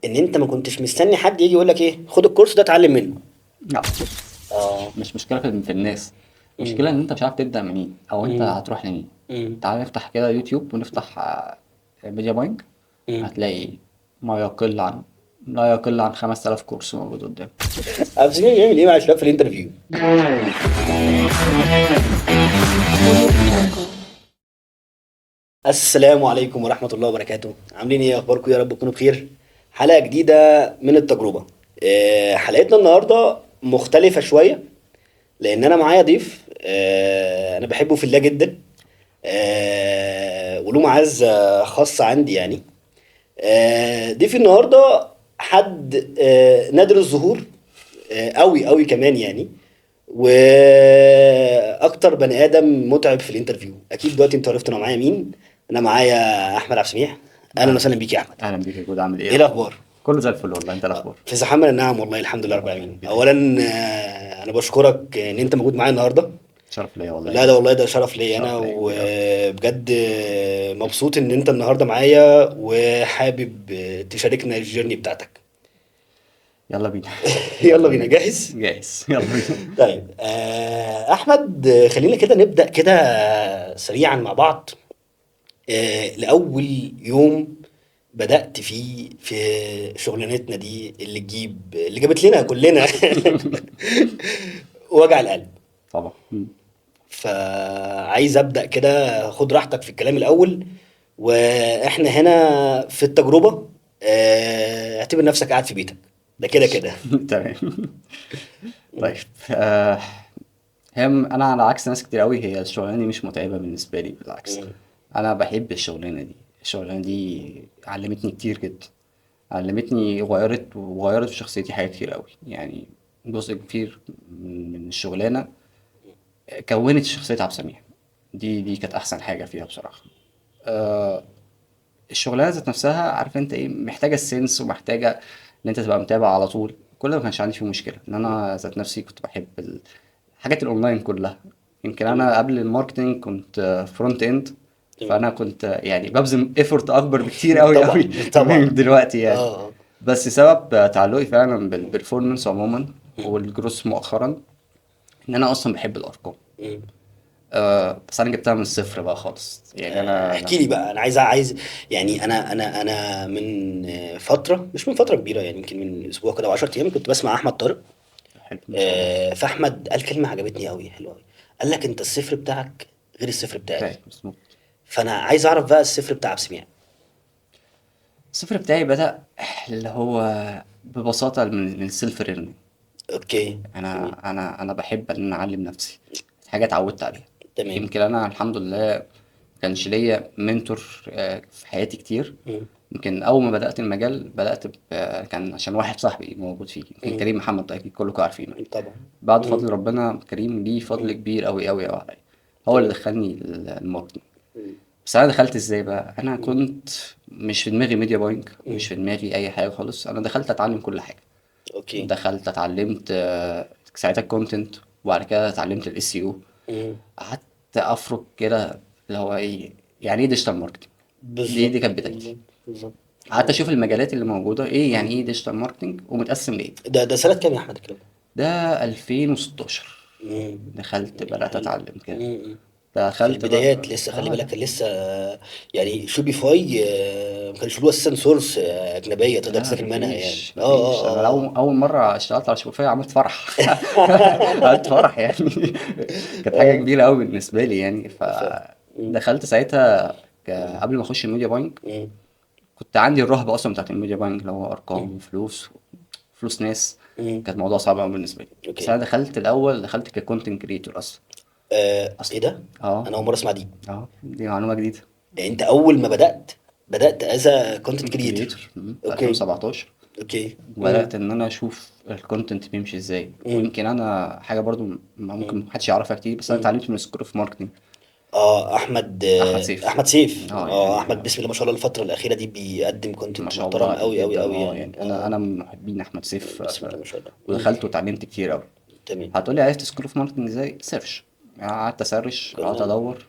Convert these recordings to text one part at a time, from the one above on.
ان انت ما كنتش مستني حد يجي يقول لك ايه خد الكورس ده اتعلم منه. لا، اه. مش مشكلة في الناس. امم. مشكلة ان انت مش عارف تبدأ منين او انت امم. هتروح لمين. امم. تعال نفتح كده يوتيوب ونفتح ميديا باينج. امم. هتلاقي ما يقل عن لا يقل عن 5000 كورس موجود قدام. عارف يعمل ايه مع الشباب في الانترفيو؟ السلام عليكم ورحمة الله وبركاته، عاملين ايه؟ اخباركم؟ يا رب تكونوا بخير. حلقة جديدة من التجربة. حلقتنا النهاردة مختلفة شوية، لان انا معايا ضيف انا بحبه في الله جدا، وله معزة خاصة عندي يعني. ضيفي النهارده حد نادر الظهور، قوي قوي كمان يعني، واكتر بني ادم متعب في الانترفيو. اكيد دلوقتي انتوا عرفتوا انا معايا مين. انا معايا احمد عبد السميع. اهلا اهلا. وسهلا بيك يا احمد. اهلا بيك يا جود، عامل ايه ايه الاخبار؟ الاخبار؟ كله زي الفل والله، انت الاخبار؟ في زحام من النعم والله، الحمد لله رب الله العالمين. يخليك. اولا انا بشكرك ان انت موجود معايا النهارده. شرف ليا والله يا لا ده جود. والله ده شرف ليا انا، شرف ليا كبير قوي. وبجد مبسوط ان انت النهارده معايا وحابب تشاركنا الجيرني بتاعتك. يلا بينا. يلا يلا بينا، بينا. جاهز؟ جاهز، يلا بينا. طيب احمد، خلينا كده نبدأ كده سريعا مع بعض. لأول يوم بدأت فيه في شغلانتنا دي اللي جابت لنا كلنا وجع القلب. طبعا. فعايز أبدأ كده، خد راحتك في الكلام الأول، واحنا هنا في التجربة. اعتبر نفسك قاعد في بيتك، ده كده ماشي. كده. تمام. طيب. انا على عكس ناس كتير قوي، هي الشغلانه دي مش متعبه بالنسبه لي، بالعكس. مم. انا بحب الشغلانه دي. الشغلانه دي علمتني كتير جدا. علمتني، وغيرت في شخصيتي حاجات كتير قوي يعني. جزء كبير من الشغلانه كونت شخصيه عبد السميع. دي كانت احسن حاجه فيها بصراحه. آه، الشغلانه ذات نفسها، عارف انت ايه، محتاجه السنس ومحتاجه ان انت تبقى متابع على طول. كل ده ما كانش عندي فيه مشكله، ان انا ذات نفسي كنت بحب الحاجات الاونلاين كلها. يمكن انا تمام. قبل الماركتينج كنت فرونت اند. تمام. فانا كنت يعني ببذل ايفورت اكبر بكتير قوي قوي طبعا من طبعا. دلوقتي يعني. اه. بس سبب تعلقي فعلا بالبرفورمانس عموما والجروس مؤخرا، ان انا اصلا بحب الارقام. مم. بس انا جبتها من الصفر بقى خالص يعني. انا احكي لي بقى، انا عايز يعني، انا من فتره، مش من فتره كبيره يعني، يمكن من اسبوع كده او 10 ايام كنت بسمع احمد طارق. حلو ما شاء الله. فاحمد قال كلمه عجبتني قوي، حلوه قوي. قال لك انت الصفر بتاعك غير الصفر بتاعي. بتاعي مظبوط. فانا عايز اعرف بقى الصفر بتاع عبد السميع. الصفر بتاعي بدأ اللي هو ببساطة من السيلف ليرنينج. اوكي. جميل. انا بحب ان انا اعلم نفسي حاجه اتعودت عليها. تمام. يمكن انا الحمد لله كانش ليا منتور في حياتي كتير. مم. يمكن اول ما بدات المجال بدات كان عشان واحد صاحبي موجود فيه، يمكن مم. كريم محمد، ده اكيد كلكم عارفينه يعني. طبعا. بعد مم. فضل ربنا، كريم ليه فضل مم. كبير قوي قوي قوي عليا. هو اللي تمام. دخلني الماركتنج. مم. بس انا دخلت ازاي بقى؟ انا مم. كنت مش في دماغي ميديا باينج، مم. مش في دماغي اي حاجه خالص. انا دخلت اتعلم كل حاجه. اوكي. دخلت اتعلمت ساعتها الكونتنت، وبعد كده اتعلمت الاس او. مم. قعدت افرك كده اللي هو ايه، يعني ايه ديجيتال ماركتنج. دي بالظبط كانت بدايتي. بالظبط بالظبط. قعدت اشوف المجالات اللي موجوده، ايه يعني مم. ايه ديجيتال ماركتنج ومتقسم لايه. ده سنة كام يا احمد الكلام ده؟ ده 2016. مم. دخلت بدات حلو. اتعلم كده. مم. في دخلت البدايات بقى لسه، خلي اه بالك لا. كان لسه يعني شوبيفاي ما كانش له اساسا سورس اجنبيه تقدر لا، تذاكر منها يعني. مفيش اه مفيش انا اه اول مره اشتغلت على شوفيا عملت فرح. عملت فرح يعني. كانت حاجه اه كبيره قوي بالنسبه لي يعني. اه. مم. فدخلت ساعتها مم. قبل ما اخش الميديا باينج. مم. كنت عندي الرهبه اصلا بتاعت الميديا باينج، اللي هو مم. ارقام وفلوس، فلوس ناس. مم. كانت موضوع صعب قوي بالنسبه لي. بس اوكي. انا دخلت الاول، دخلت ككونتنت كريتور اصلا. ايه اصلا ده؟ اه. انا اول مره اسمع دي. دي معلومه جديده. يعني انت اول ما بدات از كونتنت كنت كريتور؟ كريتور في اوكي. 2017. اوكي. وبدات ان انا اشوف الكونتنت بيمشي ازاي. مم. ويمكن انا حاجه برضو ممكن مم. محدش يعرفها كتير، بس انا مم. اتعلمت من سكول اوف ماركتنج. احمد احمد سيف. احمد سيف. يعني احمد بسم الله ما شاء الله الفتره الاخيره دي بيقدم ما كونتنت شاء الله محترم عليه قوي قوي جدا. قوي يعني. يعني انا من محبين احمد سيف. بسم الله ما شاء الله. ودخلت واتعلمت كتير قوي. تمام. هتقولي عرفت سكول اوف ماركتنج ازاي؟ سيرش. قعدت اسرش، قعدت جميل. ادور.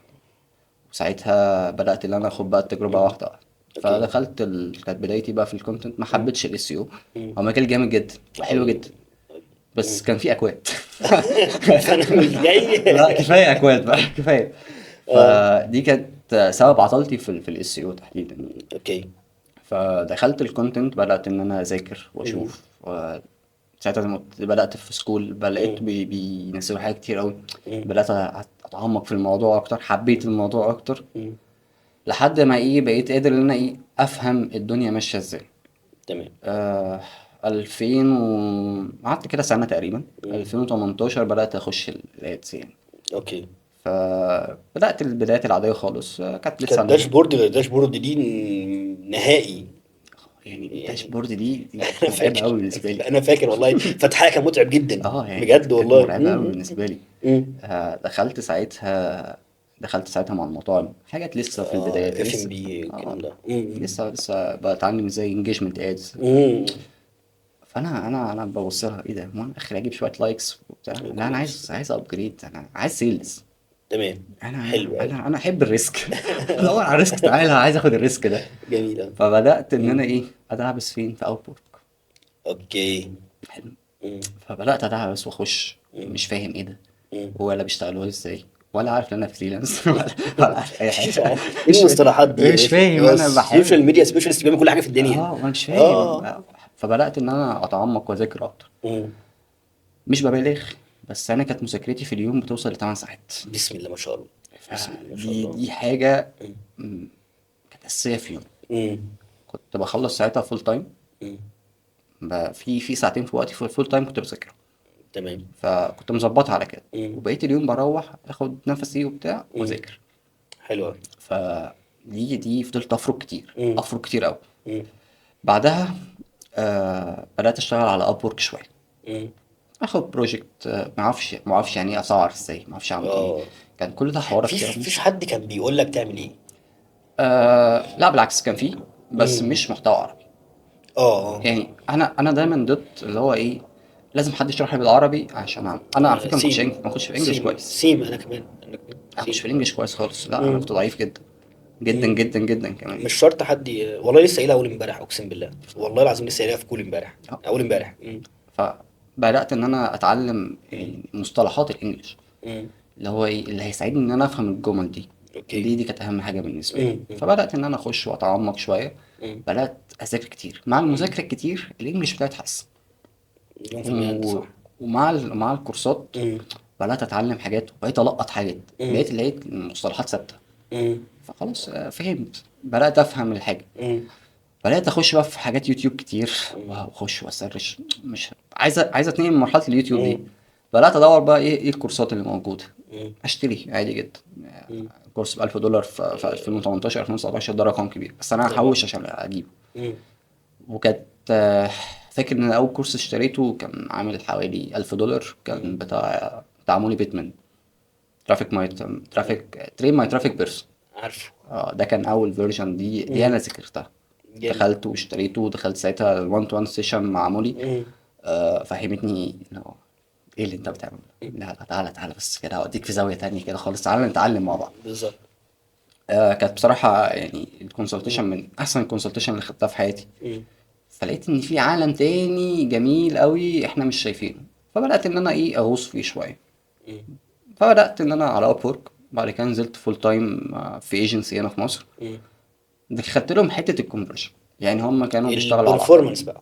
وساعتها بدات ان انا اخد بقى التجربه مم. واحده واحده. اوكي. كانت بدايتي بقى في الكونتنت. ما مم. حبيتش الاس او. مم. هو مجال جامد جدا وحلو أوي. جدا، بس كان فيه اكواد. فانا مش جاي. لا كفايه اكواد بقى كفايه. اه. فدي كانت سبب عطلتي في الاس او تحديدا يعني. اوكي. فدخلت الكونتنت، بدات ان انا اذاكر مم. واشوف ساعتها زي ما قلت بدات في سكول، لقيت مم. بينزلوا حاجات كتير قوي. مم. بدات اتعمق في الموضوع اكتر، حبيت الموضوع اكتر، مم. لحد ما بقيت قادر ان انا افهم الدنيا ماشيه ازاي. تمام. آه 2000 قعدت كده سنه تقريبا. مم. 2018 بدات اخش الادز يعني. اوكي. فبدات البدايات العاديه خالص. كانت كانت لسه داشبورد غير داشبورد دي نهائي. يعني يعني الداشبورد دي كانت انا مرعبه فاكر، قوي بالنسبه لي. انا فاكر والله فتحها كان متعب جدا. اه يعني بجد كانت والله. مرعبه قوي بالنسبه لي. مم. دخلت ساعتها مع المطاعم، حاجات لسه في البدايات اف ام لسه. بي اه والكلام ده. مم. لسه بتعلم ازاي انجيجمنت ادز. مم. فانا ببص لها ايه ده، هو انا اخر اجيب شويه لايكس وبتاع؟ لا انا كويس. عايز ابجريد، انا عايز سيلز. تمام. انا حلو قوي. انا انا احب الريسك. بدور على الريسك، تعالى عايز اخد الريسك ده. جميل قوي. فبدات ان انا مم. ادعبس فين في اوتبورك. اوكي. حلو. مم. فبدات ادعبس واخش، مم. مش فاهم ايه ده، مم. ولا بيشتغلوها ازاي، ولا عارف ان انا فريلانس. ولا عارف اي مش حاجه. عارف ايه مش فاهم. المصطلحات دي يا مش باشا، فاهم هو انا السوشيال بحاول. ميديا سبيشالست بيعمل كل حاجه في الدنيا. انا مش فاهم. اه. فبدات ان انا اتعمق واذاكر اكتر. مم. مش ببالغ، بس انا كانت مذاكرتي في اليوم بتوصل ل 8 ساعات. بسم الله ما شاء الله. بسم الله ما شاء فدي الله. دي حاجه مم. كانت اساسيه في يوم. مم. كنت بخلص ساعتها فول تايم. مم. في ساعتين في وقتي في الفول تايم كنت بذاكر. تمام. فكنت مظبطها على كده، مم. وبقيت اليوم بروح اخد نفسي وبتاع مم. واذاكر. حلو قوي. فدي فضلت افرك كتير، مم. افرك كتير قوي. مم. بعدها بدات اشتغل على اب وورك شويه، مم. اخد بروجكت. ما اعرفش يعني ايه اسعار ازاي، ما اعرفش اعمل ايه. اه. كان كل ده حوارات كتير قوي. مفيش حد كان بيقول لك تعمل ايه؟ لا بالعكس كان فيه، بس مم. مش محتوى عربي. اه. اه. يعني انا دايما ضد اللي هو ايه، لازم حد يشرح لي بالعربي عشان أعمل. انا على فكره سيم. ما كنتش في انجلش سيم كويس. سيم انا كمان انا كنتش سيم. في الانجليش كويس خالص، لا انا مم. كنت ضعيف جدا جدا مم. جدا جدا كمان. مش شرط حد والله لسه قايلها اول امبارح، اقسم بالله والله العظيم لسه قايلها في كول امبارح، اه اول امبارح. مم. فبدات ان انا اتعلم مم. مصطلحات الانجليش، مم. اللي هو ايه اللي هيساعدني ان انا افهم الجمل دي. اوكي. دي كانت اهم حاجه بالنسبه لي. مم. مم. فبدات ان انا اخش واتعمق شويه. مم. بدات اذاكر كتير. مع مم. المذاكره الكتير الانجليش بتاعي اتحسن. مليون في المية انت و... صح. مع الكورسات مم. بدات اتعلم حاجات وبقيت القط حاجات. مم. لقيت المصطلحات ثابته. مم. فخلاص فهمت، بدات افهم الحاجه. مم. بدات اخش بقى في حاجات يوتيوب كتير، مم. واخش واسرش. مش عايز اتنقل من مرحله اليوتيوب دي. مم. بدات ادور بقى ايه الكورسات اللي موجوده، مم. اشتري عادي جدا. مم. كورس ب $1000 في 2018 2019 ده رقم كبير، بس انا طبعا. هحوش عشان اجيبه. مم. وكانت فاكر ان اول كورس اشتريته كان عامل حوالي $1000. مم. كان بتاع موني بيتمان. ترافيك ترين ماي ترافيك بيرسون. عارفه. ده كان اول فيرجن. دي مم. انا ذاكرتها. جامد. دخلت واشتريته، ودخلت ساعتها 1 تو 1 سيشن مع مولي. مم. فهمتني اللي هو ايه اللي انت بتعمله ده. مم. لا لا، تعالى بس كده هوديك في زاوية تانية كده خالص، تعالى نتعلم مع بعض. بالظبط. كانت بصراحة يعني الكونسلتيشن مم. من احسن الكونسلتيشن اللي خدتها في حياتي. مم. فلقيت ان في عالم تاني جميل قوي احنا مش شايفينه. فبدأت ان انا اغوص فيه شوية. مم. فبدأت ان انا على اب وورك. بعد كده نزلت فول تايم في ايجنسي هنا في مصر. مم. خدت لهم حتة الكونفرجن. يعني هم كانوا بيشتغلوا على العقار. البرفورمانس بقى.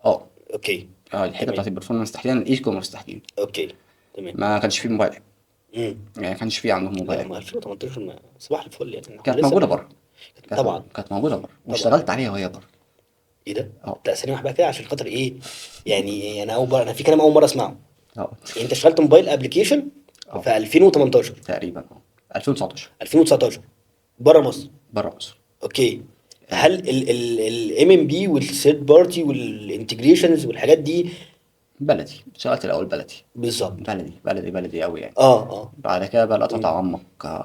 اه اوكي. الحتة بتاعت تمام. البرفورمانس تحديدا، الاي كوميرس تحديدا. اوكي. تمام. ما كانش فيه موبايل. مم. يعني ما كانش فيه عندهم لا، موبايل. ما 2018 صباح الفل يعني احنا كانت لسه موجودة بره. طبعا. كانت موجودة بره طبعا. واشتغلت عليها وهي بره. ايه ده؟ اه لا ثانية واحدة بقى كده عشان خاطر ايه؟ يعني انا اول مرة، انا في كلام اول مرة اسمعه. اه يعني انت اشتغلت موبايل ابلكيشن اه في 2018 تقريبا 2019 2019 بره مصر. بره مصر. اوكي. آه، هل الام ام بي والثيرد بارتي والانتجريشنز والحاجات دي؟ بلدي. اشتغلت الأول بلدي. بالظبط. بلدي قوي يعني. اه. بعد كده بدأت مم. أتعمق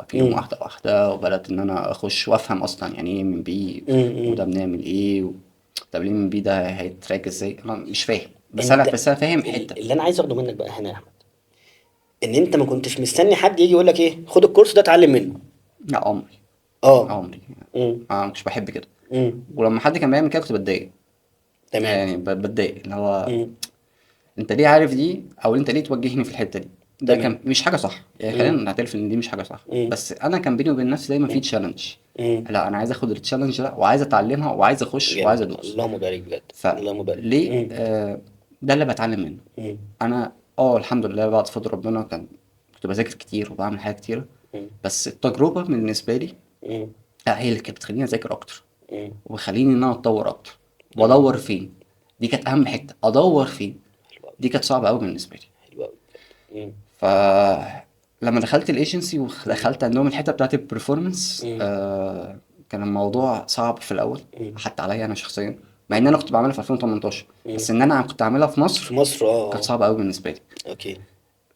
فيهم مم. واحدة واحدة، وبدأت إن أنا أخش وأفهم أصلا يعني إيه من بي، وده مم. بنعمل إيه طب ليه من بي ده هيتراك إزاي. أنا مش فاهم، انت بس أنا فاهم حتة. اللي انا عايز اخده منك بقى هنا يا احمد، ان انت ما كنتش مستني حد يجي يقول لك ايه خد الكورس ده اتعلم منه. لا عمري. اه. عمري مم. ما كنتش بحب كده. ولما حد كان بيعمل كده كنت بتضايق، تمام. يعني بتضايق اللي هو مم. انت ليه عارف دي، او انت ليه توجهني في الحته دي. ده تمام. كان مش حاجه صح، يعني مم. خلينا نعترف ان دي مش حاجه صح، مم. بس انا كان بيني وبين نفسي دايما في تشالنج. مم. لا انا عايز اخد التشالنج ده وعايز اتعلمها وعايز اخش وعايز جامد، ادوس. اللهم بارك بجد، اللهم بارك. فليه ده اللي بتعلم منه. مم. انا الحمد لله بعد فضل ربنا كنت بذاكر كتير وبعمل حاجات كتيره، مم. بس التجربه بالنسبه لي مم. لا هي اللي كانت بتخليني اذاكر اكتر مم. وخليني ان انا اتطور اكتر تمام. وادور فين. دي كانت اهم حته، ادور فين. حلو أوي. دي كانت صعبه قوي بالنسبه لي. حلو أوي. مم. فلما دخلت الايجنسي مم. ودخلت عندهم الحته بتاعت البرفورمانس، مم. كان الموضوع صعب في الاول مم. حتى عليا انا شخصيا، مع ان انا كنت بعملها في 2018، مم. بس ان انا كنت اعملها في في مصر مصر كانت صعبه قوي بالنسبه لي. اوكي.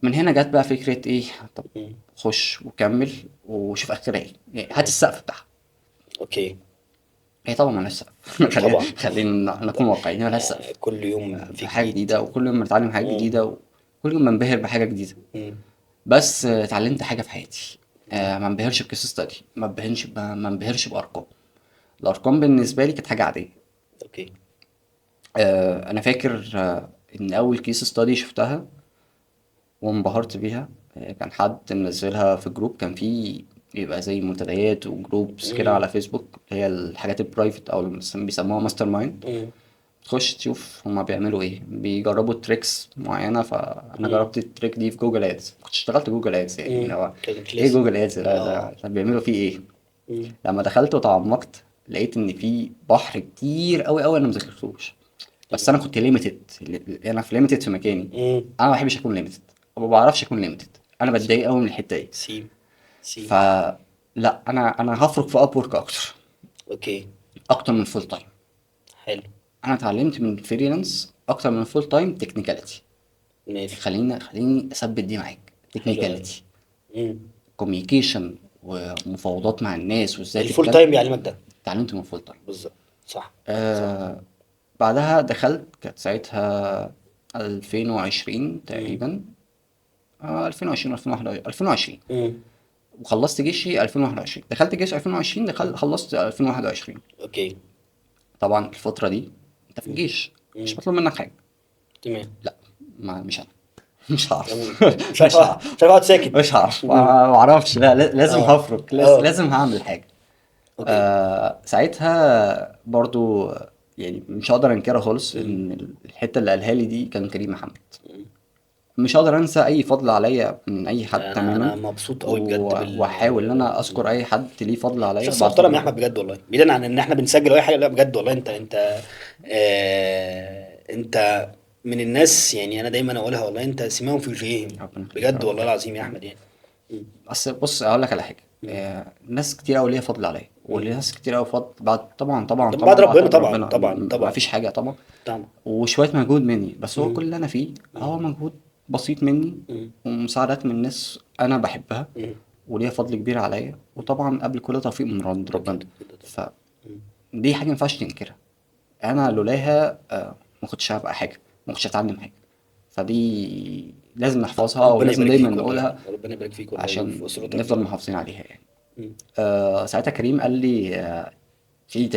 من هنا جت بقى فكره ايه، طب مم. خش وكمل وشوف اخرها ايه، يعني هات السقف بتاعها. اوكي. هي طبعا مالهاش سقف خلينا طبعا. نكون واقعيين، مالهاش سقف. كل يوم في حاجه جديد. جديده وكل يوم بنتعلم حاجه مم. جديده وكل يوم بنبهر بحاجه جديده. مم. بس اتعلمت حاجه في حياتي، ما انبهرش بكيس ستادي، ما انبهرش بارقام. الارقام بالنسبه لي كانت حاجه عاديه. اوكي. انا فاكر ان اول كيس ستادي شفتها وانبهرت بيها، كان حد منزلها في جروب، كان فيه يبقى زي منتديات وجروبس كده مم. على فيسبوك، اللي هي الحاجات البرايفت او اللي بيسموها ماستر مايند. مم. تخش تشوف هما بيعملوا ايه، بيجربوا تريكس معينة. فأنا مم. جربت التريك دي في جوجل ادز، كنت اشتغلت جوجل ادز، يعني اللي هو كانت ايه لسه. جوجل ادز ده, اه. ده, ده بيعملوا فيه ايه. مم. لما دخلت وتعمقت لقيت ان في بحر كتير قوي قوي انا مذاكرتوش، بس انا تمام. كنت ليميتد. انا في ليميتد في مكاني. مم. انا ما بحبش اكون ليميتد وما بعرفش اكون ليميتد، انا سيم. بتضايق قوي من الحته دي. سيم. سيم. فلا انا هفرق في اب وورك اكتر، اوكي. اكتر من فول تايم. حلو. انا اتعلمت من فريلانس اكتر من فول تايم تكنيكاليتي. ماشي. خليني اثبت دي معاك. حلو قوي. تكنيكاليتي، مم. كوميونيكيشن ومفاوضات مع الناس وازاي الفول تتكلم. تايم بيعلمك ده. اتعلمت من فول تايم. بالظبط. صح. صح. آه بعدها دخلت، كانت ساعتها 2020 مم. تقريبا، 2020 2021 2020، مم. وخلصت جيشي 2021. دخلت جيش 2020، خلصت 2021. اوكي. طبعا الفترة دي انت في مم. الجيش مش مم. مطلوب منك حاجة. تمام. لا، مش انا مش هعرف تمام. مش عارف مش هعرف مش عارف اقعد ساكت. مش هعرف مم. ما اعرفش. لا لازم اه. هفرك، اه. لازم هعمل حاجة. اوكي. ساعتها برضو يعني مش هقدر انكرها خالص، مم. ان الحتة اللي قالها لي دي كان كريم محمد. مم. مش هقدر انسى اي فضل عليا من اي حد انا تماما، مبسوط قوي بجد واحاول ان انا اذكر اي حد ليه فضل عليا شخص بعد محترم فضل يا احمد ربنا. بجد والله، بعيدا عن ان احنا بنسجل اي حاجه، لا بجد والله انت انت من الناس، يعني انا دايما اقولها والله، انت سماهم في وجوههم. ربنا يخليك يا بجد رب. والله العظيم يا احمد يعني. مم. بس بص اقول لك على حاجه، مم. ناس كتير قوي ليها فضل عليا، مم. وناس كتير قوي فضل بعد، طبعا طبعا ده بعد طبعا بعد ربنا فضل طبعا، ربنا، طبعا ما طبعا. فيش حاجه طبعا. طبعا. وشويه مجهود مني، بس هو مم. كل اللي انا فيه مم. هو مجهود بسيط مني مم. ومساعدات من ناس انا بحبها مم. وليها فضل كبير عليا، وطبعا قبل كل توفيق من عند ده ربنا. كده كده طبعا. مم. فدي حاجه ما ينفعش تنكرها. انا لولاها ما كنتش هبقى حاجه، ما كنتش هتعلم حاجه. فدي لازم نحفظها ربنا ولازم يبارك دايما فيك والله، نقولها ربنا يبارك فيك والله عشان وفي اسرتك نفضل كده. محافظين عليها يعني. مم. ساعتها كريم قال لي في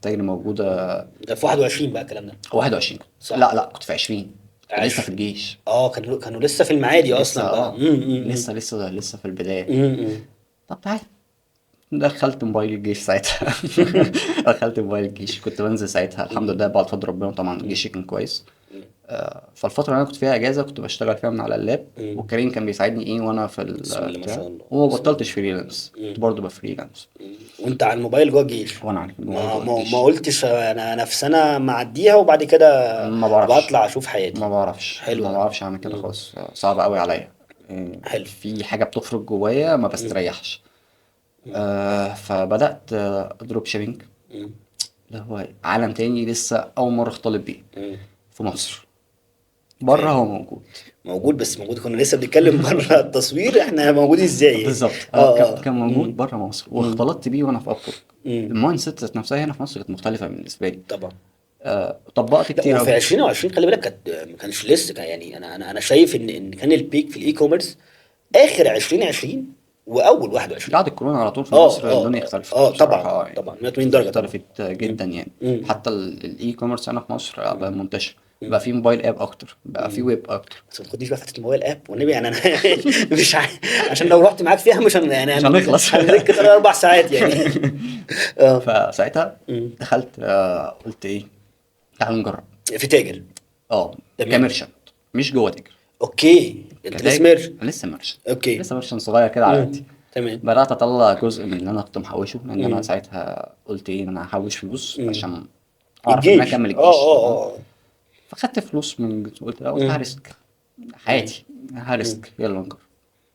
تاجر موجودة. ده في 21 بقى الكلام ده. 21. صح. لا كنت في 20، كنت لسه في الجيش. اه كانوا لسه في المعادي لسه اصلا بقى. مم. لسه في البداية. مم. طب تعالى. دخلت موبايل الجيش ساعتها دخلت موبايل الجيش، كنت بنزل ساعتها الحمد مم. لله بعد فضل ربنا، طبعا مم. جيشي كان كويس. مم. فالفترة اللي انا كنت فيها اجازة كنت بشتغل فيها من على اللاب، مم. وكريم كان بيساعدني وانا في بسم الله ما البتاع. شاء الله، وما بسم الله ما بطلتش شاء الله. فريلانس، كنت مم. برضه بفريلانس. مم. وانت على الموبايل جوه الجيش؟ وانا عارف الموبايل ما جوه ما ما الجيش. قلتش انا في سنة معديها وبعد كده ما بعرفش بطلع اشوف حياتي؟ ما بعرفش حلو ما ده. بعرفش اعمل كده مم. خالص، صعب قوي عليا. حلو. في حاجه بتفرق جوايا ما مم. بستريحش. مم. فبدات دروب شيبينج، مم. اللي هو عالم تاني لسه اول مره اختلط بيه مم. في مصر. بره اوكي. هو موجود. موجود، بس موجود كنا لسه بنتكلم بره التصوير، احنا موجود ازاي يعني؟ بالظبط، اه اه. كان موجود مم. بره مصر مم. واختلطت بيه وانا في ابورك. مم. المايند سيت ذات نفسها هنا في مصر كانت مختلفه بالنسبه لي. طبعا. طبقت لا كتير وفي قوي. 2020 خلي بالك ما كانش لسه يعني انا شايف ان كان البيك في الاي كوميرس اخر 2020 واول 21. بعد الكورونا على طول في اه مصر الدنيا اه اختلفت اه بصراحة، طبعا يعني طبعا 180 درجه طبعا. اختلفت جدا يعني. مم. حتى الاي كوميرس هنا في مصر بقى منتشر، مم. بقى في موبايل اب اكتر، بقى في مم. ويب اكتر. بس ما تاخدنيش بقى في حته الموبايل اب والنبي، يعني انا مش عشان لو رحت معاك فيها مش يعني مش هنخلص. هنرك 3 4 ساعات يعني. اه. فساعتها مم. دخلت قلت ايه، تعالوا نجرب. في تاجر. اه، تمام. كميرشنت، مش جوه تاجر. اوكي انت لسه كتاج ميرش. لسه ميرشنت، اوكي. لسه ميرشنت صغير كده على قدي. تمام. بدأت أطلع جزء من اللي أنا كنت محوشه، لأن أنا مم. ساعتها قلت إيه، أنا هحوش فلوس مم. عشان أعرف إن أنا الجيش أكمل اه الجيش. اه تمام. اه. فخدت فلوس من قلت مم. هريسك مم. حياتي، مم. هريسك يلا نجرب.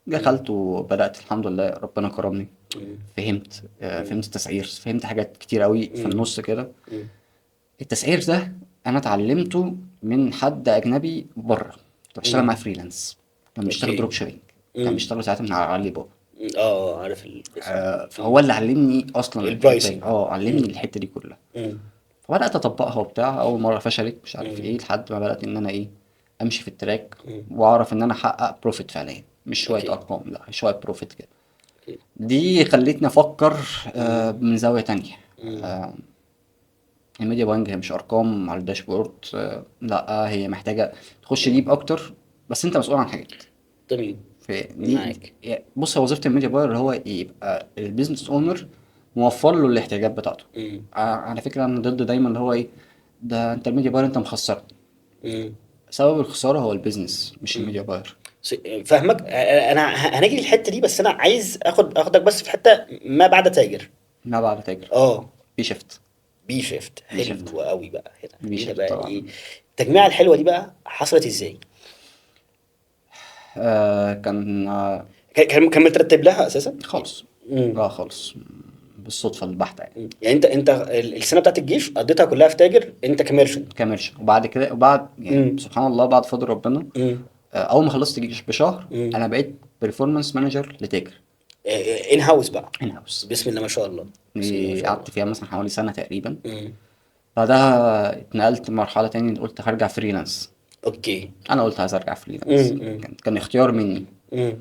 مم. دخلت وبدأت الحمد لله، ربنا كرمني. مم. فهمت مم. فهمت التسعير، فهمت حاجات كتير أوي في مم. النص كده. مم. التسعير ده أنا اتعلمته من حد أجنبي بره، كنت بشتغل مم. معاه فريلانس. كان بيشتغل اوكي. دروب شيبينج، كان مم. بيشتغل ساعتها من على علي بابا. اه عارف الاسم. مم. فهو اللي علمني اصلا ازاي، البرايسنج. علمني مم. الحته دي كلها. مم. فبدات اطبقها وبتاع، اول مره فشلت مش عارف مم. ايه، لحد ما بدات ان انا ايه، امشي في التراك مم. واعرف ان انا احقق بروفيت فعليا، مش شويه اوكي. ارقام، لا شويه بروفيت كده. اوكي. دي خلتني افكر مم. من زاويه تانية. مم. آه، الميديا باينج هي مش ارقام على الداشبورد، لا هي محتاجه تخش ديب اكتر، بس انت مسؤول عن حاجات. تمام. فدي معاك. بص، هو وظيفة الميديا باير هو يبقى البيزنس اونر موفر له الاحتياجات بتاعته. مم. على فكرة انا ضد دايما اللي هو ايه، ده انت الميديا باير انت مخسر. مم. سبب الخسارة هو البيزنس مش مم. الميديا باير. فاهمك. انا هنيجي للحته دي، بس انا عايز اخدك بس في حته ما بعد تاجر. ما بعد تاجر، اه. بي شيفت. بي شيفت بي شيفت حلو قوي بقى بي هنا شيفت بقى طبعا. ايه التجميعه الحلوه دي بقى حصلت ازاي؟ كان كان مترتب لها اساسا؟ خالص. امم. لا خالص، بالصدفة البحتة يعني. يعني انت السنه بتاعت الجيش قضيتها كلها في تاجر انت كميرشنت؟ كملش، وبعد كده وبعد يعني امم. سبحان الله بعد فضل ربنا، امم. اول ما خلصت الجيش بشهر امم. انا بقيت بيرفورمانس مانجر لتاجر ان هاوس بقى. ان هاوس. بسم الله ما شاء الله. بسم الله ما شاء الله. قعدت فيها مثلا حوالي سنة تقريبا. امم. بعدها اتنقلت مرحلة تاني، قلت هرجع فريلانس. اوكي. أنا قلت عايز أرجع فريلانس، امم. كان اختيار مني. امم.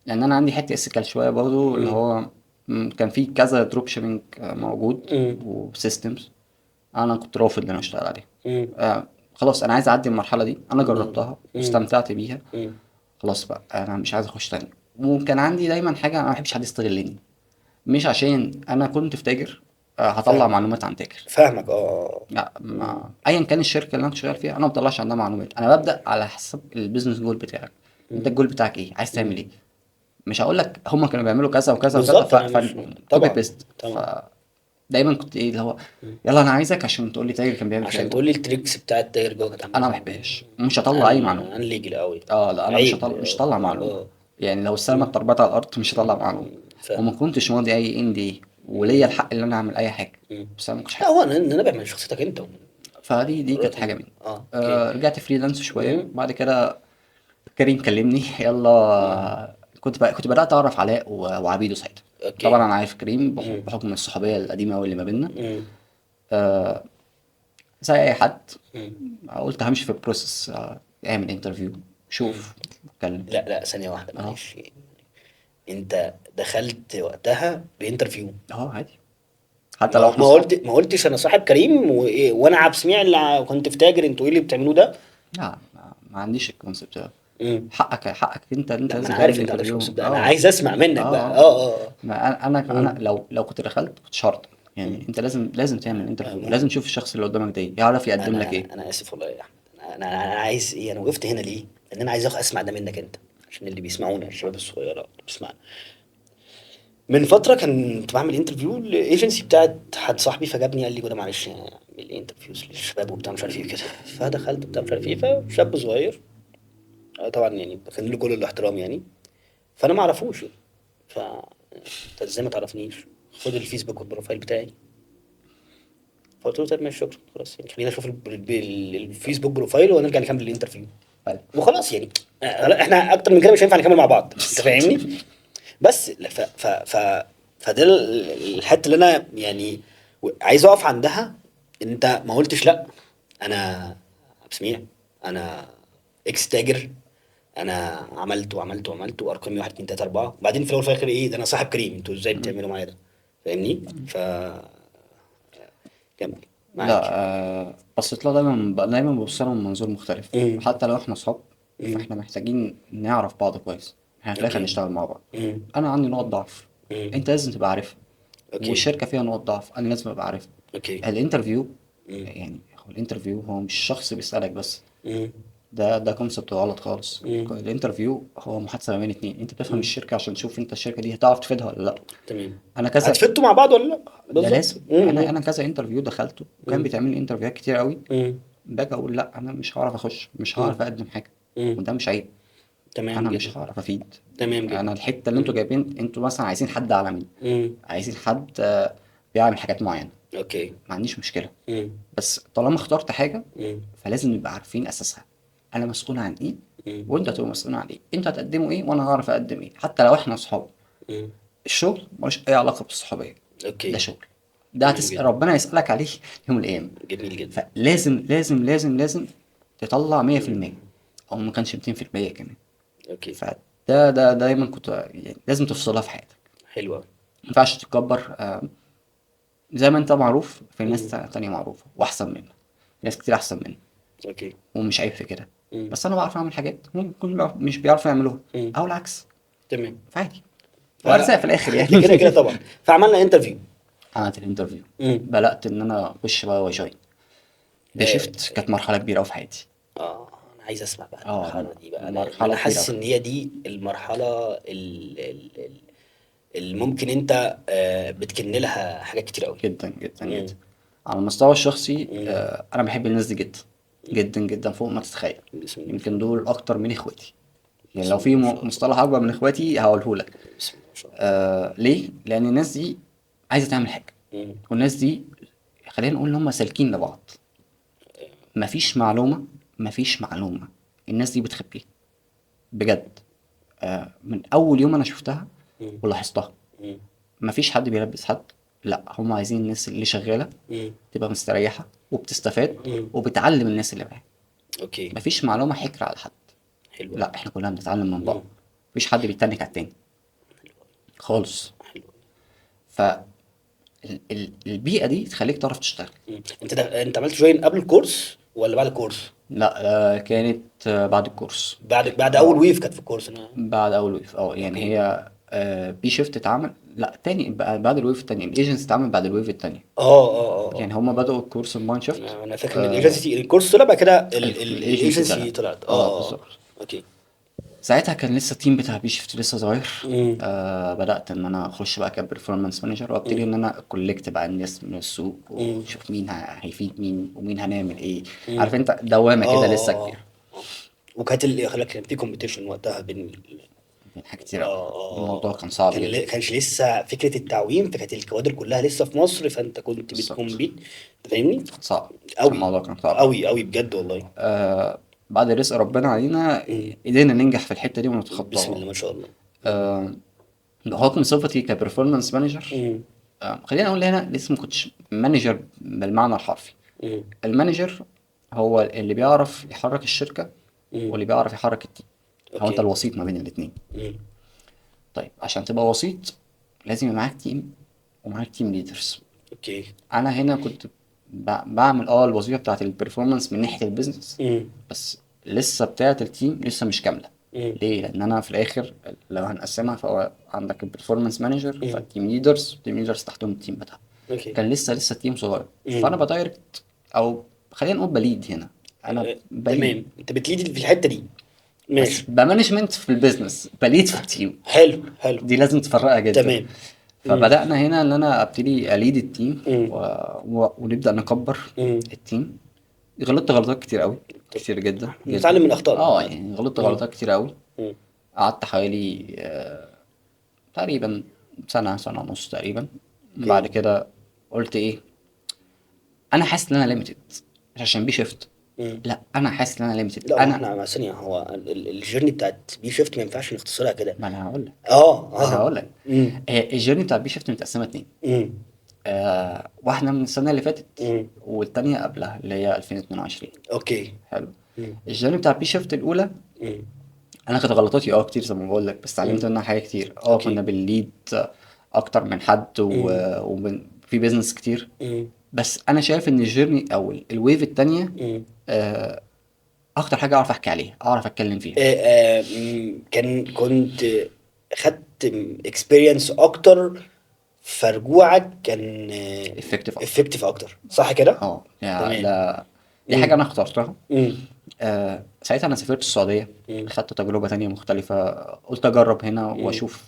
لأن أنا عندي حتة اسيكال شوية برضو، اللي امم. هو كان في كذا دروب شيبينج موجود امم. وسيستمز، أنا كنت رافض إن أنا أشتغل عليها. امم. خلاص أنا عايز أعدي المرحلة دي، أنا امم. جربتها امم. واستمتعت بيها. خلاص بقى أنا مش عايز أخش تاني. وكان عندي دايما حاجة، أنا ما بحبش حد يستغلني، مش عشان انا كنت في تاجر هطلع فاهمك. معلومات عن تاجر. فاهمك لا، مم. ايا كان الشركه اللي انا كنت شغال فيها انا ما بطلعش عنها معلومات، انا ببدا على حسب البيزنس جول بتاعك. انت مم. الجول بتاعك ايه، عايز تعمل مم. ايه. مش هقول لك هما كانوا بيعملوا كذا وكذا وكذا بالظبط انا مش. كوبي طبعا. بيست. طبعا. دايما كنت ايه اللي هو، مم. يلا انا عايزك عشان تقول لي تاجر كان بيعمل كذا عشان جوه. تقول لي التريكس بتاعت التاجر جوه كانت عامله انا ما ازاي. بحبهاش، مش هطلع اي معلومه. انا ليجل قوي. اه لا، انا عيب. مش هطلع معلومه. اه. يعني لو السلمه مم. اتربطت على الارض مش هطلع معلومه. وما فاهم. كنتش ماضي اي ان دي، وليا مم. الحق ان انا اعمل اي حاجه، مم. بس انا ما كنتش لا حابب. هو انا نابع من شخصيتك انت ومن فدي كانت قراراتك حاجه انت. مني. اوكي. رجعت فريلانس شويه مم. بعد كده. كريم كلمني مم. يلا. كنت بدات اعرف علاء وعبيده ساعتها. طبعا اوكي. انا عارف كريم مم. بحكم الصحوبيه القديمه قوي اللي ما بيننا. مم. آه، زي اي حد مم. قلت همشي في البروسيس، اعمل انترفيو، مم. شوف، اتكلم. لا لا ثانيه واحده اه معلش. انت دخلت وقتها بانترفيو؟ اه عادي، حتى لو احنا صحاب. ما قلتش انا صاحب كريم وانا عبد سميع اللي كنت في تاجر، انتوا ايه اللي بتعملوه ده؟ لا، ما عنديش الكونسيبت ده. امم. حقك انت لا ما لازم انا تعمل عارف انت عندك انترفيو. الكونسيبت ده، انا اه عايز اسمع منك بقى. اه اه اه. ما انا امم. لو كنت دخلت كنت شرط، يعني امم. انت لازم تعمل انترفيو، لازم تشوف الشخص اللي قدامك ده يعرف يقدم لك ايه. انا اسف والله يا احمد. انا عايز ايه، انا وقفت هنا ليه؟ لان انا عايز اسمع ده منك انت، عشان اللي بيسمعونا الشباب الصغيره اللي بتسمعنا. من فتره كنت بعمل انترفيو الايجنسي بتاعت حد صاحبي، فجابني قال لي كده معلش اعمل لي انترفيوز للشباب وبتاع مش عارف ايه كده. فدخلت بتاع مش عارف ايه، فشاب صغير طبعا يعني كان له كل الاحترام يعني. فانا ما اعرفوش. ف انت ازاي ما تعرفنيش؟ خد الفيسبوك والبروفايل بتاعي. فقلت له طيب ماشي شكرا خلاص، يعني خلينا نشوف الفيسبوك بروفايل ونرجع نكمل الانترفيو طيب. وخلاص يعني. احنا اكتر من كده مش هينفع نكمل مع بعض، انت بالظبط. فاهمني. بس فده الحته اللي انا يعني عايز اقف عندها. انت ما قلتش لا، انا عبد السميع، انا اكس تاجر، انا عملت وعملت وعملت وارقامي 1 2 3 4، بعدين في الاول وفي الاخر ايه ده، انا صاحب كريم، انتوا ازاي بتعملوا معايا ده؟ فاهمني؟ ف كمل لا معاك. بصيت لها دايما ببص لها من منظور مختلف. امم. حتى لو احنا صحاب امم. فاحنا محتاجين نعرف بعض كويس، احنا في الاخر اوكي. نشتغل مع بعض. امم. انا عندي نقط ضعف، امم. انت لازم تبقى عارفها، اوكي. والشركه فيها نقط ضعف انا لازم ابقى عارفها. اوكي. الانترفيو امم. يعني هو الانترفيو هو مش شخص بيسألك بس، امم. ده كونسبت غلط خالص. امم. الانترفيو هو محادثة ما بين اتنين، انت بتفهم امم. الشركة عشان تشوف انت الشركة دي هتعرف تفيدها ولا لا. تمام. انا كذا، هتفيدوا مع بعض ولا لا؟ ده بالظبط. لازم. انا امم. انا كذا انترفيو دخلته وكان امم. بيتعمل لي انترفيوهات كتير قوي، امم. باجي اقول لا انا مش هعرف اخش، مش هعرف امم. اقدم حاجة، امم. وده مش عيب. تمام انا جدا. مش هعرف افيد. تمام انا جدا. الحتة اللي انتوا امم. جايبين، انتوا مثلا عايزين حد اعلى مني، امم. عايزين حد بيعمل حاجات معينة، اوكي. ما عنديش مشكلة. امم. بس طالما اخترت حاجة امم. فلازم نبقى عارفين اساسها، انا مسؤول عن ايه امم. وانت هتبقى مسؤول عن ايه، انت هتقدمه ايه وانا هعرف اقدم ايه، حتى لو احنا صحاب. امم. الشغل ملوش اي علاقه بالصحوبيه، ده اوكي. شغل، ده تمام هتسأل جدا. ربنا يسألك عليه يوم القيامه. جميل جدا. فلازم لازم لازم لازم تطلع 100%، امم. او ما كانش 200% كمان. اوكي. فده دايما كنت يعني لازم تفصلها في حياتك، حلو أوي. ما ينفعش تتكبر. زي ما انت معروف في ناس امم. تانية معروفة واحسن منك، ناس كتير احسن منك، اوكي. ومش عيب في كده. امم. بس انا بعرف اعمل حاجات ممكن يكون مش بيعرفوا يعملوها، امم. او العكس، تمام. فعادي، ف وارزاق في الاخر يعني. كده كده طبعا. فعملنا انترفيو. عملت الانترفيو، امم. بدأت ان انا اخش بقى وجوين آه. بشيفت، كانت مرحلة كبيرة أوي في حياتي. انا عايز اسمع بقى اه المرحله دي بقى، لان مرحلة انا كبيرة حاسس أوي ان هي دي المرحله اللي ممكن انت بتكن لها حاجات كتير قوي. جدا جدا جدا. امم. على المستوى الشخصي امم. أنا بحب الناس دي جدا جدا جدا فوق ما تتخيل. بسم الله ما شاء يمكن الله. دول أكتر من إخواتي، يعني بسم لو الله في ما شاء الله. مصطلح أكبر من إخواتي هقوله لك. بسم الله ما شاء الله. ليه؟ لأن الناس دي عايزة تعمل حاجة، امم. والناس دي خلينا نقول إن هم سالكين لبعض. مفيش معلومة، مفيش معلومة الناس دي بتخبيها بجد. من أول يوم أنا شفتها امم. ولاحظتها، امم. مفيش حد بيلبس حد، لا هم عايزين الناس اللي شغالة امم. تبقى مستريحة وبتستفاد امم. وبتعلم الناس اللي معاها. اوكي. مفيش معلومة حكر على حد، حلو قوي. لا احنا كلنا بنتعلم من امم. بعض، مفيش حد بيتنك على التاني خالص. حلو قوي. فالبيئة دي تخليك تعرف تشتغل. انت عملت جوين قبل الكورس ولا بعد الكورس؟ لا كانت بعد الكورس. بعد اول اه ويف كانت في الكورس انا. بعد اول ويف، يعني اوكي. هي بي شيفت اتعمل لا تاني بعد الويف التانية، الايجنسي اتعمل بعد الويف التانية. اه. يعني هما بدأوا الكورس بماين شيفت، انا فاكر ان الايجنسي الكورس طلع بعد كده الايجنسي الايجنسي طلع. طلعت. اه اه. بالظبط. اوكي. ساعتها كان لسه التيم بتاع بي شيفت لسه صغير. امم. بدأت ان انا اخش بقى كبرفورمانس مانجر، وابتدي ان انا كولكت بقى الناس من السوق امم. واشوف مين هيفيد مين ومين هنعمل ايه. عارف امم. انت دوامة كده لسه اه. كبيرة. اه. وكانت اللي خلاك كان في كومبيتيشن وقتها بين من حاجات كتير قوي، الموضوع اه كان صعب كان جدا. كانش لسه فكره التعويم، فكانت الكوادر كلها لسه في مصر، فانت كنت بالظبط، بتكمبيت. أنت فاهمني؟ كان صعب، قوي. الموضوع كان صعب قوي. قوي قوي بجد والله. بعد رزق ربنا علينا امم. قدرنا ننجح في الحتة دي بسم الله ونتخطاها. ما شاء الله. امم. آه، بحكم صفتي كبرفورمانس مانجر، امم. خلينا اقول هنا لسه ما كنتش مانجر بالمعنى الحرفي. امم. المانجر هو اللي بيعرف يحرك الشركة امم. واللي بيعرف يحرك التيم، هو انت اوكي. الوسيط ما بين الاتنين. امم. طيب عشان تبقى وسيط لازم يبقى معاك تيم ومعاك تيم ليدرز. اوكي. انا هنا كنت بعمل الوظيفة بتاعت البرفورمانس من ناحية البيزنس، امم. بس لسه بتاعت التيم لسه مش كاملة. امم. ليه؟ لان انا في الاخر لو هنقسمها فهو عندك البرفورمانس مانجر امم. فالتيم ليدرز، التيم ليدرز تحتهم التيم بتاعهم. اوكي. كان لسه التيم صغير، فانا امم. بدايركت، او خلينا نقول بليد هنا، انا بليد. تمام، انت بتليد في الحته دي. بس ماشي. بمانجمنت في البيزنس بليد في التيم، حلو حلو. دي لازم تفرقها جدا. تمام. امم. فبدأنا هنا ان انا ابتدي اليد التيم امم. ونبدأ نكبر امم. التيم. غلطت غلطات كتير قوي، كتير جدا جدا. نتعلم من اخطائنا عامه. يعني غلطت امم. غلطات كتير قوي. امم. قعدت حوالي تقريبا سنة ونص تقريبا. بعد اوكي. كده قلت ايه، انا حاسس ان انا ليميتد، مش عشان بي شيفت، امم. لا انا حاسس ان انا ليميتد لا، هو انا. احنا مع ثانيه، هو الجيرني بتاعت بي شيفت ما ينفعش نختصرها كده. ما انا هقول لك اه. ما انا اه. هقول لك امم. الجيرني بتاع بي شيفت متقسمه اتنين. امم. واحده من السنه اللي فاتت امم. والتانية قبلها اللي هي 2022. اوكي. حلو. امم. الجيرني بتاع بي شيفت الاولى امم. انا كانت غلطاتي كتير زي ما بقول لك، بس اتعلمت منها حاجات كتير. كنا اكيد. بنليد اكتر من حد وفي بيزنس كتير. مم. بس انا شايف ان الجيرني او الويف التانية مم. آه، اكتر حاجه اعرف احكي عليها، اعرف اتكلم فيها. كنت خدت اكسبيرينس اكتر، فرجوعك كان افكتيف اكتر. افكتيف اكتر، صح كده؟ يعني تمام. دي حاجه مم. انا اخترتها. مم. ساعتها انا سافرت السعوديه، مم. خدت تجربه تانية مختلفه، قلت اجرب هنا مم. واشوف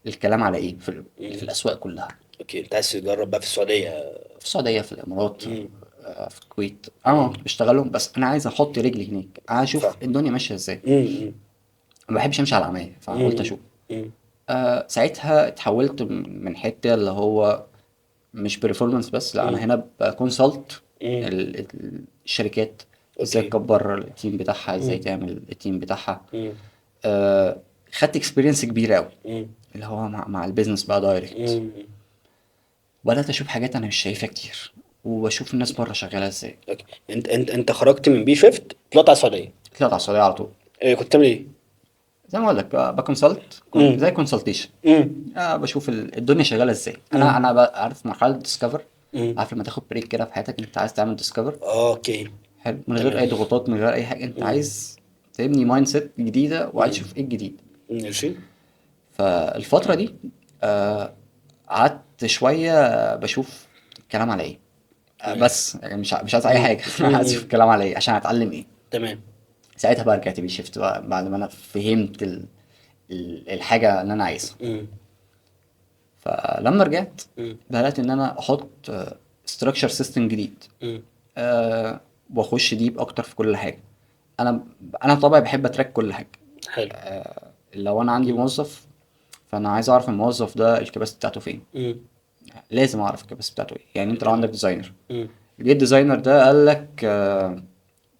الكلام على ايه في مم. الاسواق كلها. اوكي، انت عايز تجرب بقى في السعودية؟ في السعوديه، في الامارات، مم. في الكويت. انا مم. كنت بشتغلهم، بس انا عايز احط رجلي هناك، عايز اشوف فاهم. الدنيا ماشيه ازاي. مم. ما بحبش امشي على العمايه، فقلت مم. اشوف. مم. ساعتها اتحولت من حته اللي هو مش بريفورمانس بس، لا انا مم. هنا بكونسلت مم. الشركات ازاي اوكي. تكبر التيم بتاعها، ازاي مم. تعمل التيم بتاعها. مم. خدت اكسبيرينس كبيره قوي، مم. اللي هو مع البيزنس بقى دايركت. مم. بدات اشوف حاجات انا مش شايفها كتير، وبشوف الناس بره شغاله ازاي. اوكي، انت خرجت من بي شيفت، طلعت على السعودية. طلعت على السعوديه على طول. إيه كنت بتعمل ايه؟ زي ما اقول لك، بكونسلت مم. زي كونسلتيشن. مم. بشوف الدنيا شغاله ازاي. مم. انا بقى عارف مرحله ديسكفر. مم. عارف لما تاخد بريك كده في حياتك، انت عايز تعمل ديسكفر. اوكي. حلو، من غير تمام. اي ضغوطات، من غير اي حاجه، انت مم. عايز تبني مايند سيت جديده، وعايز مم. تشوف ايه الجديد. ماشي. فالفتره دي آه، قعدت شويه بشوف الكلام على ايه. تمام. بس يعني مش عايز اي مم. حاجه. عايز اشوف مم. الكلام على ايه عشان اتعلم ايه. تمام. ساعتها بقى رجعت بي شيفت بقى، بعد ما انا فهمت الحاجه اللي انا عايزها. مم. فلما رجعت مم. بدات ان انا احط ستراكشر سيستم جديد. مم. أه واخش ديب اكتر في كل حاجه. انا انا طبعا بحب اتراك كل حاجه. حلو. لو انا عندي مم. موظف، فانا عايز اعرف الموظف ده الكباسيتي بتاعته فين. مم. لازم اعرف الكباسيتي بتاعته ايه. يعني انت لو عندك تمام. ديزاينر، مم. جه الديزاينر ده قال لك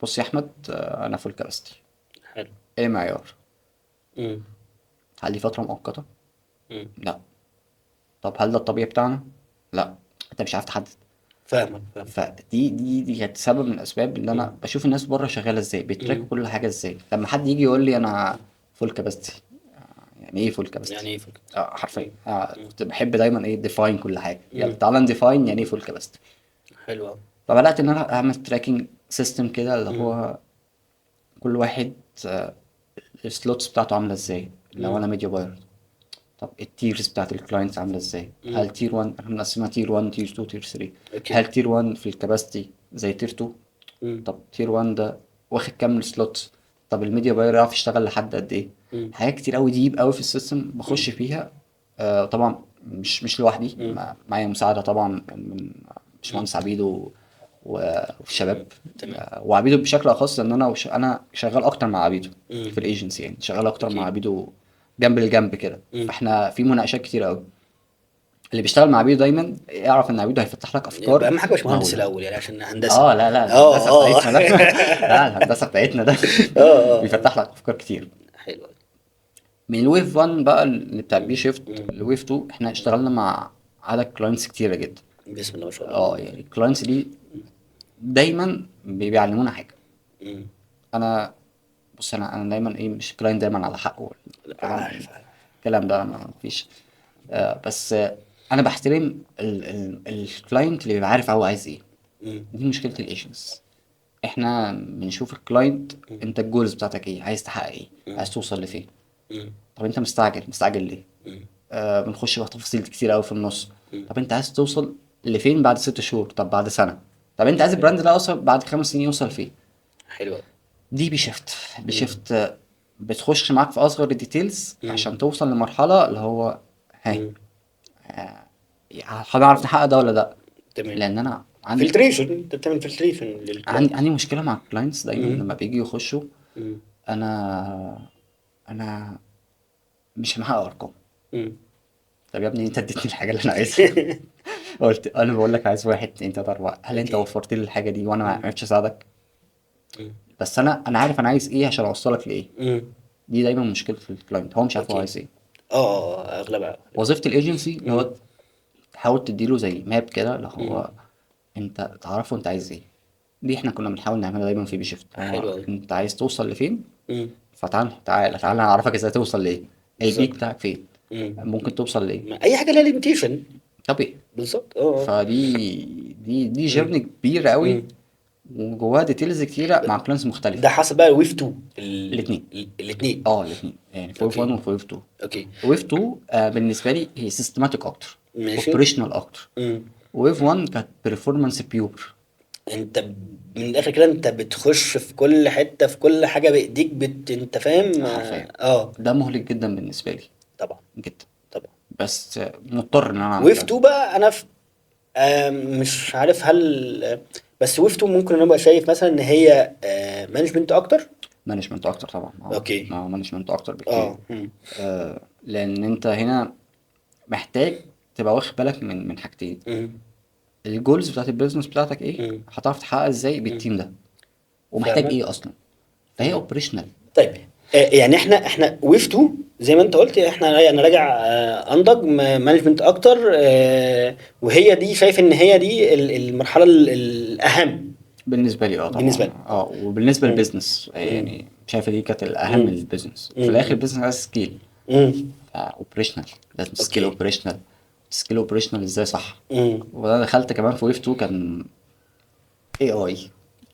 بص يا احمد، انا فول كباسيتي. حلو. ايه معيار؟ مم. هل دي فتره مؤقته؟ مم. لا. طب هل ده الطبيعي بتاعنا؟ لا. انت مش عارف تحدد. فاهمك فاهم. فدي كانت سبب من الاسباب اللي مم. انا بشوف الناس بره شغاله ازاي، بيتراكوا مم. كل حاجه ازاي. لما حد يجي يقول لي انا فول كاباسيتي، يعني ايه فول كاباسيتي؟ يعني ايه فكرة؟ حرفيا مم. مم. كنت بحب دايما ايه ديفاين كل حاجه. يلا مم. تعالى نديفاين يعني ايه فول كاباسيتي. حلو أوي. فبدات ان انا اعمل تراكنج سيستم كده، اللي مم. هو كل واحد السلوتس بتاعته عامله ازاي. لو مم. انا ميديا باير، طب التيرز بتاعت الكلاينتس عامله ازاي؟ هل مم. تير 1 احنا بنقسمها تير 1 تير 2 تير 3؟ اوكي. هل تير 1 في الكباستي زي تير 2؟ مم. طب تير 1 ده واخد كام سلوت؟ طب الميديا باير يعرف يشتغل لحد قد ايه؟ مم. حاجات كتير قوي ديب قوي في السيستم بخش مم. فيها. طبعا مش لوحدي، مم. معايا مساعده طبعا من مم. باشمهندس عبيدو والشباب. مم. تمام. وعبيدو بشكل اخص، لان انا شغال اكتر مع عبيدو مم. في الايجنسي. يعني شغال اكتر مع اكيد. عبيدو جنب الجنب كده. مم. فاحنا في مناقشات كتير قوي. اللي بيشتغل مع عبيدو دايما يعرف ان عبيدو هيفتح لك افكار اهم حاجه مش مهندس مهوله. الاول يعني عشان هندسه. لا لا، الهندسه اه اه. بتاعتنا ده. لا، الهندسه بتاعتنا ده اه اه. بيفتح لك افكار كتير. حلو أوي. من الويف 1 بقى اللي بتاع بي مم. شيفت مم. الويف 2، احنا اشتغلنا مع عدد كلاينتس كتيره جدا. بسم الله ما شاء الله. يعني الكلاينتس دي دايما بيعلمونا حاجه. مم. انا بص، انا دايما ايه، مش كلاينت دايما على حقه. لا، الكلام عارف عارف. الكلام ده ما فيش. بس انا بحترم الكلاينت اللي بيبقى عارف هو عايز ايه. مم. دي مشكله الايجنتس. احنا بنشوف الكلاينت، مم. انت الجولز بتاعتك ايه، عايز تحقق ايه، مم. عايز توصل لفين. مم. طب انت مستعجل ليه؟ مم. بنخش بقى تفاصيل كتير قوي في النص. مم. طب انت عايز توصل لفين بعد 6 شهور؟ طب بعد سنه؟ طب انت عايز البراند ده اصلا بعد 5 سنين يوصل فين؟ حلو أوي. دي بيشفت مم. بيشفت بتخش معاك في اصغر الديتيلز مم. عشان توصل لمرحله اللي هو هاي مم. هنعرف نحقق ده ولا لا. تمام. لان انا فلتريشن، انت بتعمل فلتريشن للكلاينت. عندي مشكله مع الكلاينتس دايما مم. لما بيجي يخشوا. مم. انا انا مش محقق ارقام. مم. طب يا ابني انت اديتني الحاجه اللي انا عايزها. قلت انا بقول لك عايز 1 2 3 4، هل انت اوكي. وفرت لي الحاجه دي وانا ما مم. عرفتش اساعدك؟ مم. بس انا عارف انا عايز ايه عشان اوصلك لايه. مم. دي دايما مشكله الكلاينت، هو مش عارف هو اوكي. عايز ايه. اغلبها. وظيفه الايجنسي اللي مم. هو تحاول تديله زي ماب كده، اللي مم. هو انت تعرفه انت عايز ايه. دي احنا كنا بنحاول نعملها دايما في بيشفت. حلو قوي. انت عايز توصل لفين، فتعال نعرفك ازاي توصل لايه، البيك بالظبط. بتاعك فين، مم. ممكن توصل لايه. اي حاجه لها ليميتيشن. طبيعي. بالظبط. فدي مم. جيرني كبيرة قوي، مم. وجواها ديتيلز كتيرة مع كلاينتس مختلفة. ده حسب بقى ويف 2 الاتنين. الاثنين. الاتنين يعني في ويف 1 اوكي. وفي ويف 2. اوكي. ويف 2 بالنسبة لي هي سيستماتيك اكتر، ماشي. اوبريشنال اكتر. مم. ويف 1 كانت بيرفورمانس بيور. انت من الاخر كده انت بتخش في كل حته، في كل حاجه بايديك، انت فاهم. حرفيا اه. ده مهلك جدا بالنسبة لي، طبعا. جدا. طبعا. بس مضطر ان انا اعمل ويف كده. 2 بقى انا في مش عارف هل بس ويف 2 ممكن انا ابقى شايف مثلا ان هي مانجمنت اكتر. مانجمنت اكتر طبعا، اوكي. مانجمنت اكتر بكتير. اه. مم. لان انت هنا محتاج تبقى واخد بالك من حاجتين: مم. الجولز بتاعت البيزنس بتاعتك ايه، مم. هتعرف تحققها ازاي مم. بالتيم ده، ومحتاج فاهمك. ايه اصلا. فهي مم. اوبريشنال. طيب. يعني احنا ويف 2 زي ما انت قلت، انا راجع انضج مانجمنت اكتر، وهي دي شايف ان هي دي المرحله الاهم بالنسبه لي بالنسبه طبعا، لي. وبالنسبه مم. للبيزنس مم. يعني شايفه دي كانت الاهم مم. للبيزنس. في الاخر مم. البيزنس عايز سكيل، مم. اوبريشنال. لازم سكيل اوكي. اوبريشنال. سكيل اوبريشنال ازاي صح. مم. وانا دخلت كمان في ويف 2 كان اي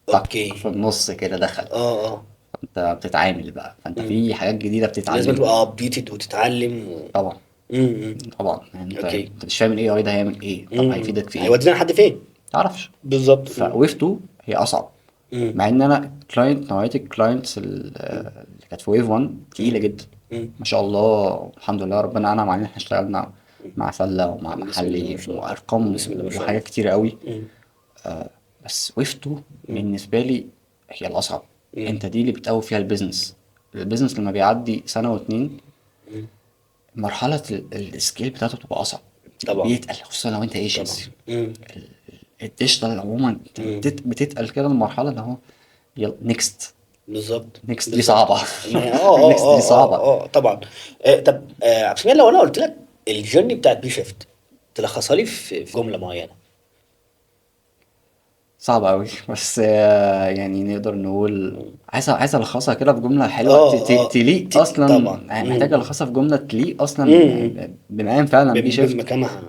طق اوكي. في النص كده دخل. اه. انت بتتعامل بقى، فانت مم. في حاجات جديده لازم بتتعلمها. تبقى ابديتد وتتعلم طبعا. مم. طبعا يعني انت اوكي. انت مش فاهم الاي اي ده هيعمل ايه، طب مم. هيفيدك في ايه، هيودينا لحد فين؟ تعرفش. بالظبط. مم. فويف 2 هي اصعب، مم. مع ان انا نوعيه الكلاينتس اللي كانت في ويف 1 تقيله مم. جدا. مم. ما شاء الله الحمد لله ربنا انعم علينا، احنا اشتغلنا مع سله ومع بسم الله ما محلي شاء الله. وارقام بسم الله ما شاء الله. وحاجات كتيره قوي. مم. بس ويف 2 مم. بالنسبه لي هي الاصعب. مم. انت دي اللي بتقوي فيها البيزنس لما بيعدي سنه واتنين، مم. مرحله السكيل بتاعته بتبقى اصعب، طبعا. بيتقل خصوصا لو انت طبعا. ايجنسي. مم. الديجيتال عموما مم. بتتقل كده المرحله اللي هو يلا نيكست. بالظبط. نيكست دي بالظبط. صعبه. ما هي نيكست دي صعبه. طبعا. طب عبد السميع، لو انا قلت لك الجيرني بتاعت بي شيفت تلخصها لي في جمله معينه. صعبة أوي، بس يعني نقدر نقول عايز ألخصها كده في جملة حلوة اه. تليق أصلا. طبعا. يعني محتاج مم. ألخصها في جملة تليق أصلا مم. بمقام فعلا بي شيفت. بمكانها.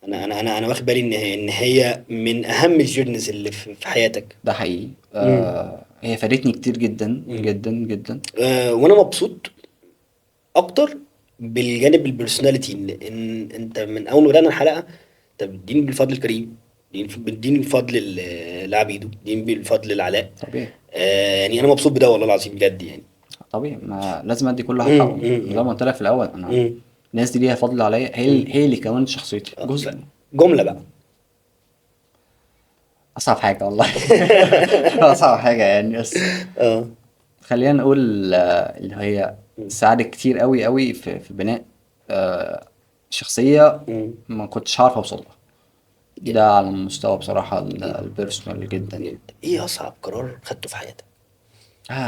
يعني انا واخد بالي ان هي من اهم الجيرنيز اللي في حياتك. ده حقيقي. مم. هي فادتني كتير جدا مم. جدا جدا. وانا مبسوط اكتر بالجانب البرسوناليتي، ان انت من اول ما بدأنا الحلقه انت بتديني بالفضل الكريم، بتديني الفضل لعبيده، بتديني بالفضل لعلاء. طبيعي. يعني انا مبسوط بده والله العظيم بجد يعني. طبيعي، ما لازم أدي كل واحد مم. حقه زي مم. ما قلت لك في الأول. أنا مم. الناس دي ليها فضل عليا، مم. هي اللي كونت شخصيتي ف- جزء. جمله بقى. أصعب حاجة والله. أصعب حاجة يعني. بس اه. خلينا نقول اللي هي مم. ساعدت كتير قوي قوي في بناء شخصية مم. ما كنتش عارف اوصل لها. جدا. ده على المستوى بصراحة جدا. البيرسونال جدا يعني. جدا. ايه اصعب قرار خدته في حياتك؟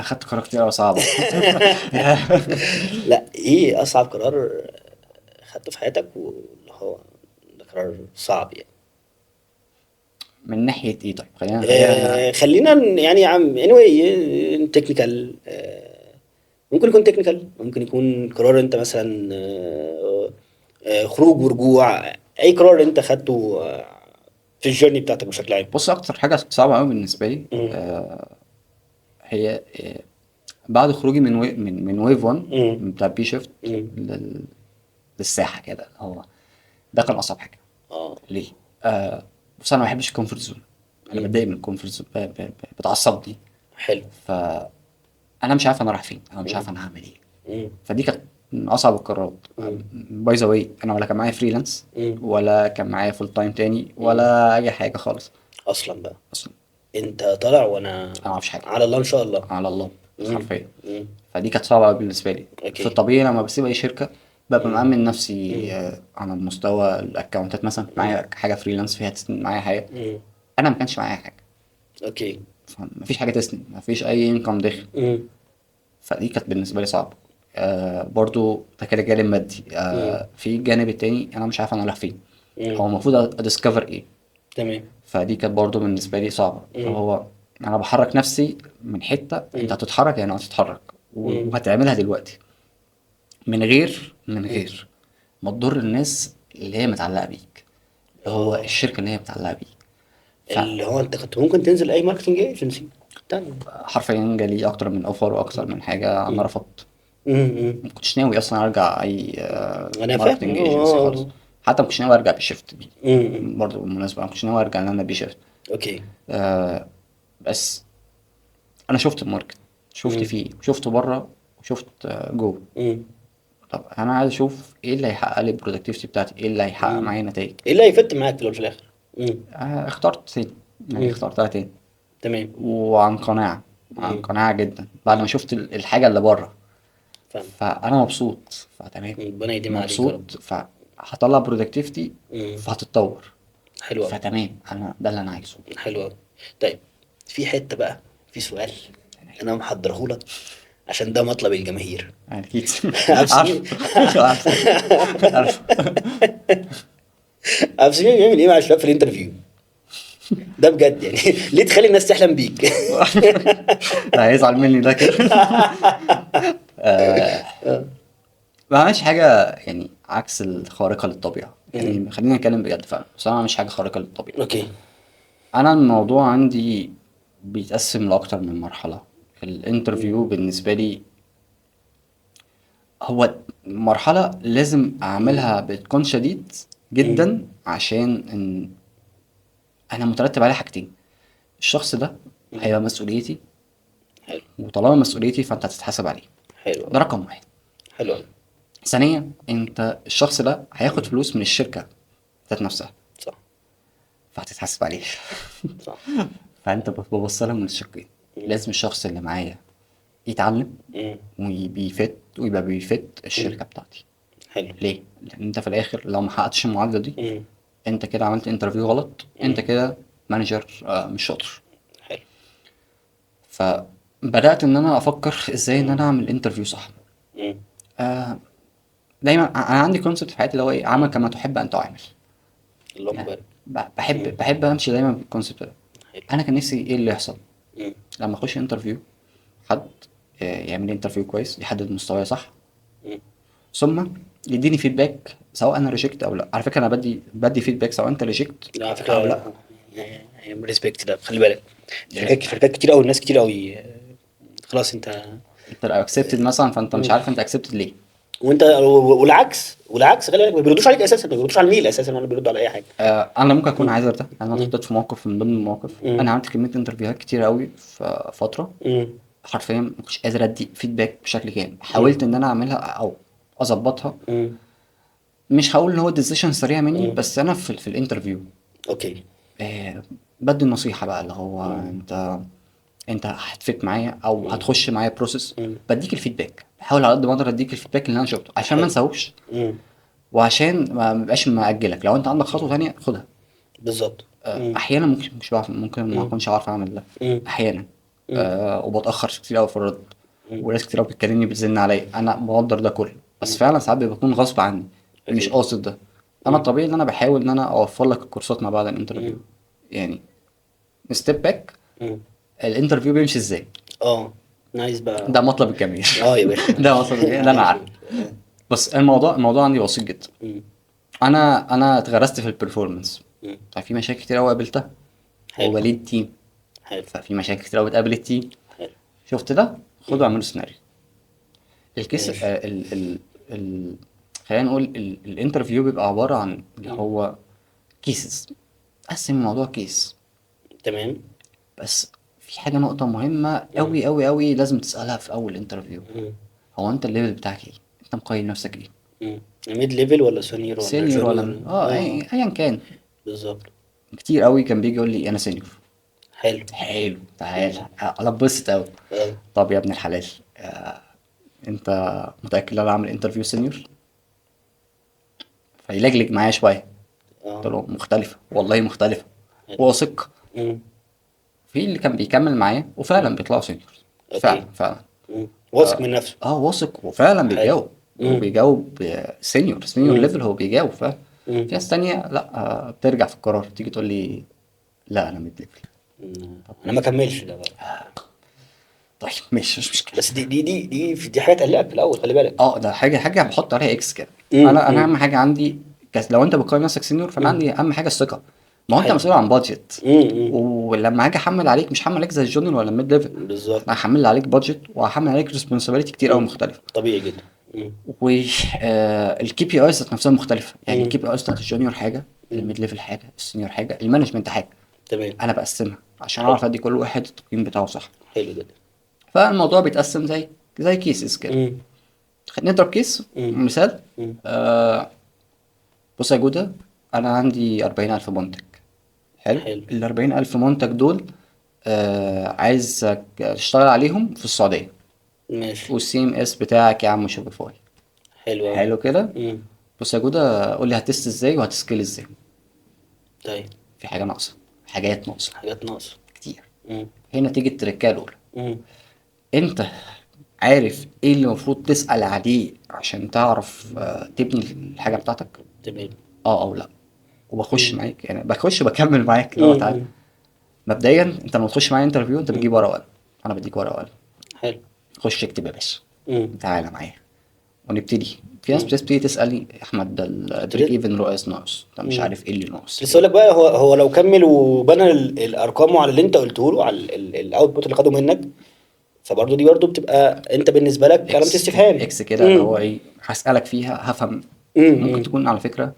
خدت قرارات كتير قوي صعبة. لا، ايه اصعب قرار خدته في حياتك واللي هو ده قرار صعب يعني؟ من ناحية ايه؟ طيب خلينا خلينا يعني يا عم anyway تكنيكال. ممكن يكون تكنيكال، ممكن يكون قرار انت مثلا خروج ورجوع، اي قرار انت خدته في الجيرني بتاعتك بشكل عام. بص، اكتر حاجة صعبة قوي بالنسبة لي مم. هي بعد خروجي من ويف 1 مم. بتاع بي شيفت مم. للساحة كده. هو ده كان اصعب حاجة. اه. ليه؟ بص انا ما بحبش الكومفورت زون. انا مم. بتضايق من الكومفورت زون، بتعصبني. حلو. فانا مش عارف انا رايح فين، انا مش مم. عارف انا هعمل ايه. مم. فدي كانت من اصعب القرارات. مم. باي ذا واي، انا ولا كان معايا فريلانس، مم. ولا كان معايا فول تايم تاني، مم. ولا اي حاجه خالص اصلا بقى اصلا. انت طالع وانا انا ما اعرفش حاجه، على الله ان شاء الله. على الله مم. حرفيا. مم. فدي كانت صعبه أوي بالنسبه لي. في اوكي. الطبيعي لما بسيب اي شركه ببقى مم. مأمن نفسي مم. على مستوى الاكونتات. مثلا مم. معايا حاجه فريلانس فيها تسند معايا حاجه، مم. انا ما كانش معايا حاجه. اوكي. فمفيش حاجه تسند، مفيش اي انكم داخل. مم. فدي كانت بالنسبة لي صعبة. برضو ده كده جانب مادي. مم. في الجانب التاني أنا مش عارف أنا رايح فين، مم. أو المفروض أديسكفر إيه. تمام. فدي كانت برضو بالنسبة لي صعبة، فهو أنا بحرك نفسي من حتة أنت هتتحرك، يعني هتتحرك وهتعملها دلوقتي من غير ما تضر الناس اللي هي متعلقة بيك، اللي هو الشركة اللي هي متعلقة بيك. اللي هو انت كنت ممكن تنزل اي ماركتنج ايجنسي تاني. فحرفيا جالي أكتر من أوفر وأكتر من حاجة، أنا رفضت. امم. ما كنتش ناوي أصلا أرجع أي انا فاهم. ماركتنج ايجنسي خالص، حتى ما كنتش ناوي أرجع بشيفت دي. امم. برضه بالمناسبة ما كنتش ناوي أرجع إن أنا بشيفت. اوكي. بس أنا شفت الماركت، شفت امم. فيه، شفته بره وشفت جوه. امم. طب انا عايز اشوف ايه اللي هيحقق لي البرودكتيفيتي بتاعتي، ايه اللي هيحقق معايا نتائج. ايه اللي هيفت معاك في الاول وفي الاخر؟ امم. اخترت تاني، يعني امم. اخترتها تاني تمام. وعن قناعة، عن امم. قناعة جدا بعد ما شفت الحاجة اللي بره. فاهم. فانا مبسوط، فتمام، ربنا يديم عليك يا رب. مبسوط، فهطلع برودكتيفيتي، امم. فهتتطور، حلو قوي. فتمام، انا ده اللي انا عايزه. حلو قوي. طيب، في حته بقى، في سؤال انا محضرهولك عشان ده مطلب الجماهير. يعني اكيد. عارف. عارف. عارف. عارف. عارف بيعمل ايه مع الشباب في الانترفيو؟ ده بجد يعني. ليه تخلي الناس تحلم بيك؟ ده هيزعل مني ده كده. آه، ما عملش حاجة يعني عكس الخارقة للطبيعة، يعني خلينا نتكلم بجد فعلا، بس أنا ما عملش حاجة خارقة للطبيعة. اوكي. أنا الموضوع عندي بيتقسم لأكتر من مرحلة. الانترفيو بالنسبة لي هو مرحلة لازم أعملها بإتقان شديد جدا، عشان إن أنا مترتب عليه حاجتين: الشخص ده هيبقى مسؤوليتي، حلو. وطالما مسؤوليتي فأنت هتتحاسب عليه. حلو ده أوي. رقم واحد. حلو أوي. ثانيا، أنت الشخص ده هياخد فلوس من الشركة ذات نفسها، صح. فهتتحاسب عليه. صح. فانت ببص لها من الشقين. لازم الشخص اللي معايا يتعلم مم. ويبقى بيفت الشركة بتاعتي. حلو. ليه؟ لان انت في الاخر لو ما حققتش المعادلة دي، مم. انت كده عملت انترفيو غلط، انت كده مانجر مش شاطر. حلو. فبدأت ان انا افكر ازاي ان انا اعمل انترفيو صح. مم. آه، دايما انا عندي كونسبت في حياتي اللي هو ايه: عمل كما تحب ان تعمل. اللهم يعني بارك. بحب امشي دايما بالكونسبت ده. حلو. انا كان نفسي ايه اللي يحصل مم. لما اخش انترفيو، حد يعمل لي انترفيو كويس، يحدد مستواي صح، مم. ثم يديني فيدباك سواء انا ريجكت او لا. على فكره انا بدي فيدباك سواء انت ريجكت لا، على او لا. فكرة يعني ريسبكت ده، خلي بالك. يعني شركات كتير قوي، ناس كتير قوي. خلاص انت. انت لو اكسبتد مثلا، فانت مش مم. عارف انت اكسبتد ليه. وانت والعكس خلي بالك، ما بيردوش عليك اساسا، ما بيردوش على الميل اساسا، ولا بيردوا على اي حاجه. انا ممكن اكون مم. عايز ارتاح. انا مم. اتحطيت في موقف من ضمن المواقف، مم. انا عملت كميه انترفيوهات كتير قوي في فتره، مم. حرفيا ما كنتش قادر ادي فيدباك بشكل كامل. مم. حاولت ان انا اعملها او اظبطها. مم. مش هقول ان هو ديسيشن سريع مني، مم. بس انا في الانترفيو اوكي. آه، بدي النصيحة بقى اللي هو انت هتفت معايا او هتخش معايا بروسيس، مم. بديك الفيدباك، بحاول على قد ما اقدر اديك الفيدباك اللي انا شفته عشان ما حلو. انساهوش، مم. وعشان ما بقاش مأجلك. لو انت عندك خطوة تانية خدها. بالظبط. مم. احيانا ممكن مش بعرف، ممكن ما مم. اكونش عارف اعمل ده مم. احيانا. مم. وبتأخر كتير قوي في الرد، مم. وناس كتير قوي بتكلمني بتزن عليا، انا بقدر ده كله، بس مم. فعلا ساعات بيكون غصب عني، مش اكيد. قاصد ده. انا مم. الطبيعي ان انا بحاول ان انا اوفر لك الكورسات ما بعد مم. الانترفيو، يعني ستيب باك. مم. الانترفيو بيمشي ازاي؟ اه. عايز بقى. ده مطلب الجميع. اه يا باشا. ده مطلب الجميع، ده انا عايش. عارف. بس الموضوع عندي بسيط جدا. مم. انا اتغرست في البرفورمانس، مم. ففي مشاكل كتير قوي قابلتها، حلو. وبليد تيم، حلو. ففي مشاكل كتير قوي بتقابل التيم. حلو. شفت ده، خده اعمله سيناريو. الكيس ماشي. ال خلينا نقول الانترفيو بيبقى عبارة عن اللي هو كيسز. قسم الموضوع كيس. تمام. بس في حاجة، نقطة مهمة قوي قوي قوي لازم تسألها في أول انترفيو: مم. هو أنت الليفل بتاعك إيه؟ أنت مقيم نفسك إيه؟ مم. ميد ليفل ولا سونيور ولا سينيور جونيور؟ ولا اه. أيا كان. بالظبط. كتير قوي كان بيجي يقول لي أنا سينيور. حلو. حلو، تعال أنا اتبسط قوي. اه. طب يا ابن الحلال، أنت متأكد إن أنا أعمل انترفيو سينيور؟ فيلجلج معايا شوية. قلت اه. له مختلفة، والله مختلفة، حلو. واثق. مم. في اللي كان بيكمل معايا وفعلا بيطلعوا سينيور، اوكي. فعلا. مم. واثق من نفسه. واثق وفعلا حلو. بيجاوب، مم. وبيجاوب سينيور مم. ليفل، هو بيجاوب فعلا. مم. في ناس تانية لا، بترجع في القرار، تيجي تقول لي لا انا ميد ليفل. انا ما كملش ده بقى. طيب ماشي مش مشكله. بس دي حاجه تقلقك في الاول، خلي بالك. ده حاجه بحط عليها اكس كده. انا امم اهم حاجه عندي، لو انت بتقيم نفسك سينيور فانا امم عندي اهم حاجه الثقه. ما هو انت حلو. مسؤول عن بادجت، امم ولما هاجي احمل عليك مش هحمل عليك زي الجونيور ولا الميد ليفل. انا بالظبط. هحمل عليك بادجت وهحمل عليك ريسبونسابيلتي كتير قوي امم مختلفه. طبيعي جدا. امم والكي بي ايز ذات نفسها مختلفه، يعني امم الكي بي ايز بتاعت الجونيور حاجه، امم الميد ليفل حاجه، السينيور حاجه، المانجمنت حاجه. تمام. انا بقسمها عشان حلو. اعرف ادي كل واحد التقييم بتاعه صح. حلو جدا. فالموضوع بيتقسم زي كيسز كده. امم نضرب كيس امم مثال. امم آه بص يا جودة، أنا عندي 40,000 منتج. حلو. حلو. ال40,000 منتج دول عايزك تشتغل عليهم في السعودية، ماشي. والسي ام اس بتاعك يا عم شوبيفاي. حلو قوي. حلو كده. امم بص يا جودة، قول لي هتست ازاي وهتسكيل ازاي. طيب. في حاجة ناقصة، حاجات ناقصة حاجات ناقصة. كتير. امم هنا تيجي التركية الأولى. امم انت عارف ايه اللي المفروض تسأل عليه عشان تعرف تبني الحاجة بتاعتك، تمام. اه او لا. وبخش امم معاك، يعني بخش بكمل معاك اللي هو تعالى. امم مبدئيا انت لما تخش معايا انترفيو انت امم بتجيب ورقه وقلم، انا بديك ورقه وقلم. حلو. خش اكتب يا باشا، امم تعالى معايا ونبتدي. في ناس امم بتبتدي تسالني يا احمد ده كنت البريك ايفن رؤيس ناقص، ده مش امم عارف ايه اللي كنت ناقص لسه اقول ايه. لك بقى، هو لو كمل وبنى الارقام على اللي انت قلته له، على الاوتبوت اللي خده منك، فبرضه دي برضه بتبقى انت بالنسبه لك علامه اكس استفهام. اكس كده اللي امم هو ايه، هسالك فيها هفهم. ممكن امم تكون على فكره،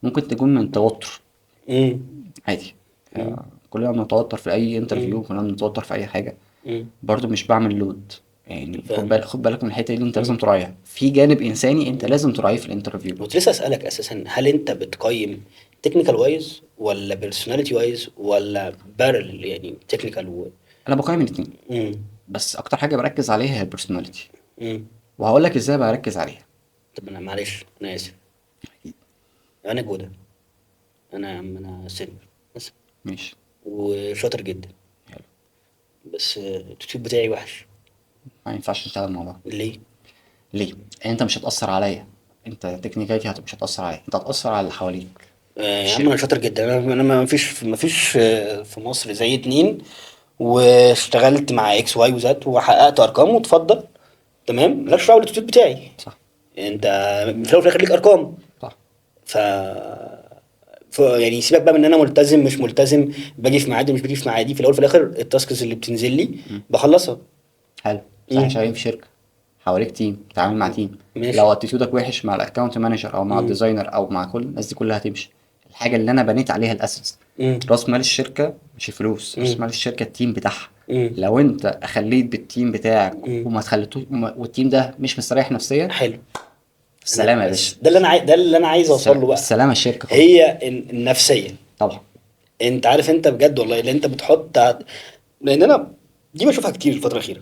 ممكن تكون من توتر امم عادي. امم كلنا بنتوتر في اي انترفيو، امم كلنا بنتوتر في اي حاجه. امم برضو مش بعمل لود. يعني فاهم. خد بالك من الحته دي، انت لازم امم تراعيها في جانب انساني، انت لازم تراعيه في الانترفيو. كنت لسه اسالك اساسا، هل انت بتقيم تكنيكال وايز ولا بيرسوناليتي وايز ولا بارل، يعني تكنيكال انا بقيم الاثنين، امم بس اكتر حاجه بركز عليها هي البرسوناليتي، امم وهقول لك ازاي بركز عليها. طب انا معلش، انا اسف. انا جوده، انا يا عم انا سينيور بس، ماشي. وشاطر جدا، حلو. بس الاتيتيود بتاعي وحش. ما ينفعش نشتغل مع بعض. ليه؟ ليه؟ انت مش هتاثر عليا، انت تكنيكاليتي مش هتاثر عليا، انت هتاثر على اللي حواليك في يا عم انا الشركه. شاطر جدا، انا ما فيش في مصر زي اتنين، واشتغلت مع اكس واي وزد وحققت ارقام، وتفضل. تمام، مالكش دعوه بالاتيتيود بتاعي. صح. انت في الاول وفي الاخر ليك ارقام. صح. ف يعني سيبك بقى من ان انا ملتزم مش ملتزم، باجي في ميعادي مش باجي في ميعادي، في الاول وفي الاخر التاسكس اللي بتنزل لي مم. بخلصها. حلو. بس احنا امم شغالين في شركه، حواليك تيم، بتتعامل مع تيم. لو ماشي. اتيتيودك وحش مع الاكونت مانجر او مع امم الديزاينر او مع كل الناس دي كلها هتمشي. الحاجه اللي انا بنيت عليها الاساس، امم راس مال الشركه مش الفلوس، راس امم مال الشركه التيم بتاعها. امم لو انت خليت بالتيم بتاعك امم وما تخليتوش والتيم ده مش مستريح نفسيا، حلو. انا السلامه يا باشا. بس ده اللي انا عايز اوصل له بقى. السلامه الشركه خلاص. هي النفسيه. طبعا. انت عارف انت بجد والله اللي انت بتحط لان انا دي بشوفها كتير الفتره الاخيره.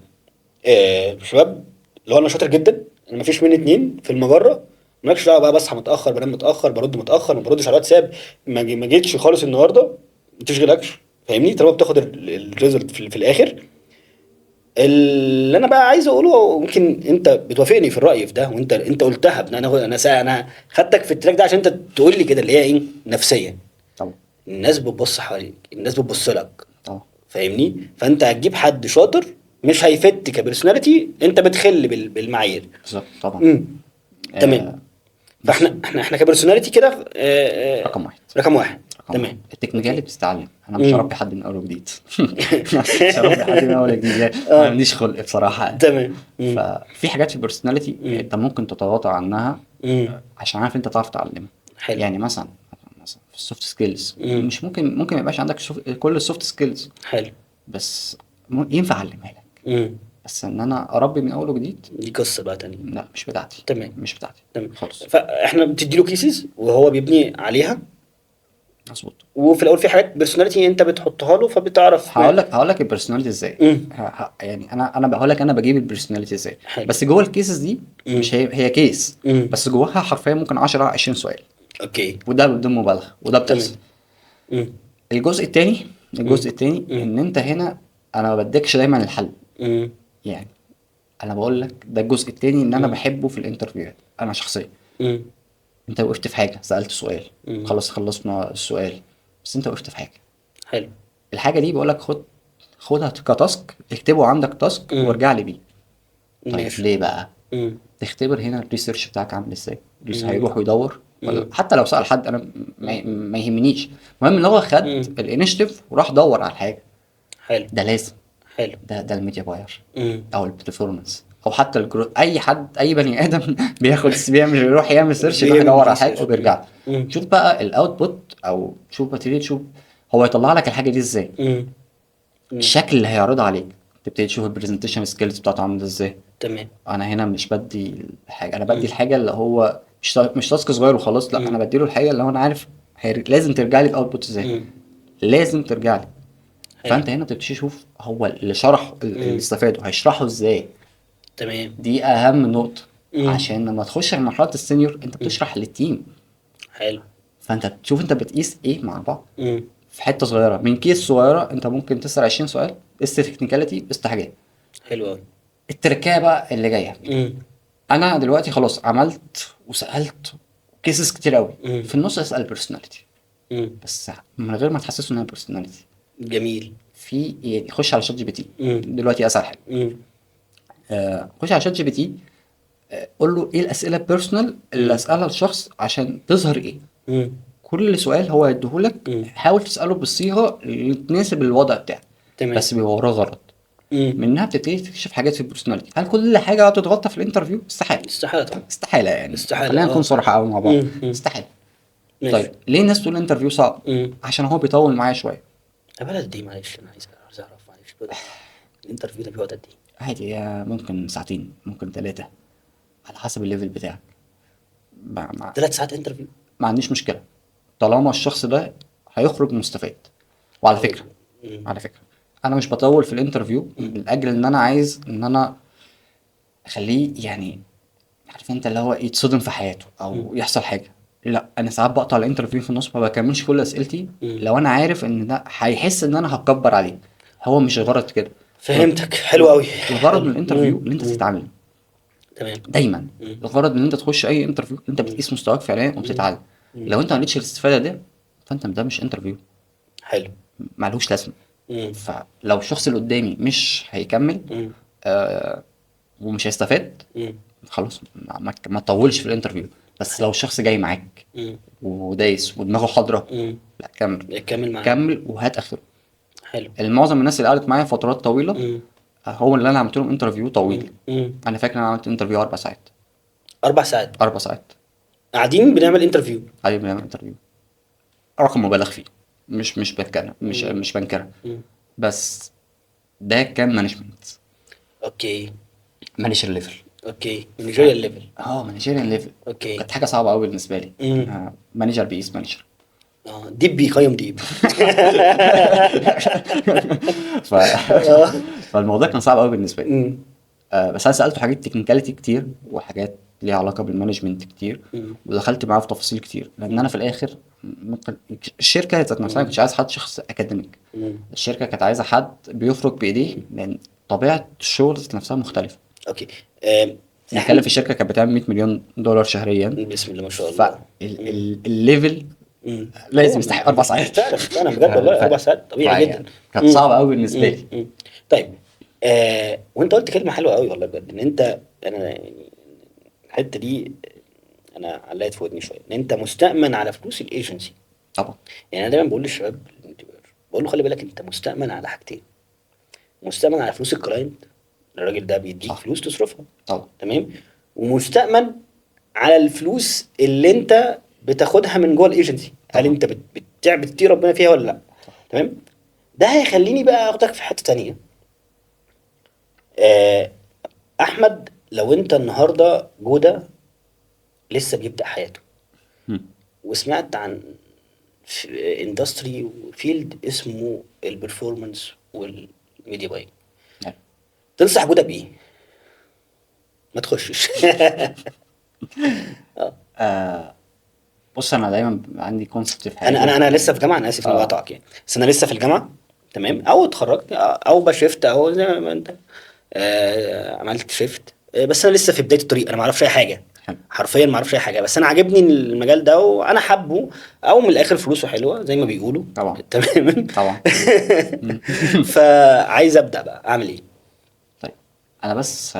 شباب، اللي هو انا شاطر جدا، انا مفيش مني اتنين في المجره، مالكش دعوه بقى، بصحى متاخر، بنام متاخر، برد متاخر، ما بردش على الواتساب، ما جيتش خالص النهارده، ما تشغلكش. فاهمني؟ طالما بتاخد الريزلت في الاخر. اللي انا بقى عايز اقوله، ممكن انت بتوافقني في الراي في ده، وانت قلتها، انا خدتك في التراك ده عشان انت تقول لي كده، اللي هي ايه نفسيا. طبعا. الناس بتبص حواليك، الناس بتبص لك. طبعا. فاهمني؟ فانت هتجيب حد شاطر مش هيفت كبرسوناليتي، انت بتخل بالمعايير. بالظبط طبعا. امم تمام. آه بص، فاحنا كبرسوناليتي كده، رقم واحد. رقم واحد. رقم واحد تمام. التكنيكالي اوكي. بتتعلم، انا مش امم هربي حد من اول وجديد. مش هربي حد من اول وجديد يعني، ما اه. عنديش خلق بصراحه. تمام. ففي حاجات في البرسوناليتي امم انت ممكن تتغاضى عنها امم عشان عارف انت تعرف تعلمها. حلو. يعني مثلا في السوفت سكيلز امم مش ممكن ما يبقاش عندك كل السوفت سكيلز، حلو. بس ينفع اعلمها لك. امم بس ان انا اربي من اول وجديد، دي قصة بقى تانية. لا مش بتاعتي. تمام. مش بتاعتي تمام. خالص. فاحنا بتدي له كيسز وهو بيبني عليها، مظبوط. وفي الاول في حاجات بيرسوناليتي انت بتحطها له فبتعرف هقول لك البرسوناليتي ازاي. امم يعني انا بقول لك انا بجيب البرسوناليتي ازاي. حلو. بس جوه الكيسز دي امم مش هي كيس، امم بس جواها حرفيا ممكن 10 20 سؤال، اوكي. وده بدون مبالغه وده بتحصل. تمام. امم الجزء التاني الجزء امم التاني امم ان انت هنا انا ما بديكش دايما الحل. امم يعني انا بقول لك ده الجزء التاني ان انا امم بحبه في الانترفيوهات انا شخصيا. امم انت وقفت في حاجه، سالت سؤال، امم خلصنا السؤال، بس انت وقفت في حاجه، حلو. الحاجه دي بقول لك خدها كتاسك، اكتبه عندك تاسك وارجع لي بيه. طيب ماشي. ليه بقى؟ مم. تختبر هنا الريسيرش بتاعك عامل ازاي، مم. هيروح ويدور، ولا مم. حتى لو سأل حد انا ما يهمنيش، المهم ان هو خد مم. الانيشيتيف وراح دور على الحاجه. حلو. ده لازم. حلو. ده الميديا باير مم. او البرفورمانس او حتى اي حد، اي بني ادم بيعمل يروح يعمل سيرش، يروح بيعمل يدور على حاجه ريسيرش. وبيرجع. مم. شوف بقى الاوتبوت، او شوف بتبتدي تشوف هو يطلع لك الحاجه دي ازاي، مم. مم. الشكل اللي هيعرضها عليك، تبتدي تشوف البرزنتيشن سكيلز بتاعته عامله ازاي. تمام. انا هنا مش بدي الحاجه، انا بدي مم. الحاجه اللي هو مش تاسك صغير وخلاص، لا انا مم. بديله الحاجه اللي هو انا عارف لازم ترجع لي باوتبوت ازاي، مم. لازم ترجع لي. حلو. فانت هنا بتبتدي تشوف هو اللي شرح اللي مم. استفاده هيشرحه ازاي. تمام. دي اهم نقطه، مم. عشان لما تخش في مرحله السينيور انت مم. بتشرح للتيم، حلو. فانت تشوف انت بتقيس ايه مع بعض. مم. في حته صغيره من كيس صغيره انت ممكن تسال 20 سؤال، قست تكنيكاليتي، قست حاجات. حلو قوي. التركية بقى اللي جايه، مم. انا دلوقتي خلاص عملت وسالت كيسز كتير قوي، مم. في النص اسال بيرسوناليتي، مم. بس من غير ما تحسسه انها بيرسوناليتي. جميل. في يعني خش على شات جي بي تي مم. دلوقتي اسهل حاجه. مم. خش على شات جي بي تي، قول له ايه الاسئله البيرسونال اللي مم. اسالها للشخص عشان تظهر ايه. مم. كل سؤال هو يديهولك مم. حاول تساله بالصيغه اللي تناسب الوضع بتاعك، تمام. بس بيبقى وراه غرض. مم. منها بتبتدي تكتشف حاجات في البيرسوناليتي. هل كل حاجه هتتغطى في الانترفيو؟ استحاله. استحالة طبعا. استحاله يعني، استحالة. خلينا نكون صراحه قوي مع بعض، مم. استحاله. ماشي. طيب ليه الناس تقول الانترفيو صعب؟ مم. عشان هو بيطول معايا شويه. بلد دي معلش، انا عايز اعرف معلش بلد. الانترفيو ده بيقعد قد ايه؟ عادي، ممكن ساعتين، ممكن 3، على حسب الليفل بتاعك. ما 3 ساعات انترفيو؟ ما عنديش مشكله طالما الشخص ده هيخرج مستفاد. وعلى فكره، مم. على فكره انا مش بطول في الانترفيو من اجل ان انا عايز ان انا اخليه يعني، عارف انت اللي هو يتصدم في حياته او يحصل حاجه. لا انا ساعات بقطع الانترفيو في النص، ما بكملش كل اسئلتي لو انا عارف ان ده هيحس ان انا هتكبر عليه. هو مش الغرض كده. فهمتك. حلو قوي. الغرض من حلو. الانترفيو اللي انت تتعلم. تمام. دايما مم. الغرض من ان انت تخش اي انترفيو انت بتقيس مستواك فعليا وبتتعلم. لو انت ما لقيتش الاستفاده دي فانت ده مش انترفيو، حلو. ملهوش لازمه. مم. فلو الشخص اللي قدامي مش هيكمل مم. ومش هيستفاد، مم. خلاص ما تطولش في الانترفيو. بس لو الشخص جاي معاك مم. ودايس ودماغه حاضره، مم. لا كمل، كمل معايا. كمل وهات اخره. حلو. المعظم الناس اللي قعدت معايا فترات طويله مم. هو اللي انا عملت لهم انترفيو طويل. مم. انا فاكر انا عملت انترفيو 4 ساعات. 4 ساعات 4 ساعات قاعدين بنعمل انترفيو؟ علي بنعمل انترفيو، رقم مبالغ فيه، مش بتكلم، مش بنكره، مم. بس ده كان مانجمنت، اوكي. مانجر ليفل. اوكي. مانجيريال ليفل. مانجيريال ليفل. اوكي. كانت حاجه صعبه قوي بالنسبه لي. مم. مانجر بيقيس مانجر. ديب بيقيم ديب. ف... فالموضوع كان صعب قوي بالنسبه لي. مم. بس انا سالته حاجات تكنيكاليتي كتير وحاجات ليها علاقه بالمانجمنت كتير، مم. ودخلت معاه في تفاصيل كتير، لان انا في الاخر ممكن الشركه ذات نفسها ما كانتش عايز حد شخص اكاديميك. مم. الشركه كانت عايزه حد بيفرك بايديه، لان طبيعه الشغل ذات نفسها مختلفه. اوكي. نتكلم في الشركه كانت بتعمل 100 مليون دولار شهريا، بسم الله ما شاء الله. فالليفل مم. لازم يستحق 4 ساعات. فعلا بجد والله 4 ساعات طبيعي جدا. كانت صعبه قوي بالنسبه لي. طيب. وانت قلت كلمه حلوه قوي والله بجد، ان انت، انا يعني الحته دي انا علقت في ودني شويه، ان انت مستأمن على فلوس الايجنسي. طبعا. يعني انا دايما بقول للشباب بقول له خلي بالك انت مستأمن على حاجتين، مستأمن على فلوس الكلاينت، الراجل ده بيديك صح. فلوس تصرفها، طبعا. تمام، ومستأمن على الفلوس اللي انت بتاخدها من جوه الايجنسي. هل طبعا. انت بتطيع ربنا فيها ولا لا؟ صح. تمام. ده هيخليني بقى اخدك في حته تانية. آه، احمد، لو انت النهارده جوده لسه بيبدأ حياته مم. وسمعت عن اندستري وفيلد اسمه البرفورمانس والميديا باينج، نعم. تنصح جوده بايه؟ ما تخشش. بص انا دايما بيبقى عندي كونسبت في حياتي. انا لسه في جامعه، انا اسف اني بقطعك يعني، بس انا لسه في الجامعه، تمام، او اتخرجت او بشفت او زي ما انت عملت شيفت، بس انا لسه في بدايه الطريق، انا ما اعرفش اي حاجه. حلو. حرفيا ما اعرفش اي حاجه، بس انا عاجبني المجال ده وانا حابه، او من الاخر فلوسه حلوه زي ما بيقولوا. طبعا. تمام. طبعا. مم. فعايز ابدا بقى اعمل ايه؟ طيب، انا بس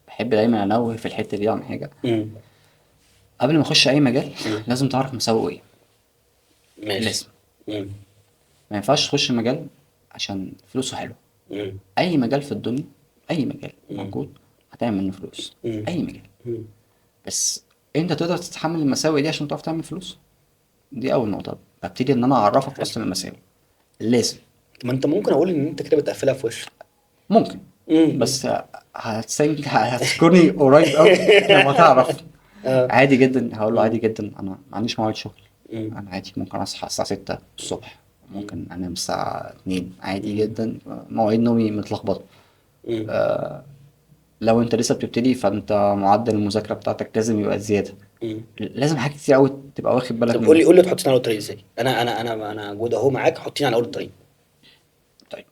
بحب دايما انوه في الحته دي عن حاجه. مم. قبل ما اخش اي مجال مم. لازم تعرف مساوئه ايه. ماشي. لازم. مم. ما ينفعش تخش مجال عشان فلوسه حلو. مم. اي مجال في الدنيا، اي مجال مم. موجود هتعمل منه فلوس. مم. اي مجال. مم. بس انت تقدر تتحمل المساوئ دي عشان تعرف تعمل فلوس. دي اول نقطه، ببتدي ان انا اعرفك اصلا المساوئ. لازم. ما انت ممكن اقول ان انت كده بتقفلها في وشك. ممكن. مم. بس هتذكرني قريب قوي لما تعرف. اه. عادي جدا، هقول له مم. عادي جدا انا ما عنديش مواعيد شغل. مم. انا عادي ممكن اصحى الساعه 6 الصبح، مم. ممكن انام الساعه 2 عادي مم. جدا. مواعيد نومي متلخبطه. مم. لو انت لسه بتبتدي فانت معدل المذاكره بتاعتك لازم يبقى زياده. مم. لازم حاجات كتير قوي تبقى واخد بالك طب قول منها. لي قول لي تحطيني على اول الطريق ازاي؟ انا موجود اهو معاك، حطيني على اول الطريق. طيب،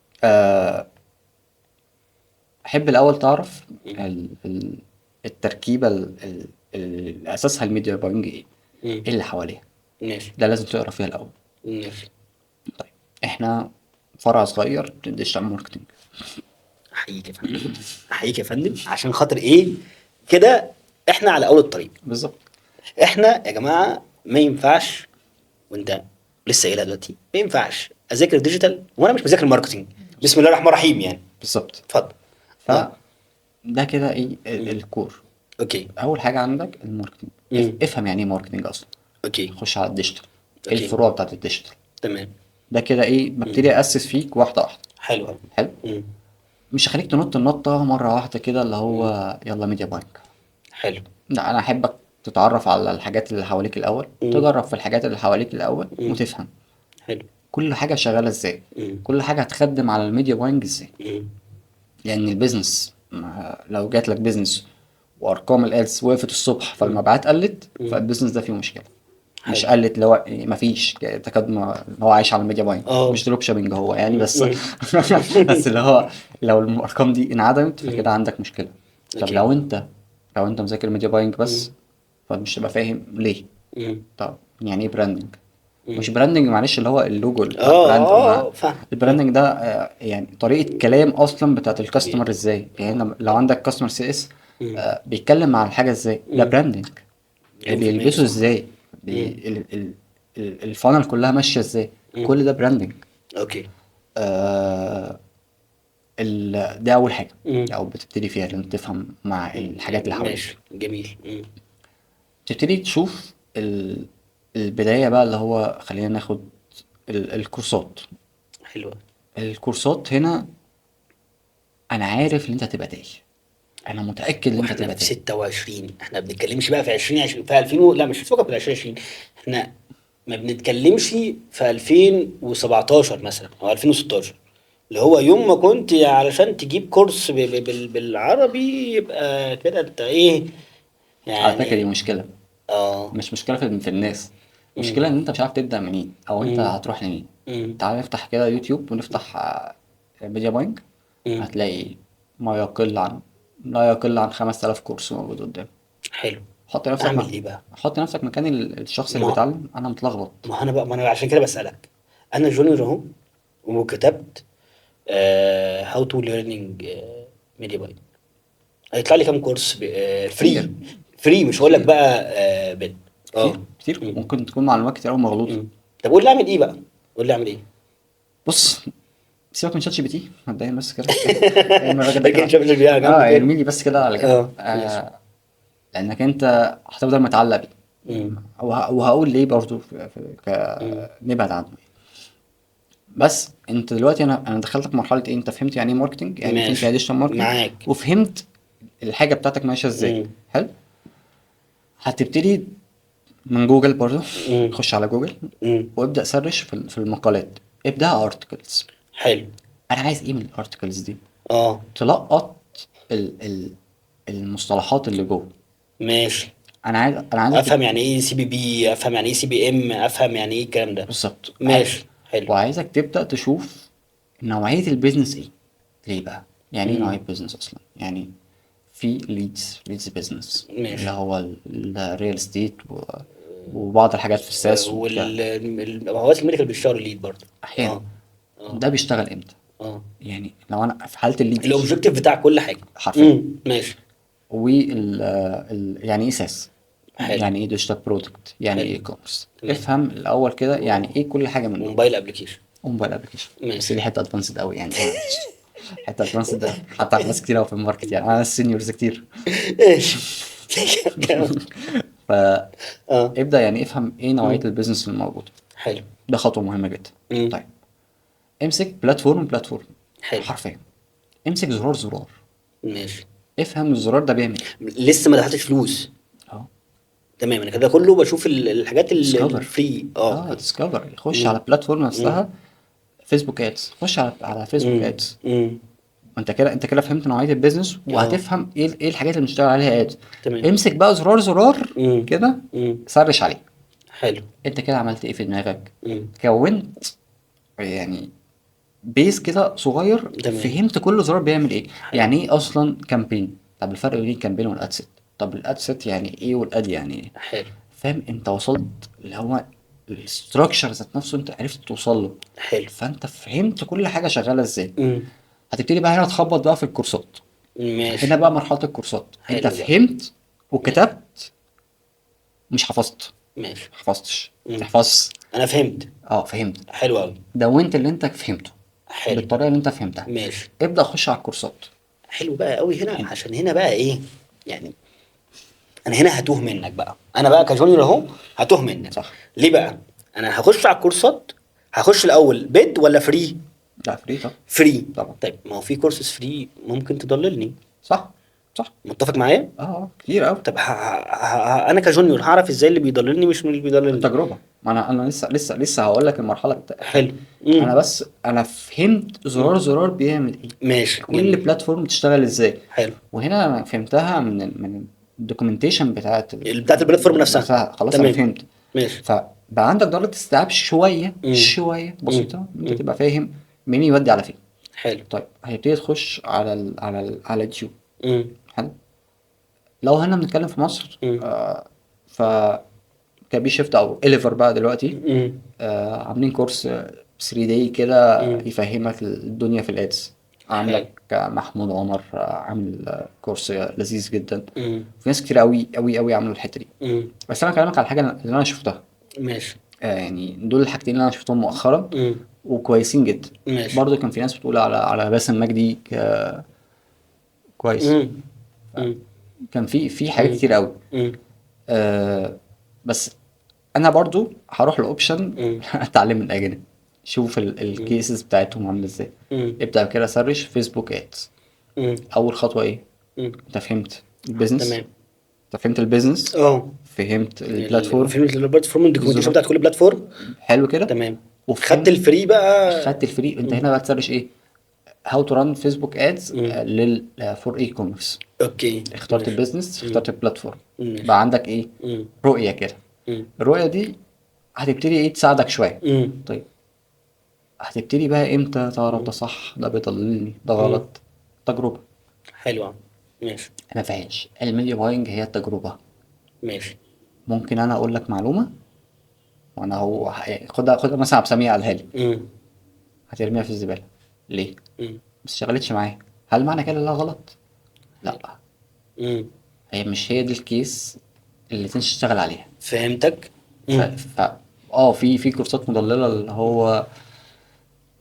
احب الاول تعرف مم. التركيبه اللي اساسها الميديا باينج ايه. مم. ايه اللي حواليها. ماشي. ده لازم تقرا فيها الاول. ماشي. طيب، احنا فرع صغير ديجيتال ماركتنج. احييك يا فندم. احييك يا فندم، عشان خاطر ايه كده؟ احنا على اول الطريق. بالظبط. احنا يا جماعه ما ينفعش، وانت لسه قايلها دلوقتي، ما ينفعش اذاكر ديجيتال وانا مش مذاكر ماركتنج. بسم الله الرحمن الرحيم يعني. بالظبط. اتفضل. اه. فده كده ايه مم. الكور. اوكي. اول حاجه عندك الماركتنج. مم. افهم يعني ايه ماركتنج اصلا. اوكي. خش على الديجيتال. ايه اوكي. الفروع بتاعت الديجيتال. تمام. ده كده ايه مم. ببتدي اسس فيك واحده واحده. حلو قوي. حلو. مم. مش هخليك تنط النطه مره واحده كده اللي مم. هو يلا ميديا باينج. حلو. لا، انا احبك تتعرف على الحاجات اللي حواليك الاول، مم. تجرب في الحاجات اللي حواليك الاول مم. وتفهم حلو. كل حاجه شغاله ازاي. مم. كل حاجه هتخدم على الميديا باينج ازاي. مم. لان البيزنس لو جات لك بيزنس وارقام الادز وقفت الصبح فالمبيعات قلت، مم. فالبيزنس ده فيه مشكله. مش حلو. قلت، اللي هو مفيش تكاد ما هو عايش على الميديا باينج، اه. مش دروب شوبينج هو يعني بس. مم. بس اللي هو لو الارقام دي انعدمت مم. فكده عندك مشكله. طب اوكي. لو انت مذاكر ميديا باينج مم. بس، فمش تبقى فاهم ليه. مم. طب يعني ايه براندنج. مش مم. براندنج معلش اللي هو اللوجو بتاع البراند فاهم. البراندنج ده يعني طريقة كلام اصلا بتاعت الكاستمر ازاي. يعني لو عندك كاستمر سي اس مم. بيتكلم عن الحاجة ازاي، ده مم. براندنج. مليون في المية بيلبسوا صح. ازاي، مم. الفانل كلها ماشية ازاي، مم. كل ده براندنج. اوكي. آه ده اول حاجة مم. او بتبتدي فيها لان تفهم مع الحاجات اللي حواليك. ماشي. جميل. مم. تبتدي تشوف البداية بقى اللي هو خلينا ناخد الكورسات. حلوة. الكورسات هنا انا عارف ان انت هتبقى تايه. انا متاكد ان انت واحنا هتبقى في تايه. 26، احنا ما بنتكلمش بقى في 2020 في 2000 لا مش فوق من 2020. احنا ما بنتكلمش في 2017 مثلا او 2016، اللي هو يوم ما كنت علشان تجيب كورس بالعربي يبقى كده انت ايه على فكره دي يعني. مشكله. اه. مش مشكله في الناس. مم. مشكله ان انت مش عارف تبدا منين او انت مم. هتروح لمين. مم. تعال نفتح كده يوتيوب ونفتح ميديا باينج. مم. هتلاقي ما يقل عن لا يقل عن 5000 كورس موجود قدام. حلو. حط نفسك اعمل ايه بقى؟ حط نفسك مكان الشخص اللي ما بيتعلم. انا متلخبط. ما انا عشان كده بسألك. انا جونيور اهو، وكتبت هاو تو ليرنينج ميديا باينج. هيطلع لي كام كورس كتير. فري؟ فري مش هقول لك كتير. بقى بد. اه. كتير مم. ممكن تكون معلومات كتير قوي مغلوطه. مم. طب قول لي اعمل ايه بقى؟ قول لي اعمل ايه؟ بص، سيبك من شات جي بي تي مبدئيا بس كده. لان الراجل ده لكن كده شاف على جنب كده. ارمي لي بس كده على جنب. اه ماشي. لانك انت هتفضل متعلق بيه. مم. وهقول ليه برضو مم. نبعد عنه. بس انت دلوقتي انا دخلتك مرحله ايه، انت فهمت يعني ايه ماركتنج، يعني فهمت يعني ايه ماشي ديجيتال ماركتنج، معاك. وفهمت الحاجه بتاعتك ماشيه ازاي. مم. حلو. هتبتدي من جوجل برضو. مم. خش على جوجل مم. وابدا سرش في المقالات. ابدا ارتكلز. حلو. انا عايز ايه من الارتكلز دي. اه تلقط ال المصطلحات اللي جوه. ماشي. انا عايزك افهم يعني ايه سي بي بي، افهم يعني ايه سي بي ام، افهم يعني ايه الكلام ده. بالظبط. ماشي. حلو. وعايزك تبدأ تشوف نوعية البيزنس ايه. ليه بقى؟ يعني ايه مم. نوعية بيزنس اصلا؟ يعني في ليدز بيزنس ماشي. اللي هو الريال استيت وبعض الحاجات في الساس وبتاع. هو الميديكال بيشتغل ليد برضه. احيانا اه. اه. ده بيشتغل امتى؟ اه. يعني لو انا في حاله الليدز الاوبجيكتيف بتاع كل حاجه. حرفيا. ماشي. يعني ايه ساس، حلو. يعني ايه ديجيتال برودكت، يعني حلو. ايه كوميرس. تمام. افهم الاول كده يعني ايه كل حاجه من دول. موبايل ابلكيشن. موبايل ابلكيشن بس ماشي. دي حته ادفانسد قوي يعني حته ادفانسد حتى على ناس كتير قوي في الماركت، يعني انا السينيورز كتير. ماشي. كمل. اه. فابدا يعني افهم ايه نوعيه مم. البيزنس الموجوده. حلو. ده خطوه مهمه جدا. مم. طيب امسك بلاتفورم حلو. حرفيا، امسك زرار ماشي. افهم الزرار ده بيعمل ايه. لسه ما دخلتش فلوس. اه تمام، انا كده كله بشوف الحاجات ديسكفر. الفري. اه. اه حلو. ديسكفر، خش على مم. البلاتفورم مم. نفسها. فيسبوك ادز، خش على فيسبوك مم. ادز. مم. انت كده فهمت نوعيه البيزنس اه. وهتفهم ايه الحاجات اللي بنشتغل عليها ادز. تمام. امسك بقى زرار مم. كده، مم. سرش عليه. حلو. انت كده عملت ايه في دماغك؟ مم. كونت يعني بيز كده صغير، تمام. فهمت كل زرار بيعمل ايه. حلو. يعني ايه اصلا كامبين؟ طب الفرق بين الكامبين والادسيت؟ طب الادسيت يعني ايه والاد يعني ايه؟ حلو. فاهم؟ انت وصلت اللي هو الستراكشر ذات نفسه، انت عرفت توصل له. حلو. فانت فهمت كل حاجه شغاله ازاي. مم. هتبتدي بقى هنا تخبط بقى في الكورسات. ماشي. هنا بقى مرحله الكورسات، انت حلو بقى. فهمت ماشي. وكتبت، مش حفظت. ماشي. حفظتش مم. تحفظ. انا فهمت. اه فهمت. حلو قوي. دونت اللي انت فهمته حلو. بالطريقه اللي انت فهمتها. ماشي. ابدا خش على الكورسات. حلو بقى قوي هنا، هنا عشان هنا بقى ايه يعني. انا هنا هتوه منك بقى، انا بقى كجونيور اهو هتوه منك. صح. ليه بقى؟ انا هخش على الكورسات، هخش الاول بيد ولا فري؟ لا فري طبعا. فري. طبعا طيب ما هو في كورسز فري ممكن تضللني. صح. صح. متفق معايا؟ كتير قوي. طب انا كجونيور هعرف ازاي اللي بيضللني مش من اللي بيضللني؟ التجربه، ما انا لسه هقول لك المرحله حلو. حلو. انا فهمت زرار بيعمل ايه، ماشي كل جميل. بلاتفورم بتشتغل ازاي. حلو. وهنا انا فهمتها من الدوكيومنتيشن بتاعت بتاعت البلاتفورم نفسها. نفسها. خلاص انا تمام. فهمت. ماشي. فبقى عندك درجه استيعاب شويه امم. بسيطه، امم. ان انت تبقى فاهم مين يودي على فين. حلو. طيب هيبتدي تخش على اليوتيوب. امم. حلو. لو هنا بنتكلم في مصر، امم. ف كبي شيفت او اليفر بقى دلوقتي، امم. عاملين كورس 3 داي كده امم. يفهمك الدنيا في الادز. حلو. عندك محمود عمر عامل كورس لذيذ جدا. امم. في ناس كتير قوي قوي قوي عملوا الحته دي. امم. بس انا كلامك على الحاجه اللي انا شفتها. ماشي. يعني دول الحاجتين اللي انا شفتهم مؤخرا امم. وكويسين جدا. ماشي. برضه كان في ناس بتقول على باسم مجدي كويس. امم. امم. كان في حاجات امم. كتير قوي. امم. بس انا برضو هروح لاوبشن امم. اتعلم من الاجانب. شوف الكيسز بتاعتهم عامله ازاي. امم. ابدا كده سرش فيسبوك ادز. امم. اول خطوه ايه؟ امم. انت فهمت البيزنس. تمام. انت فهمت البيزنس، اه. فهمت البلاتفورم، فهمت البلاتفورم، الدوكيومنتيشن الزرار. بتاعت كل بلاتفورم. حلو كده. تمام. خدت وفهمت. الفري بقى. خدت الفري. انت مم. هنا بقى تسرش ايه؟ هاو تو ران فيسبوك ادز مم. فور اي كوميرس. اوكي. اخترت ماشي. البيزنس، مم. اخترت البلاتفورم. ماشي. بقى عندك ايه؟ مم. رؤيه كده. مم. الرؤيه دي هتبتدي ايه تساعدك شويه. مم. طيب هتبتدي بقى امتى تعرف ده مم. صح ده بيضللني ده مم. غلط؟ تجربة. حلوة. ماشي. انا فاهمش الميديا باينج هي التجربة. ماشي. ممكن انا اقول لك معلومة وانا خدها مثلا عبد السميع قالها لي، مم. هترميها في الزبالة. ليه؟ مم. بس اشتغلتش معايا. هل معنى كده لا غلط؟ لا. مم. مش هي دي الكيس اللي تشتغل عليها. فهمتك. ف... مم. ف... في كورسات مضللة اللي هو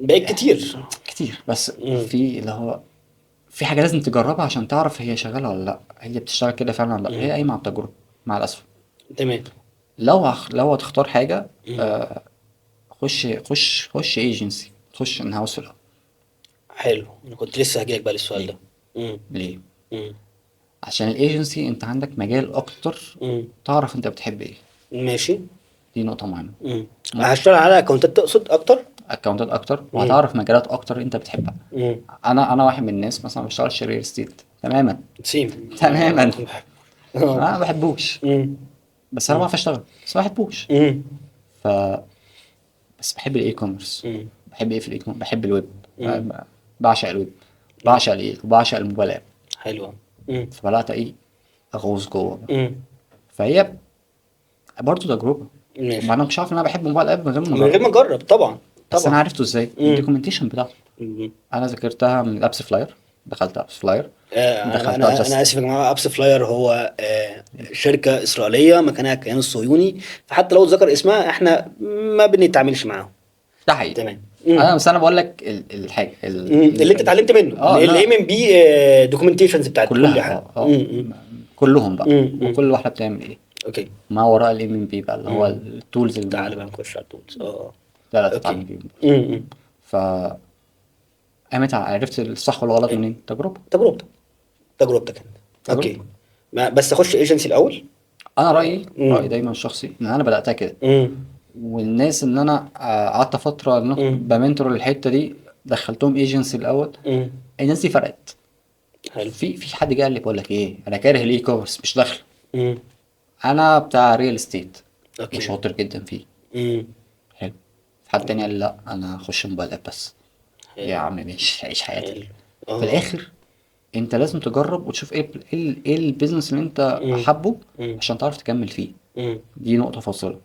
بقيت كتير. كتير، بس مم. في اللي هو في حاجة لازم تجربها عشان تعرف هي شغالة ولا لا، هي بتشتغل كده فعلا ولا لا. هي مم. قايمة على التجربة مع الأسف. تمام. لو هتختار حاجة، مم. خش ايجنسي، خش ان هاوس في الأول. حلو، انا كنت لسه هجيلك بقى للسؤال ليه؟ ده. مم. ليه؟ مم. عشان الايجنسي انت عندك مجال اكتر مم. تعرف انت بتحب ايه. ماشي. دي نقطة مهمة. مم. ممكن هشتغل على اكونتات تقصد اكتر. اكونتات اكتر مم. وهتعرف مجالات اكتر انت بتحبها. مم. انا واحد من الناس مثلا ما بشتغلش ريل استيت تماما. سيم. تماما. اه. ما بحبوش. مم. بس انا مم. بعرف اشتغل بس ما بحبوش. مم. ف بس بحب الاي كوميرس. مم. بحب ايه في الاي كوميرس؟ بحب الويب. مم. بعشق الويب، مم. بعشق الايه وبعشق الموبايل اب. حلوة. مم. فبدات ايه اغوص جوه بقى. مم. فهي برضه تجربه. ماشي. ما انا مش عارف ان انا بحب موبايل اب من غير ما من غير اجرب. ما اجرب طبعا. بس انا طبعا. عرفته ازاي من مم. الدوكيومنتيشن بتاعته. مم. انا ذاكرتها من ابس فلاير. دخلت ابس فلاير، انا دخلتها انا انا جاست. اسف يا جماعه، ابس فلاير هو شركه اسرائيليه مكانها الكيان الصهيوني، فحتى لو اتذكر اسمها احنا ما بنتعاملش معاهم. ده حقيقي. تمام. انا بس انا بقول لك الحاجه اللي انت اتعلمت منه لا الاي ام بي دوكيومنتيشنز بتاعت كل كلها حاجه. كلهم بقى، امم وكل واحده بتعمل ايه اوكي. ما وراء الام ام بي بقى، اللي هو امم التولز تعالى بقى الموجوده. نخش على التولز. لا اوكي. تتعلم بيهم. امم ف قامت عرفت الصح والغلط منين؟ تجربه. تجربتك. تجربتك انت. تجربه. اوكي. بس اخش ايجنسي الاول. انا رايي امم دايما الشخصي ان انا بداتها كده. امم والناس ان انا قعدت فتره ان أنا امم بمنتور الحته دي، دخلتهم ايجنسي الاول. امم الناس دي فرقت. حلو. في حد جه قال لي بقول لك ايه، انا كاره الاي كوميرس مش داخل. امم انا بتاع ريل استيت اوكي. وشاطر جدا فيه. امم حلو. في حد تاني قال لي لا انا اخش موبايل اب بس. يا حلو. عم ماشي عيش حياتك. حلو. في الاخر انت لازم تجرب وتشوف ايه البيزنس اللي انت امم حابه امم عشان تعرف تكمل فيه. امم دي نقطة فاصلة.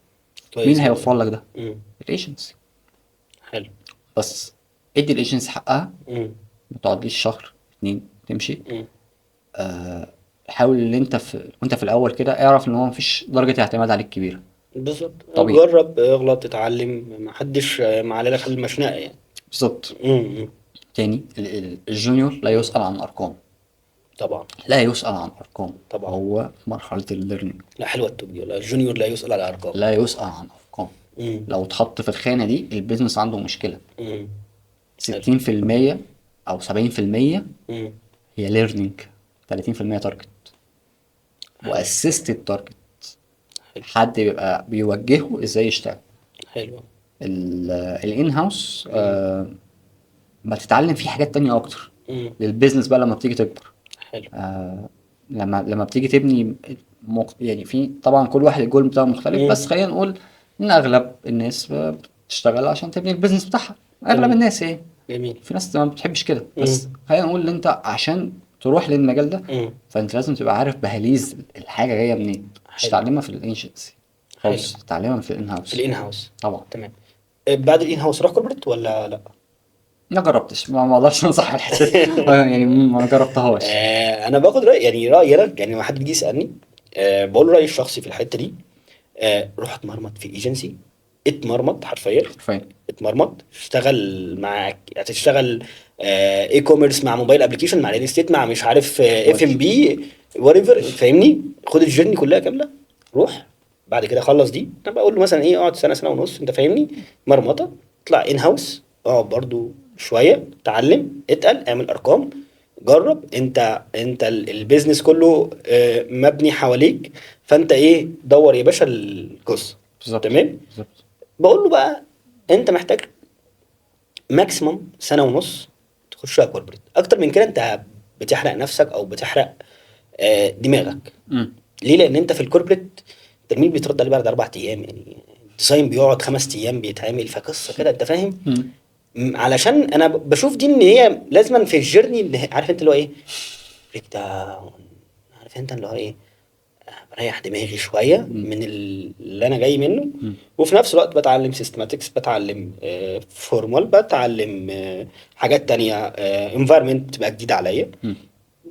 مين كويس هيوفر جدا. لك ده؟ امم الايجنسي. حلو. بس ادي الايجنسي حقها. امم ما تقعدليش شهر اتنين تمشي. امم حاول ان انت وانت في الاول كده اعرف ان هو مفيش درجة اعتماد عليك كبيرة. بالظبط. طبيعي. جرب اغلط اتعلم، ما حدش معلي لك المشنقه يعني. بالظبط. امم تاني الجونيور لا يسأل عن ارقام. طبعا. لا يسأل عن ارقام. طبعا. هو في مرحلة الليرنينج. لا حلوه التوب دي والله. الجونيور لا يسأل على الارقام. لا يسأل عن ارقام. امم لو اتحط في الخانة دي البيزنس عنده مشكلة. امم حلو. 60% او 70% امم هي ليرنينج. 30% تارجت حلو. واسيستد تارجت. حلو. حد بيبقى بيوجهه ازاي يشتغل. حلو. الان هاوس ما تتعلم فيه حاجات تانية اكتر امم للبيزنس بقى لما بتيجي تكبر. حلو. لما بتيجي تبني يعني في طبعا كل واحد الجول بتاعه مختلف، بس امم خلينا نقول ان اغلب الناس بتشتغل عشان تبني البيزنس بتاعها. اغلب تمام. الناس ايه، جميل. في ناس ما بتحبش كده، بس امم خلينا نقول ان انت عشان تروح للمجال ده امم فانت لازم تبقى عارف بهاليز الحاجه جايه منين. مش حلو. تعلمها في الايجنسي حلو. خالص، تعلمها في الان في هاوس. الان هاوس. طبعا. تمام. بعد الان هاوس روح كوربريت ولا لا؟ ما جربتش، ما اقدرش انصح الحته دي. يعني ما جربتهاش. انا باخد راي، يعني رايي انا، يعني لما حد بيجي يسالني بقول له رايي الشخصي في الحته دي. روح اتمرمط في ايجنسي. اتمرمط حرفيا. حرفيا. اتمرمط اشتغل معاك، هتشتغل اي كوميرس مع موبايل ابلكيشن مع ريل استيت مع مش عارف اف ام ودي. بي وات ايفر، فاهمني؟ خد الجيرني كلها كامله. روح. بعد كده خلص دي، انا بقول له مثلا ايه، اقعد سنه سنه ونص، انت فاهمني؟ مرمطه. اطلع ان هاوس، اقعد برضو شويه، اتعلم، اتقل، اعمل ارقام. جرب. انت البيزنس كله مبني حواليك. فانت ايه، دور يا باشا القصه. بالظبط. تمام. بالظبط. بقول له بقى انت محتاج ماكسيموم سنه ونص تخشها كوربريت. اكتر من كده انت بتحرق نفسك او بتحرق دماغك. امم ليه؟ لان انت في الكوربريت الترميم بيترد عليه بعد 4 ايام، يعني الديزاين بيقعد 5 ايام بيتعمل، فقصه كده انت فاهم. امم علشان انا بشوف دي ان هي لازما في الجيرني، اللي عارف انت اللي هو ايه، بريك داون. عارف انت اللي هو ايه، بريح دماغي شويه من اللي انا جاي منه. امم وفي نفس الوقت بتعلم سيستماتكس، بتعلم فورمال، بتعلم حاجات تانية، انفايرمنت بتبقى جديده عليا.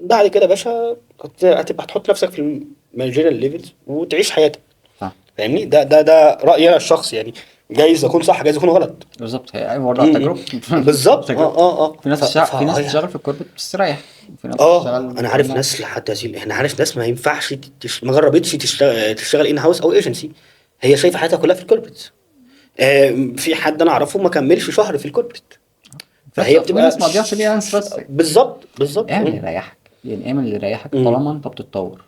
بعد كده يا باشا هتبقى تحط نفسك في المانجيريال ليفلز وتعيش حياتك. صح. فاهمني؟ ده رأيي انا الشخصي يعني. جايز اكون صح، جايز اكون غلط. بالظبط. هي برضه تجربه. بالظبط. تجربه. في ناس في ناس فهي بتشتغل في الكوربريت بتستريح، وفي ناس بتشتغل انا عارف ان ناس لحد هذه، احنا عارف ناس ما ينفعش ما جربتش تشتغل ان هاوس او ايجنسي. هي شايفه حياتها كلها في الكوربريت. في حد انا اعرفه ما كملش شهر في الكوربريت. فهي في بتبقى ناس مقضيها فريلانس بس. بالظبط. بالظبط. اعمل اللي يريحك، يعني اعمل اللي يريحك مم. طالما انت بتتطور.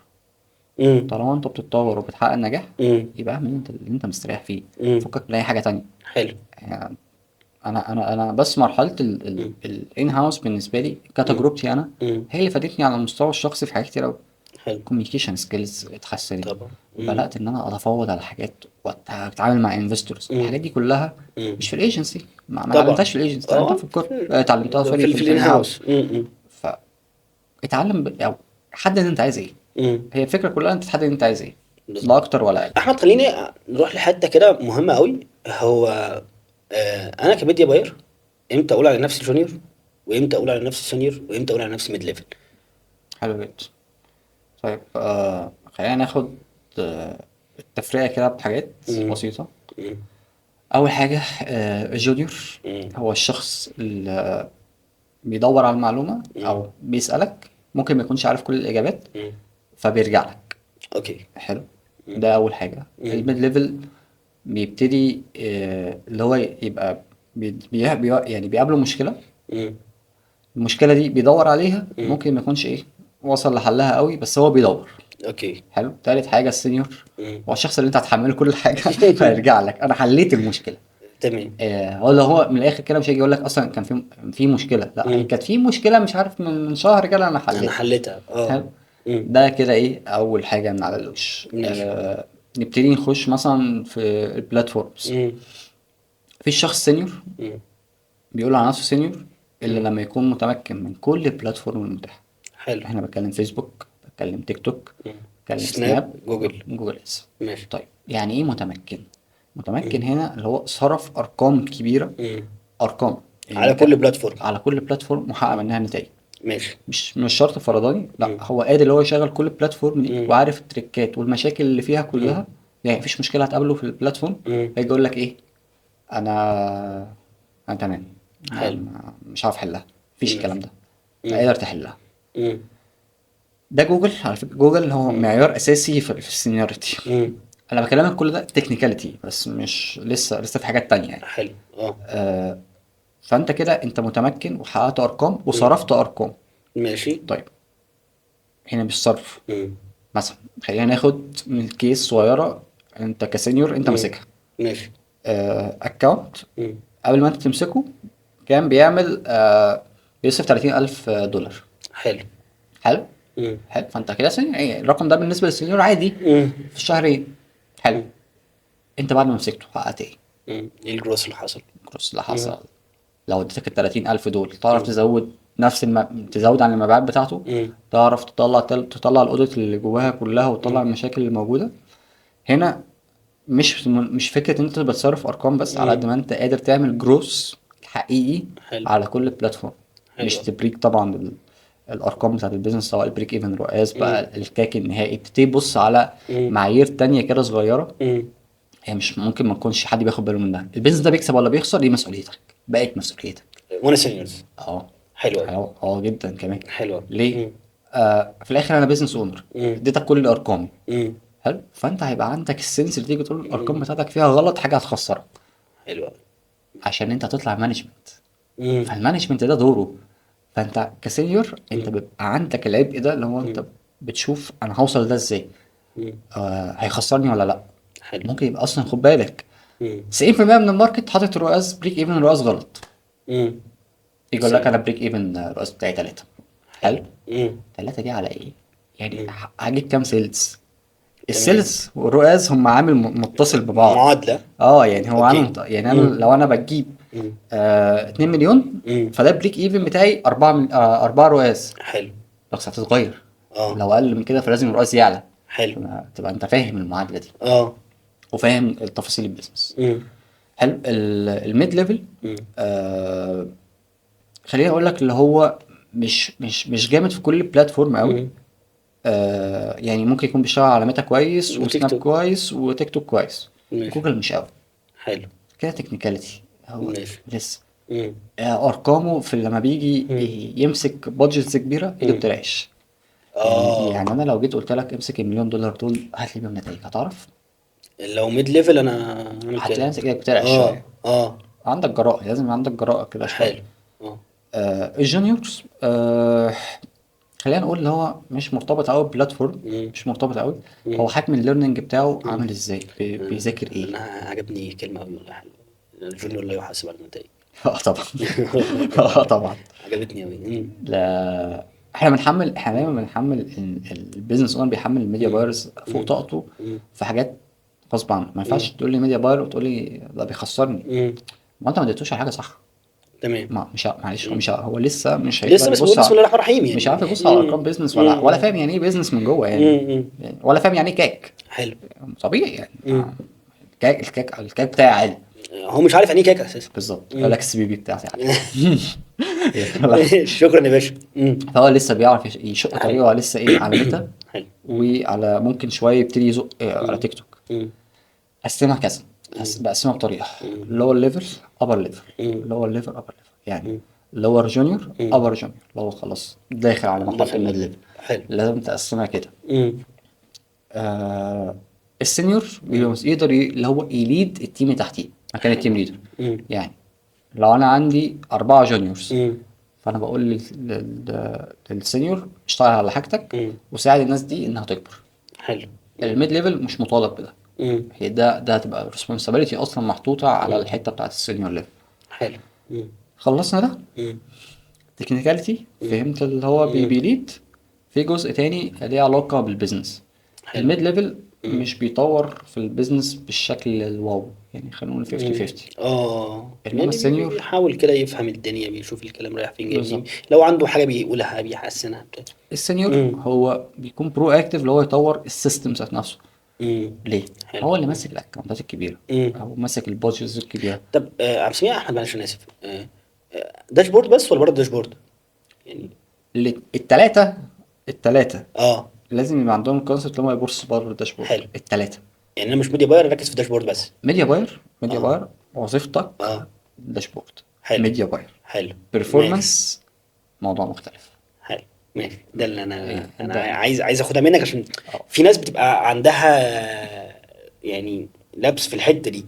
مم. طالما انت بتتطور وبتحقق نجاح مم. يبقى اعمل اللي انت مستريح فيه. مم. فكك من اي حاجه تانية. حلو. يعني انا بس مرحله مم. الان هاوس بالنسبه لي مم. كتجربتي انا مم. هي اللي فادتني على المستوى الشخصي في حاجات كتير قوي. حلو. كوميونيكيشن سكيلز اتحسنت. طبعا. مم. بدات ان انا اتفاوض على حاجات واتعامل مع انفستورز. مم. الحاجات دي كلها مم. مش في الايجنسي، ما طبعا. اتعلمتهاش في الايجنسي، اتعلمتها في الكورب، اتعلمتها سوري في في الان الان هاوس. هاوس. مم. اتعلم او حدد انت عايز ايه. مم. هي الفكره كلها انت تحدد انت عايز ايه، بالظبط. لا اكتر ولا اقل. احمد خليني نروح لحته كده مهمه قوي. هو انا كميديا باير امتى اقول على نفسي جونيور، وامتى اقول على نفسي سينيور، وامتى اقول على نفسي ميد ليفل؟ حلو جدا. طيب خلينا ناخد التفرقه كده بحاجات مم. بسيطه. مم. اول حاجه الجونيور مم. هو الشخص اللي بيدور على المعلومه مم. او بيسالك، ممكن ما يكونش عارف كل الاجابات مم. فبيرجع لك. اوكي. حلو. مم. ده اول حاجه. مم. الميد ليفل بيبتدي اللي هو يبقى يعني بيقابله مشكله، مم. المشكله دي بيدور عليها، مم. ممكن ما يكونش وصل لحلها قوي بس هو بيدور. اوكي. حلو. تالت حاجه السينيور مم. هو الشخص اللي انت هتحمله كل حاجه فيرجع لك انا حليت المشكله. تمام. هو من الاخر كده مش هيجي يقول لك اصلا كان في مشكله، لا هي مم. كانت في مشكله مش عارف من شهر كده انا انا حليتها. حليتها. اه. حلو. مم. ده كده اول حاجه من على الوش. ماشي. نبتدي نخش مثلا في البلاتفورمز. مم. في الشخص سينيور مم. بيقول على نفسه سينيور الا مم. لما يكون متمكن من كل البلاتفورم المتاحه. حلو. احنا بتكلم فيسبوك، بتكلم تيك توك، مم. بتكلم سناب، سناب، جوجل. جوجل ادز. ماشي. طيب يعني ايه متمكن؟ متمكن مم. هنا اللي هو صرف ارقام كبيره، مم. ارقام يعني على كل بلاتفورم. على كل بلاتفورم محقق مم. منها نتائج. ماشي. مش شرط فرداني، لا مم. هو قادر اللي هو يشغل كل البلاتفورم دي مم. وعارف التريكات والمشاكل اللي فيها مم. كلها. يعني مفيش مشكله هتقابله في البلاتفورم مم. هيجي يقول لك انا انا تمام، حلو. مش عارف احلها. مفيش الكلام ماشي. ده، مم. قادر تحلها. مم. ده جوجل. على فكره جوجل هو مم. معيار اساسي في السينيورتي. مم. انا بكلمك كل ده تكنيكاليتي بس، مش لسه في حاجات تانية يعني. حلو. اه. آه فانت كده انت متمكن وحققت ارقام مم. وصرفت ارقام. ماشي. طيب هنا مش صرف. مم. مثلا خلينا ناخد من كيس صغيره، انت كسينيور انت مم. ماسكها ماشي. اكونت. مم. قبل ما انت تمسكه كان بيعمل بيصرف 30,000 دولار. حلو. حلو. مم. حلو. فانت كده سينيور، يعني الرقم ده بالنسبه للسينيور عادي مم. في الشهرين. حلو. مم. انت بعد ما مسكته حققت ايه؟ مم. ايه الجروس اللي حصل؟ الجروس اللي مم. حصل. لو اديتك ال30,000 دول تعرف مم. تزود نفس تزود عن المبيعات بتاعته، مم. تعرف تطلع الاوديت اللي جواها كلها وتطلع مم. المشاكل اللي موجودة هنا. مش فكرة ان انت بتصرف ارقام بس، على قد مم. ما انت قادر تعمل جروس حقيقي حلو. على كل بلاتفورم. مش حلو. تبريك طبعا الارقام بتاعت البيزنس، سواء البريك ايفن، رؤاس مم. بقى، الكاك النهائي. تبتدي تبص على مم. معايير تانية كده صغيرة، مم. هي مش ممكن ما تكونش حد بياخد باله منها. البيزنس ده بيكسب ولا بيخسر دي مسؤوليتك، بقت مسؤوليتك. وانا سينيورز. اه. حلو قوي. جدا كمان. حلو قوي. ليه؟ مم. في الاخر انا بيزنس اونر، مم. اديتك كل ارقامي. مم. حلو. فانت هيبقى عندك السنس اللي تيجي تقول الارقام مم. بتاعتك فيها غلط، حاجه هتخسرك حلو قوي. عشان انت هتطلع مانجمنت. مم. فالمانجمنت ده دوره. فانت كسينيور انت مم. بيبقى عندك العبء ده اللي هو مم. انت بتشوف انا هوصل ده ازاي، مم. هيخسرني ولا لا. حلو. ممكن يبقى اصلا خد بالك مم. 90% من الماركت حاطط رؤاس بريك ايفن رؤاس غلط. مم. يجي يقول لك انا بريك ايفن رؤاس بتاعي 3. حلو. حلو. مم. 3 دي على ايه؟ يعني مم. هجيب كام سيلز؟ تمام. السيلز والرؤاس هم عامل متصل ببعض. معادلة. يعني هو عامل اوكي. يعني انا مم. لو انا بجيب مم. 2 مليون مم. فده بريك ايفن بتاعي 4 رؤاس. حلو. بس هتتغير اه. لو اقل من كده فلازم الرؤاس يعلى. حلو. تبقى انت فاهم المعادله دي اه. وفاهم التفاصيل البيزنس. مم. حلو. الميد ليفل مم. خليني اقول لك اللي هو مش جامد في كل بلاتفورم قوي. مم. يعني ممكن يكون بيشتغل على ميتا كويس وتيك وسناب توك. كويس وتيك توك كويس. ماشي. جوجل مش قوي حلو. كده، تكنيكاليتي هو ماشي. لسه. مم. ارقامه في لما بيجي مم. يمسك بادجتس كبيره ايده مم. بترعش. اه. يعني انا لو جيت قلت لك امسك المليون دولار دول هات لي بيهم نتائج، هتعرف؟ لو ميد ليفل انا هعمل هتلاقي كده. نفسك ايدك بترعش اه. شويه. اه. عندك جراءه، لازم يبقى عندك جراءه كده شويه. حلو. اه. الجونيورز خلينا نقول اللي هو مش مرتبط قوي ببلاتفورم، مم. مش مرتبط قوي. مم. هو حجم الليرنينج بتاعه مم. عامل ازاي، بيذاكر ايه. انا عجبني كلمة قوي والله. حلو. الجونيور لا يحاسب على النتائج. طبعا. طبعا. عجبتني قوي. لا احنا دايما بنحمل البيزنس اونر بيحمل الميديا بايرز فوق طاقته في حاجات غصب عنه. ما ينفعش تقول لي ميديا باير وتقول لي ده بيخسرني، ما انت ما اديتوش على حاجه صح. تمام. معلش، هو مش هو لسه مش لسه هيقدر بس بنقول يبص بسم الله على، الرحمن الرحيم مش عارف يعني. يبص على ارقام بيزنس، ولا فاهم يعني ايه بيزنس من جوه يعني. امم. ولا فاهم يعني ايه كاك. حلو. طبيعي يعني امم. الكاك بتاعي عالي. هو مش عارف يعني ايه كيكه اساسا. بالظبط، امم. الاكس بي بي بتاعتي عالي. لا. شكرا يا باشا. فهو لسه بيعرف يشق حلو. طريقه لسه ايه على ميتا، حلو. وعلى ممكن شويه يبتدي يزق على تيك توك. امم. قسمها كذا، بقسمها بطريقه: لور ليفل، ابر ليفل. امم. لور ليفل، ابر ليفل يعني لور جونيور، ابر جونيور، لو خلاص داخل على مرحله دخل. الميد ليفل. حلو. لازم تقسمها كده. امم. السينيور يقدر اللي هو يليد التيم اللي تحتيه مكان التيم ليدر. امم. يعني لو انا عندي 4 جونيورز، امم. فانا بقول للسينيور اشتغل على حاجتك وساعد الناس دي انها تكبر. حلو. الميد ليفل مش مطالب بده، امم. هي ده هتبقى responsibility اصلا محطوطه على الحته بتاعت السينيور ليفل. حلو. امم. خلصنا ده امم. تكنيكاليتي، فهمت اللي هو بيليد. في جزء تاني ليه علاقه بالبيزنس. حلو. الميد ليفل مش بيطور في البيزنس بالشكل الواو، يعني خلينا نقول 50 50. انما يعني السينيور بيحاول كده يفهم الدنيا، بيشوف الكلام رايح فين جاي منين، بالظبط. لو عنده حاجه بيقولها بيحسنها بتاع. السينيور امم. هو بيكون برو اكتيف، اللي هو يطور السيستم ذات نفسه. امم. ليه؟ حلو. هو اللي ماسك الاكونتات الكبيره، او ماسك البادجتس الكبيره. طب عبد السميع احمد، معلش انا اسف، داشبورد بس ولا برضه داشبورد يعني؟ التلاته اه. لازم يبقى عندهم الكونسيبت اللي هو يبص بره الداشبورد. حلو. التلاته. يعني انا مش ميديا باير اركز في داشبورد بس. ميديا اه. باير وظيفتك اه. داشبورد. حلو. ميديا باير حلو. ماشي. بيرفورمانس موضوع مختلف. حلو. ماشي، ده اللي انا ايه انا ده؟ عايز اخدها منك، عشان اه في ناس بتبقى عندها يعني لبس في الحته دي.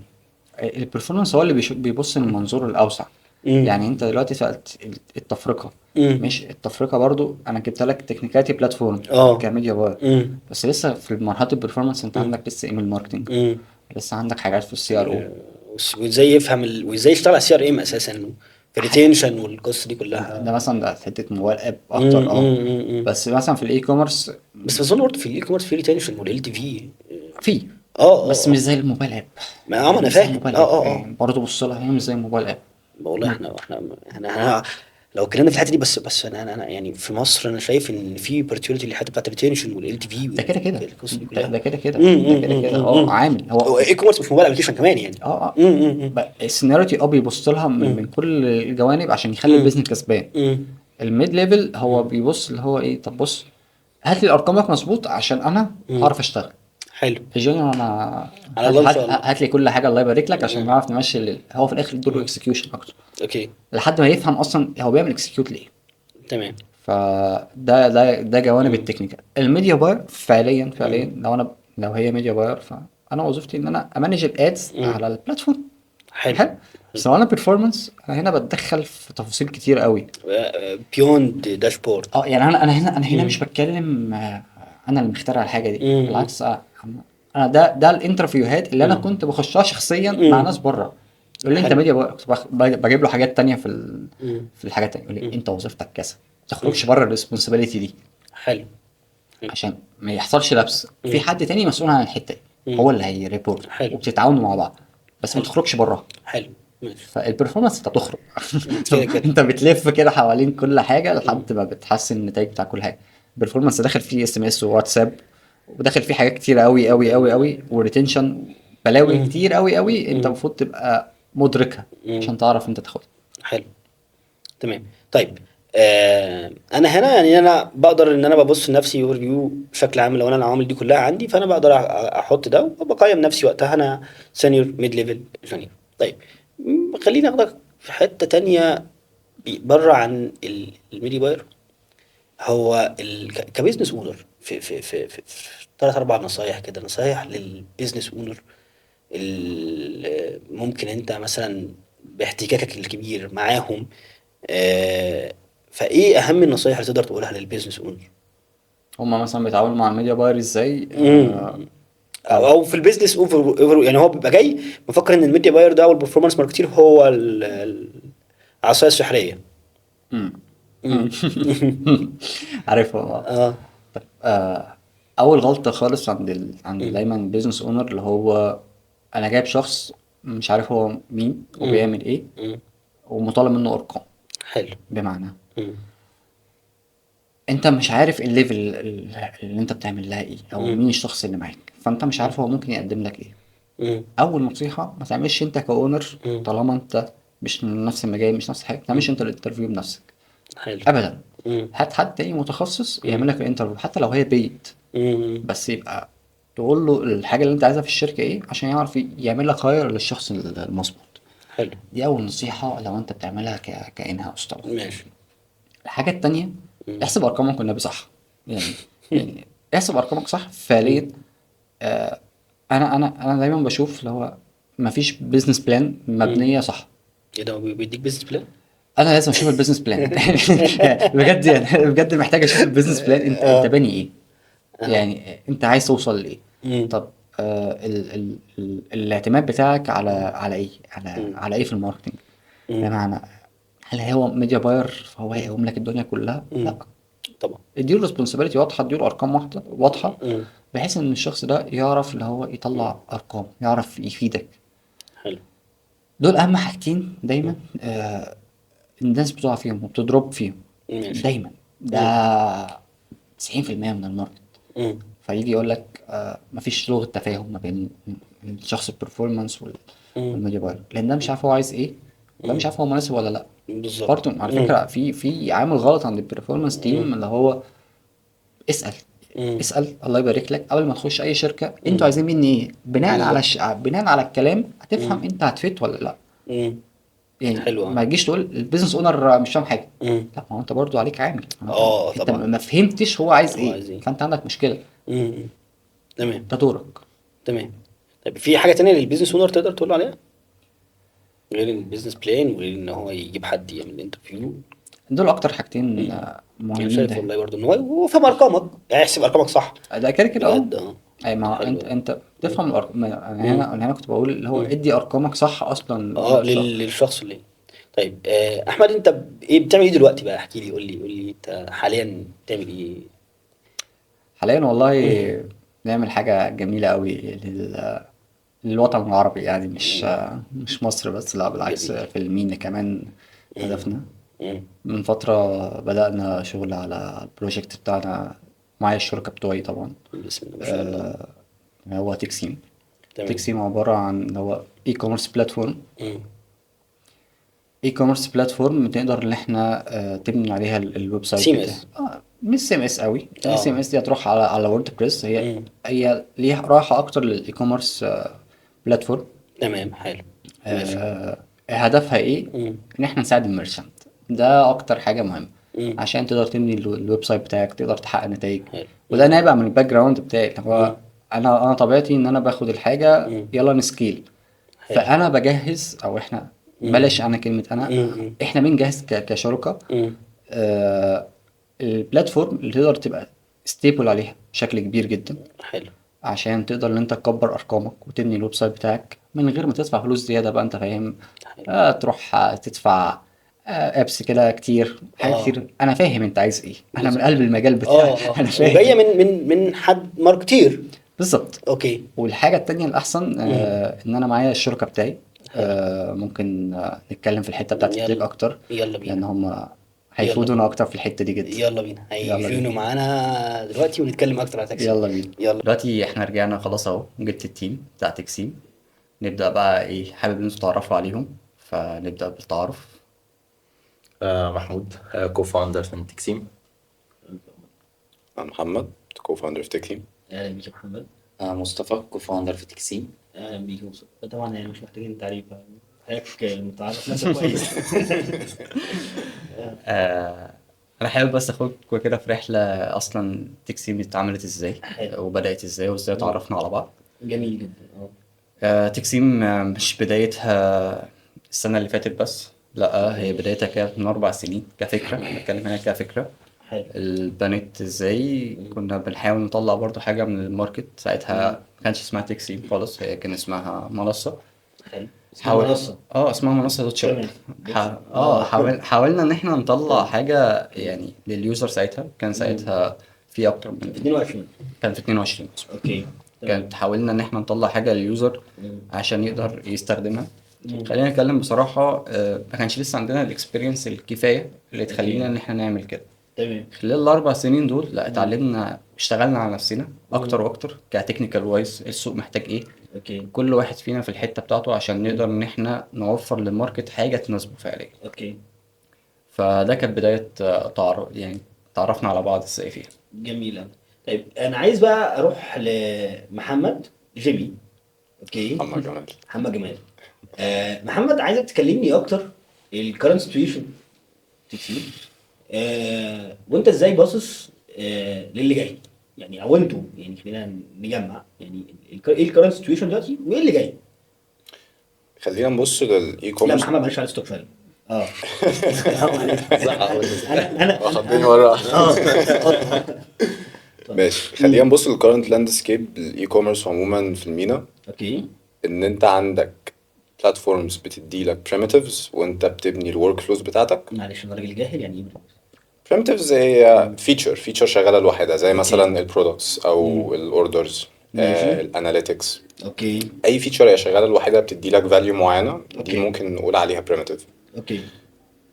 البرفورمانس هو اللي بيبص من المنظور الاوسع. امم. يعني انت دلوقتي سألت التفرقه، امم. مش التفرقه برضو انا جبت لك تكنيكاتي بلاتفورم اه. كميديا باير. امم. بس لسه في مرحله البرفورمانس انت عندك لسه ايميل ماركتنج، امم. لسه عندك حاجات في السي ار او. وازاي يفهم وازاي يشتغل على السي ار ام اساسا، في حاجه الريتينشن والقصه دي ده كلها. مثلا ده في حته موبايل اب اكتر. امم. بس مثلا في الاي كوميرس بس اظن برضه في الاي كوميرس في ريتينشن والال تي في. في، بس مش اه. زي الموبايل اب. ما يعني انا مش زي فاهم، الموبايل اب، اه. يعني برضه بص لها هي مش زي الموبايل اب. والله احنا لو اتكلمنا في الحته دي، بس انا يعني في مصر انا شايف ان في opportunity للحته بتاعت الريتينشن والال تي في ده كده كده والقصه دي ده كلها. ده كده كده ده كده كده عامل هو. اي كوميرس مش موبايل ابلكيشن كمان يعني. اه امم. السيناريوتي بيبص لها من كل الجوانب عشان يخلي امم. البيزنس كسبان. امم. الميد ليفل هو بيبص اللي هو ايه، طب بص هات لي ارقامك مظبوط عشان انا اعرف اشتغل. حلو. الجونيور انا على الله ان شاء الله. هات لي كل حاجه الله يبارك لك عشان مم. نعرف نمشي هو في الاخر دوره اكسكيوشن اكتر، اوكي. لحد ما يفهم اصلا هو بيعمل اكسكيوت ليه. تمام. ده جوانب مم. التكنيكال. الميديا باير فعليا مم. لو هي ميديا باير فانا وظيفتي ان انا امانج الادز مم. على البلاتفورم. حلو. حلو. بس لو انا بيرفورمانس انا هنا بتدخل في تفاصيل كتير قوي. بيوند داشبورد. يعني انا هنا مم. مش بتكلم انا اللي مخترع الحاجه دي، مم. بالعكس. انا ده الانترفيوهات اللي انا مم. كنت بخشها شخصيا مع مم. ناس بره. يقول لي انت حلو. ميديا باير، كنت بجيب له حاجات تانية مم. في الحاجات التانية. يقول لي مم. انت وظيفتك كذا، ما مم. تخرجش بره الريسبونسابيلتي دي حلو. مم. عشان ما يحصلش لبس. في مم. حد تاني مسؤول عن الحته دي، مم. هو اللي هيريبورت، حلو. وبتتعاونوا مع بعض، بس ما حلو. تخرجش بره. حلو. ماشي. فالبرفورمانس انت بتخرج. كده كده. انت بتلف كده حوالين كل حاجه مم. لحد ما بتحسن النتائج بتاع كل حاجه. البرفورمانس داخل فيه اس ام اس وواتساب، وداخل فيه حاجات كتير قوي قوي قوي قوي، وريتنشن بلاوي مم. كتير قوي قوي انت مم. المفروض تبقى مدركها مم. عشان تعرف انت تاخدها. حلو. تمام. طيب، انا هنا يعني انا بقدر ان انا ببص لنفسي اوفر فيو بشكل عام، لو انا العوامل دي كلها عندي فانا بقدر احط ده وبقيم نفسي وقتها انا سينيور ميد ليفل جونيور. طيب، خليني اخدك في حته تانية بره عن الميدي باير. هو كبزنس اونر في ثلاث اربع نصايح كده، نصايح للبيزنس اونر ممكن انت مثلا باحتكاكك الكبير معاهم، آه، فايه اهم النصايح اللي تقدر تقولها للبيزنس اونر؟ هما مثلا بيتعاملوا مع الميديا باير ازاي؟ او في البيزنس اوفر، يعني هو بيبقى جاي مفكر ان الميديا باير ده او البرفورمانس ماركتير هو العصايه السحريه. مم. مم. عارفها اه. اول غلطه خالص عند مم. دايما بيزنس اونر اللي هو انا جايب شخص مش عارف هو مين مم. وبيعمل ايه، مم. ومطالب منه ارقام. حلو. بمعنى مم. انت مش عارف الليفل اللي انت بتعمل لها ايه، او مم. مين الشخص اللي معاك، فانت مش عارف هو ممكن يقدم لك ايه. مم. اول نصيحه، ما تعملش انت كاونر مم. طالما انت مش من نفس المجال، مش نفس الحاجه، ما تعملش انت الانترفيو بنفسك حلو. ابدا. مم. هات حد تاني متخصص مم. يعمل لك الانترفيو حتى لو هي بيت، مم. بس يبقى تقول له الحاجه اللي انت عايزها في الشركه ايه عشان يعرف يعمل لك هاير للشخص المظبوط. حلو. دي اول نصيحه لو انت بتعملها كان هاوس طبعا. ماشي. الحاجه التانيه، مم. احسب ارقامك والنبي صح. يعني احسب ارقامك صح مم. فعليا. آه، انا دايما بشوف اللي هو مفيش بيزنس بلان مم. مبنيه صح. ايه ده، هو بيديك بيزنس بلان؟ انا لازم اشوف البيزنس بلان. بجد يعني بجد محتاج اشوف البيزنس بلان، انت اه. باني ايه، اه. يعني انت عايز توصل لايه. مم. طب الاعتماد بتاعك على ايه، مم. على ايه في الماركتنج. مم. بمعنى، هل هو ميديا باير فهو مم. هيقوم لك الدنيا كلها؟ مم. لا. طبعا. اديله ريسبونسابيلتي واضحه، اديله ارقام واضحه، مم. بحيث ان الشخص ده يعرف اللي هو يطلع ارقام، يعرف يفيدك. حلو. دول اهم حاجتين دايما. مم. الناس بتقع فيهم وبتضرب فيهم ماشي. دايما. ده مم. 90% من الماركت. مم. فيجي يقول لك مفيش لغة تفاهم ما بين الشخص البرفورمانس مم. والميديا باير، لان ده مش عارف هو عايز ايه، وده مش مم. عارف هو مناسب ولا لا. بالظبط. برضه على مم. فكرة في عامل غلط عند البرفورمانس مم. تيم، اللي هو اسأل. مم. اسأل الله يبارك لك قبل ما تخش اي شركة، انتوا مم. عايزين مني ايه، بالظبط. بناء على الكلام هتفهم مم. انت هتفيت ولا لا. مم. يعني حلو. ما تجيش تقول البيزنس اونر مش فاهم حاجة. مم. لا، ما هو انت برضو عليك عامل، ما هو انت اه انت طبعا. ما فهمتش هو عايز هو ايه، عايز ايه. فانت عندك مشكلة. مم. تمام. ده دورك. تمام. طيب في حاجة تانية للبيزنس اونر تقدر تقول عليها غير البيزنس بلان وغير ان هو يجيب حد يعمل انترفيو؟ دول اكتر حاجتين انا مهمين شايف ده. والله برضو ان هو يفهم ارقامك، يعني يحسب ارقامك صح. ده كده كده بجد اه. اي، ما هو حلو انت أوي. انت مم. بتفهم الارقام. انا مم. هنا كنت بقول اللي هو مم. ادي ارقامك صح اصلا اه للشخص. للشخص اللي. طيب احمد، انت ايه بتعمل ايه دلوقتي بقى؟ احكي لي، قول لي انت حاليا بتعمل ايه؟ حاليا والله بنعمل حاجة جميلة قوي للوطن العربي، يعني مش مصر بس، لا بالعكس، جميل. في المينا كمان. مم. هدفنا مم. من فترة بدأنا شغل على البروجكت بتاعنا، معايا الشركة بتوعي طبعا. بسم الله ما شاء الله. آه، هو تكسيم. تمام. تكسيم عبارة عن هو اي كوميرس بلاتفورم. مم. اي كوميرس بلاتفورم تقدر ان احنا تبني عليها الويب سايت سي ام اس. بتاعك. مش سي ام اس قوي، لان السي ام اه. اس دي هتروح على ووردبريس. مم. هي ليها راحة اكتر للاي كوميرس بلاتفورم. تمام. حلو. ماشي. هدفها ايه؟ مم. ان احنا نساعد الميرشنت. ده اكتر حاجة مهمة مم. عشان تقدر تبني الويب سايت بتاعك، تقدر تحقق نتائج. حلو. وده مم. نابع من الباك جراوند بتاعي، اللي مم. هو انا طبيعتي ان انا باخد الحاجة مم. يلا نسكيل. حلو. فانا بجهز، او احنا مم. بلاش انا كلمة انا، مم. احنا بنجهز كشركة مم. آه، البلاتفورم اللي تقدر تبقى ستيبل عليها بشكل كبير جدا، حلو. عشان تقدر ان انت تكبر ارقامك وتبني الويب سايت بتاعك من غير ما تدفع فلوس زياده بقى، انت فاهم. حلو. تروح تدفع ابس كده كتير، حاجات اه. كتير. انا فاهم انت عايز ايه، انا من بالظبط. قلب المجال بتاعي. اه. اه. انا وجايه فاهم. من حد ماركتير. بالظبط. اوكي. والحاجه التانية الاحسن مم. ان انا معايا الشركه بتاعي. حلو. ممكن نتكلم في الحته بتاعت التك يلا. اكتر، يلا لان بينا. هم يلا هيفيدونا بينا. اكتر في الحته دي جدا. يلا بينا، يلا بينا. هيجونوا معانا دلوقتي ونتكلم اكتر على تاكسي. يلا بينا. يلا. دلوقتي احنا رجعنا خلاص اهو، جبت التيم بتاع تكسيم. نبدأ بقى ايه، حابب ان انتوا تعرفوا عليهم، فنبدأ بالتعارف. محمود، كو فاوندر في تكسيم. أنا محمد كو-فاوندر في تكليم. اهلا بيك يا محمد. مصطفى كوفاوندر في تكسيم. اهلا بيك يا مصطفى. طبعا يعني مش محتاجين تعريف، حضرتك متعرف نفسك كويس. آه انا حابب بس اخدكوا كده في رحلة، اصلا تكسيم اتعملت ازاي حلو. وبدأت ازاي وازاي اتعرفنا على بعض. جميل جدا. تكسيم مش بدايتها السنة اللي فاتت بس، لا هي بدايتها كانت من 4 سنين كفكرة. بتكلم هنا كفكرة. حلو. البنت ازاي كنا بنحاول نطلع برضو حاجة من الماركت. ساعتها ما كانش اسمها تكسيم خالص، هي كان اسمها منصة. حلو. اسمها منصة. اسمها منصة دوت شوب. تمام. حاولنا ان احنا نطلع حاجة يعني لليوزر. ساعتها كان في اكتر من 22. كان في 22. اوكي. تمام. كانت حاولنا ان احنا نطلع حاجة لليوزر عشان يقدر يستخدمها. خلينا نتكلم بصراحة، ما كانش لسه عندنا الاكسبيرينس الكفاية اللي تخلينا ان احنا نعمل كده. تمام. خلال الاربع سنين دول لا اتعلمنا، اشتغلنا على نفسنا اكتر واكتر كتكنيكال وايز، السوق محتاج ايه، اوكي. كل واحد فينا في الحتة بتاعته عشان نقدر ان احنا نوفر للماركت حاجة تناسبه فعليا. اوكي. فده كانت بداية يعني تعرفنا على بعض ازاي فيها. جميل أوي. طيب انا عايز بقى اروح لمحمد جيمي. اوكي. محمد جمال. محمد جمال. محمد، عايزك تكلمني اكتر الكرنت سيتويشن تكسير، وانت ازاي باصص للي جاي، يعني او انتوا، يعني خلينا نجمع يعني ايه الكرنت سيتويشن دلوقتي وايه اللي جاي. خلينا نبص للاي لا كوميرس. محمد معلش على ستوك شويه. اه معلش. انا واخدين ورا. اه ماشي، خلينا نبص للكرنت لاندسكيب الاي كوميرس عموما في المينا. اوكي. ان انت عندك بلاتفورمز بتدي لك primitives وانت بتبني الورك فلوز بتاعتك. معلش انا راجل جاهل، يعني ايه؟ primitives هي فيتشر شغاله لوحدها، زي أوكي. مثلا البرودكتس او الاوردرز، ماشي. الاناليتكس. اوكي. اي فيتشر هي شغاله لوحدها بتدي لك فاليو معينه، دي أوكي. ممكن نقول عليها primitive. اوكي.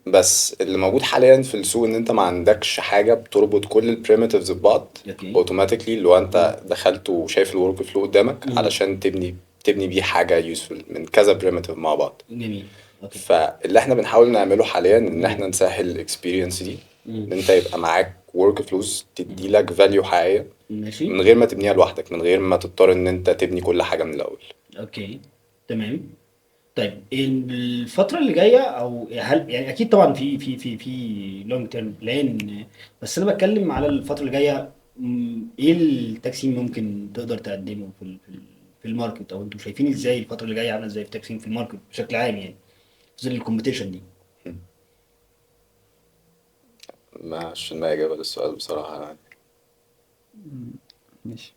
بس اللي موجود حاليا في السوق ان انت ما عندكش حاجه بتربط كل البريميتيفز ببعض اوكي. اوتوماتيكلي، اللي هو انت دخلت وشايف الورك فلو قدامك علشان تبني بيه حاجه يوسفل من كذا بريميتيف مع بعض. جميل. اوكي. فاللي احنا بنحاول نعمله حاليا ان احنا نسهل الاكسبيرينس دي، ان انت يبقى معاك ورك فلوز تدي لك فاليو حقيقيه ماشي. من غير ما تبنيها لوحدك، من غير ما تضطر ان انت تبني كل حاجه من الاول. اوكي. تمام. طيب الفترة اللي جاية، او هل يعني اكيد طبعا في لونج تيرم بلان، بس انا بتكلم على الفترة اللي جاية. ايه التقسيم ممكن تقدر تقدمه في الماركت، او انتوا شايفين ازاي الفترة اللي جاية عاملة ازاي في التقسيم في الماركت بشكل عام، يعني في ظل الكومبيتيشن دي. مش في دماغي اجابه للسؤال بصراحه يعني. ماشي.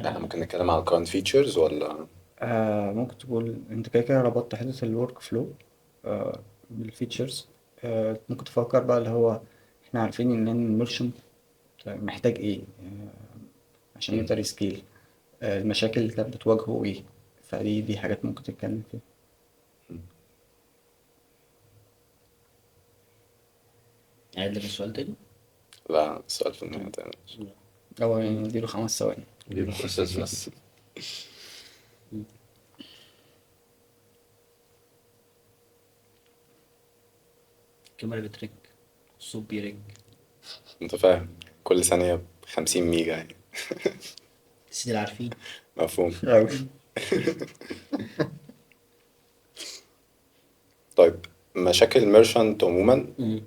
احنا ممكن نتكلم عن current features ولا؟ ممكن تقول انت كده كده ربطت حته الورك فلو بالفيتشرز. ممكن تفكر بقى اللي هو احنا عارفين ان الميرشنت محتاج ايه عشان يقدر يسكيل، المشاكل اللي كانت بتواجهه ايه، فدي حاجات ممكن تتكلم فيها. عايز لك السؤال تاني. لا، السؤال في النهايه تاني. او يعني نديله 5 ثواني. دي بروسيس بس. الكاميرا بترك، الصوت بيرك. انت فاهم، كل ثانيه 50 ميجا يعني. بس اللي عارفين. مفهوم. أوي. طيب، مشاكل الميرشنت عموما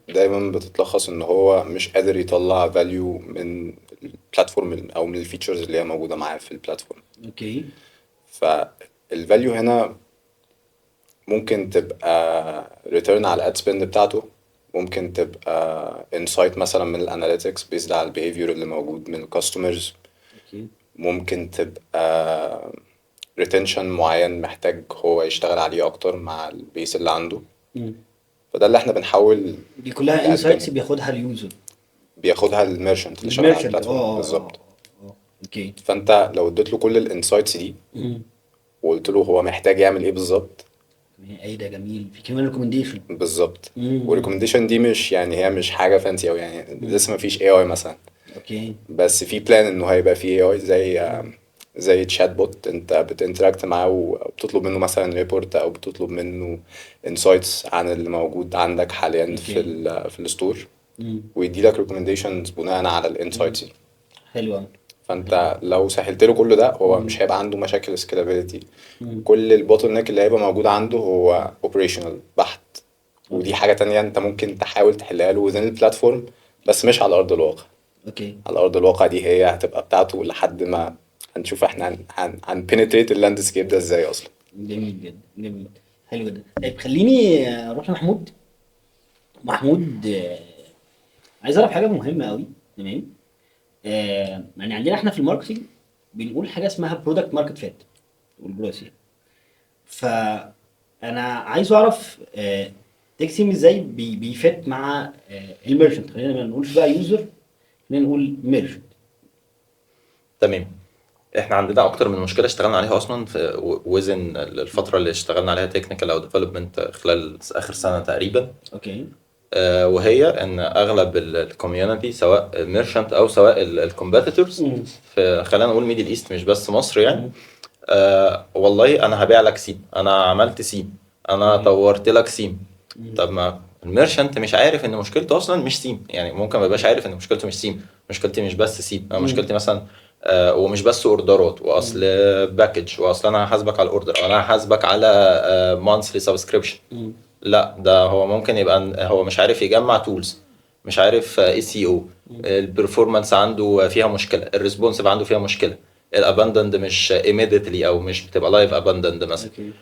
دايما بتتلخص ان هو مش قادر يطلع فاليو من البلاتفورم او من الفيتشرز اللي هي موجوده معاه في البلاتفورم. اوكي. فالفاليو هنا ممكن تبقى ريتيرن على الاد سبند بتاعته، ممكن تبقى انسايت مثلا من الاناليتكس بيزد على البيهيفير اللي موجود من الكاستمرز، اوكي. ممكن تبقى ريتنشن معين محتاج هو يشتغل عليه اكتر مع البيس اللي عنده. فده اللي احنا بنحاول دي كلها نقدمه. انسايتس بياخدها اليوزر. بياخدها الميرشنت اللي شغال على الميرشنت. البلاتفورم بالظبط. اوكي. فانت لو اديت له كل الانسايتس دي وقلت له هو محتاج يعمل ايه بالظبط، ايه ده جميل، في كمان ريكومنديشن. بالظبط. والريكومنديشن دي مش يعني هي مش حاجه فانسي، او يعني لسه ما فيش اي اي مثلا، اوكي. بس في بلان انه هيبقى في اي اي زي تشات بوت انت بتنتراكت معاه وبتطلب منه مثلا ريبورت او بتطلب منه انسايتس عن اللي موجود عندك حاليا في في الستور، ويدي لك ريكومنديشنز بناء على الانسايتس دي. حلو قوي. فانت لو سهلت له كل ده هو مش هيبقى عنده مشاكل سكيلابيلتي. كل البوتل نيك اللي هيبقى موجود عنده هو اوبريشنال بحت، ودي حاجه تانية انت ممكن تحاول تحلها له within البلاتفورم، بس مش على ارض الواقع. اوكي. على ارض الواقع دي هي هتبقى بتاعته لحد ما هنشوف احنا هن بينتريت اللاندسكيب ده ازاي اصلا. جميل جدا، جميل، حلو جدا. طيب خليني اروح لمحمود. محمود، عايز اعرف حاجه مهمه قوي. تمام. يعني عندنا احنا في الماركتنج بنقول حاجه اسمها برودكت ماركت فيت والجروث. فانا عايز اعرف تقسيم ازاي بيفت مع الميرشنت. خلينا ما نقولش بقى يوزر، خلينا نقول ميرشنت. تمام. احنا عندنا اكتر من مشكله اشتغلنا عليها اصلا في وزن الفتره اللي اشتغلنا عليها تكنيكال او ديفلوبمنت خلال اخر سنه تقريبا. اوكي. وهي ان اغلب الكوميونتي سواء ميرشنت او سواء الكومبيتيتورز في خلينا نقول ميدل ايست مش بس مصر يعني. والله انا هبيع لك سيم، انا عملت سيم، انا طورت لك سيم. طب ما الميرشنت مش عارف ان مشكلته اصلا مش سيم، يعني ممكن ما يبقاش عارف ان مشكلته مش سيم. مشكلتي مش بس سيم، انا مشكلتي مثلا ومش بس اوردرات واصل باكج واصل انا هحاسبك على الاوردر او انا هحاسبك على مانثلي سبسكريبشن. لا ده هو ممكن يبقى هو مش عارف يجمع تولز، مش عارف اي سي او، البرفورمانس عنده فيها مشكله، الريسبونسيف عنده فيها مشكله، الاباندند مش immediately او مش بتبقى لايف اباندند مثلا. اوكي.